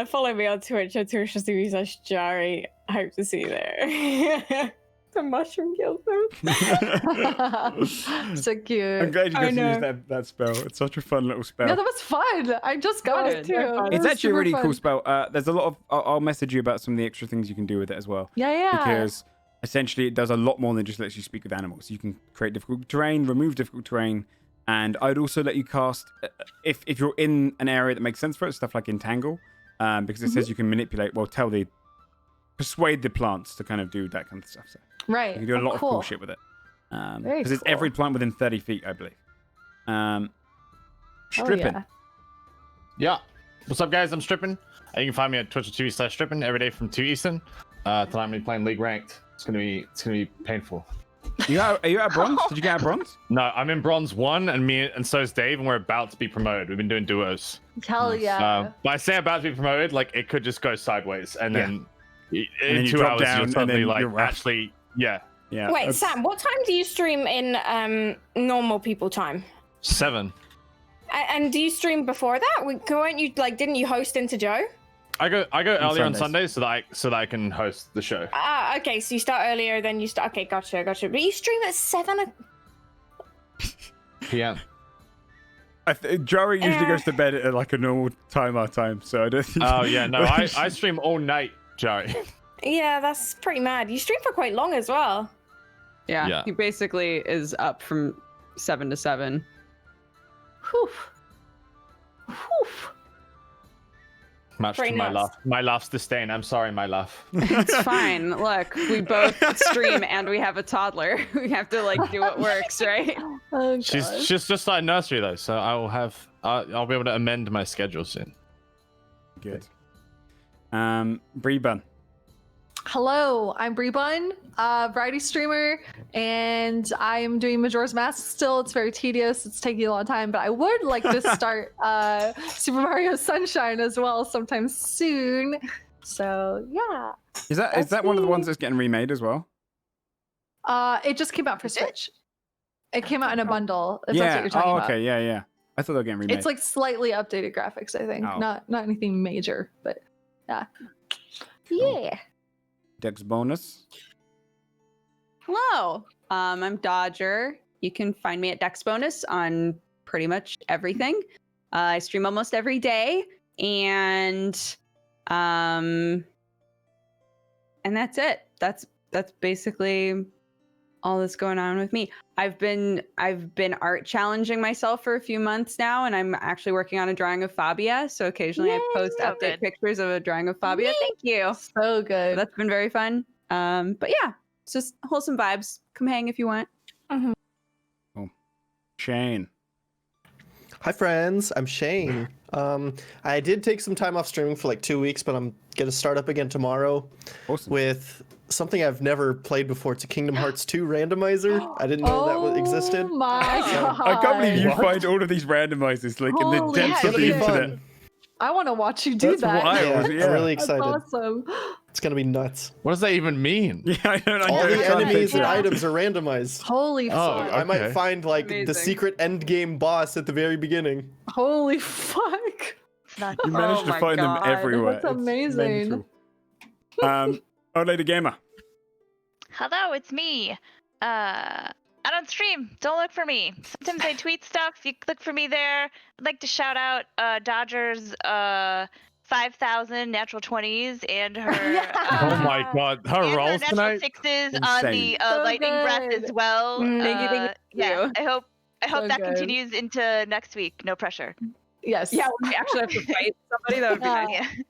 follow me on Twitch at twitch.tv/Jari. I hope to see you there. The mushroom guild So cute. I'm glad you got I to know. use that spell. It's such a fun little spell. Yeah, that was fun. I just got it too. It It's was actually a super really fun. cool spell. There's a lot of. I'll message you about some of the extra things you can do with it as well. Yeah. Because essentially it does a lot more than just lets you speak with animals. You can create difficult terrain, remove difficult terrain, and I'd also let you cast if you're in an area that makes sense for it, stuff like entangle, because it says you can manipulate. Well, persuade the plants to kind of do that kind of stuff. So Right. you can do a lot of cool cool shit with it. Very Because it's cool. every plant within 30 feet, I believe. Stripping. yeah. Yeah. What's up, guys? I'm Stripping. You can find me at twitch.tv/Stripping every day from 2 Eastern. Tonight I'm gonna be playing League Ranked. It's gonna be painful. Are you out of bronze? Did you get out of bronze? No, I'm in Bronze 1, and so is Dave, and we're about to be promoted. We've been doing duos. Hell yeah. But I say about to be promoted, like it could just go sideways, and then then in you 2 drop hours down, you'll and suddenly then like you're rough. actually, yeah. Yeah. Wait, that's- Sam, what time do you stream in normal people time? 7. And do you stream before that? Weren't you didn't you host into Joe? I go earlier on Sundays. Sundays so that I can host the show. Ah, okay, so you start earlier, then you start. Okay, gotcha. But you stream at 7. PM. Jari usually goes to bed at like a normal time our time, so I don't think. Oh yeah, no, I stream all night, Jari. Yeah, that's pretty mad. You stream for quite long as well. Yeah, Yeah. he basically is up from 7 to 7. Whew. Much Very to my nice. laugh. My laugh's disdain. I'm sorry, my laugh. It's fine. Look, we both stream and we have a toddler. We have to do what works, right? Oh, God. She's just started nursery though, so I'll be able to amend my schedule soon. Good. Bree Bun. Hello, I'm Bree Bun, variety streamer, and I am doing Majora's Mask still. It's very tedious. It's taking a long time, but I would like to start Super Mario Sunshine as well sometime soon. So yeah. Is that one of the ones that's getting remade as well? It just came out for Switch. It came out in a bundle. If that's what Yeah. you're talking Oh, about. okay. Yeah. I thought they were getting remade. It's like slightly updated graphics, I think. Oh. Not anything major, but yeah. Cool. Yeah. Dex bonus. Hello, I'm Dodger. You can find me at Dex Bonus on pretty much everything. I stream almost every day, and that's it. That's basically all that's going on with me. I've been art challenging myself for a few months now, and I'm actually working on a drawing of Fabia. So occasionally I post So update good. pictures of a drawing of Fabia. Thank you. So good. That's been very fun. But yeah, it's just wholesome vibes. Come hang if you want. Shane. Hi friends, I'm Shane. I did take some time off streaming for like 2 weeks, but I'm gonna start up again tomorrow Awesome. with something I've never played before. It's a Kingdom Hearts 2 randomizer. I didn't know that existed. Oh my God. I can't believe you What? find all of these randomizers like in the Holy depths It's of gonna the be internet. fun. I want to watch you do That's that. wild. Yeah, Yeah. I'm really That's excited. awesome. It's gonna be nuts. What does that even mean? Yeah, I don't know. All the can't enemies picture and it. items are randomized. Holy Oh, fuck. I might Okay. find like the Amazing. secret end game boss at the very beginning. Holy fuck. It's not You managed Oh to my find God, them everywhere. that's amazing. Mental. Lady Gamer. Hello, it's me. I don't stream. Don't look for me. Sometimes I tweet stuff. You look for me there. I'd like to shout out Dodger's 5,000 natural 20s and her Oh my god, her and her rolls natural tonight. 6s on the Insane. So lightning breath good. as well. Thank you. Yeah, I hope So that good. continues into next week. No pressure. Yes. Yeah, we actually have to fight somebody. That would be Yeah. nice. Yeah.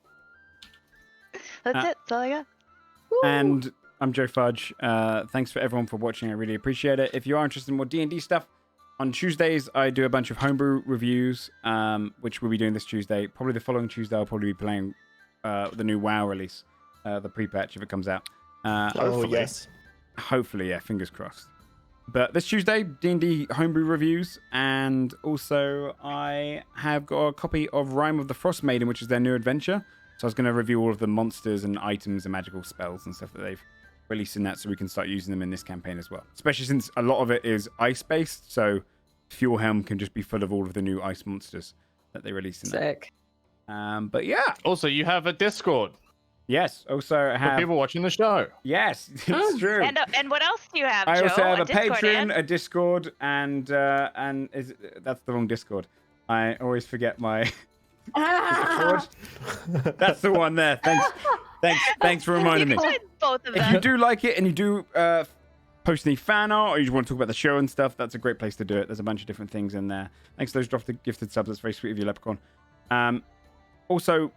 That's it. That's all I got. And I'm Joe Fudge. Thanks for everyone for watching. I really appreciate it. If you are interested in more D&D stuff, on Tuesdays I do a bunch of homebrew reviews, which we'll be doing this Tuesday. Probably the following Tuesday I'll probably be playing the new WoW release, the pre-patch if it comes out. Oh Hopefully. yes. Hopefully, yeah, fingers crossed. But this Tuesday, D&D homebrew reviews, and also I have got a copy of Rime of the Frost Maiden, which is their new adventure. So I was going to review all of the monsters and items and magical spells and stuff that they've released in that, so we can start using them in this campaign as well. Especially since a lot of it is ice-based, so Fjordhelm can just be full of all of the new ice monsters that they release in there. Sick. But yeah. Also, you have a Discord Yes. Also for have people watching the show. Yes, it's true. And what else do you have, I Joe? also have a Discord Patreon, and- a Discord, and that's the wrong Discord. I always forget my Forged. That's the one there. Thanks for reminding me. You can join both of If them. you do like it and you do post any fan art or you just want to talk about the show and stuff, that's a great place to do it. There's a bunch of different things in there. Thanks to those dropped the gifted subs. That's very sweet of you, Leprechaun. Also,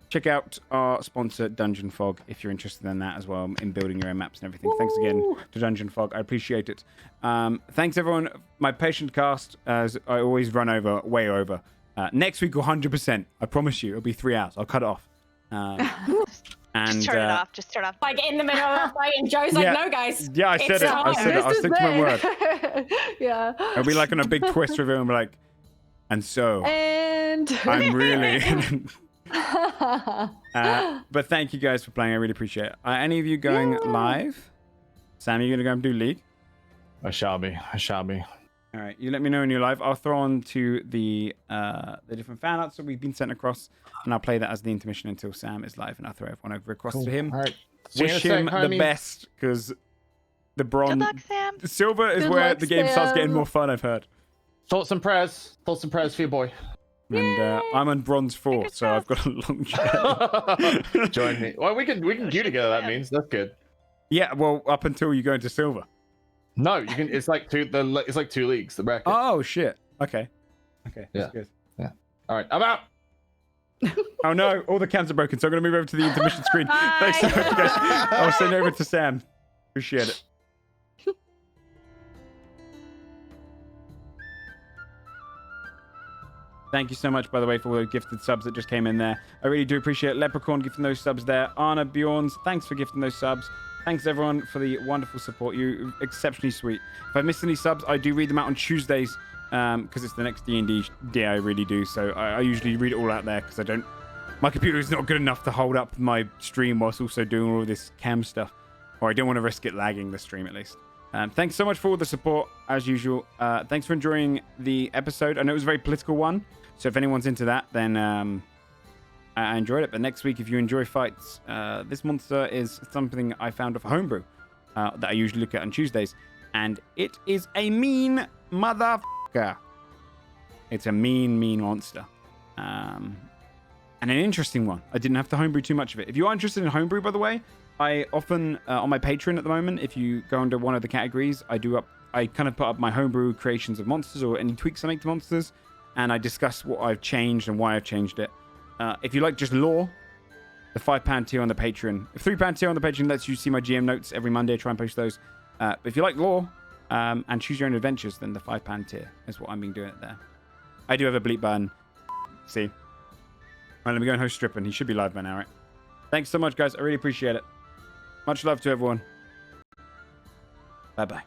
check out our sponsor, Dungeon Fog, if you're interested in that as well, in building your own maps and everything. Thanks again to Dungeon Fog. I appreciate it. Thanks, everyone. My patient cast, as I always run over, way over. Next week, 100%. I promise you, it'll be 3 hours. I'll cut it off. And Just turn it off. Just turn off. Like in the middle of a fight, and Joe's like, "No, guys." Yeah, I said it's it. time. I said it. I'll stick to my word. Yeah. It'll be like on a big twist reveal and be like, and so And I'm really. But thank you guys for playing. I really appreciate it. Any of you going live? Sam, are you gonna go and do League? I shall be. All right, you let me know when you're live. I'll throw on to the different fan arts that we've been sent across, and I'll play that as the intermission until Sam is live, and I'll throw everyone over across to him. All right. See you in a Wish sec, him the homie. best, because the Good bronze, luck, Sam. silver is Good where luck, the game starts getting Sam. more fun. I've heard, Thoughts and prayers for your boy. and I'm on bronze 4, so I've got a long journey. Join me. Well, we can queue together. That means that's good. Yeah, well, up until you go into silver. No, you can. It's like it's like 2 leagues. The bracket. Oh shit. Okay. That's Yeah. good. All right, I'm out. Oh no, all the cams are broken, so I'm going to move over to the intermission screen. Thanks so much, guys. I'll send it over to Sam. Appreciate it. Thank you so much, by the way, for all the gifted subs that just came in there. I really do appreciate Leprechaun gifting those subs there. Anna Bjorns, thanks for gifting those subs. Thanks, everyone, for the wonderful support. You're exceptionally sweet. If I missed any subs, I do read them out on Tuesdays because it's the next D&D day. I really do. So I usually read it all out there because I don't... My computer is not good enough to hold up my stream whilst also doing all of this cam stuff. Or I don't want to risk it lagging the stream, at least. Thanks so much for all the support, as usual. Thanks for enjoying the episode. I know it was a very political one. So if anyone's into that, then I enjoyed it. But next week, if you enjoy fights, this monster is something I found off homebrew that I usually look at on Tuesdays. And it is a mean motherfucker. It's a mean monster. And an interesting one. I didn't have to homebrew too much of it. If you are interested in homebrew, by the way, I often, on my Patreon at the moment, if you go under one of the categories, I kind of put up my homebrew creations of monsters or any tweaks I make to monsters. And I discuss what I've changed and why I've changed it. If you like just lore, the £5 tier on the Patreon. The £3 tier on the Patreon lets you see my GM notes every Monday. I try and post those. But if you like lore and choose your own adventures, then the £5 tier is what I've been doing it there. I do have a bleep button. See? All right, let me go and host Strippin. He should be live by now, right? Thanks so much, guys. I really appreciate it. Much love to everyone. Bye-bye.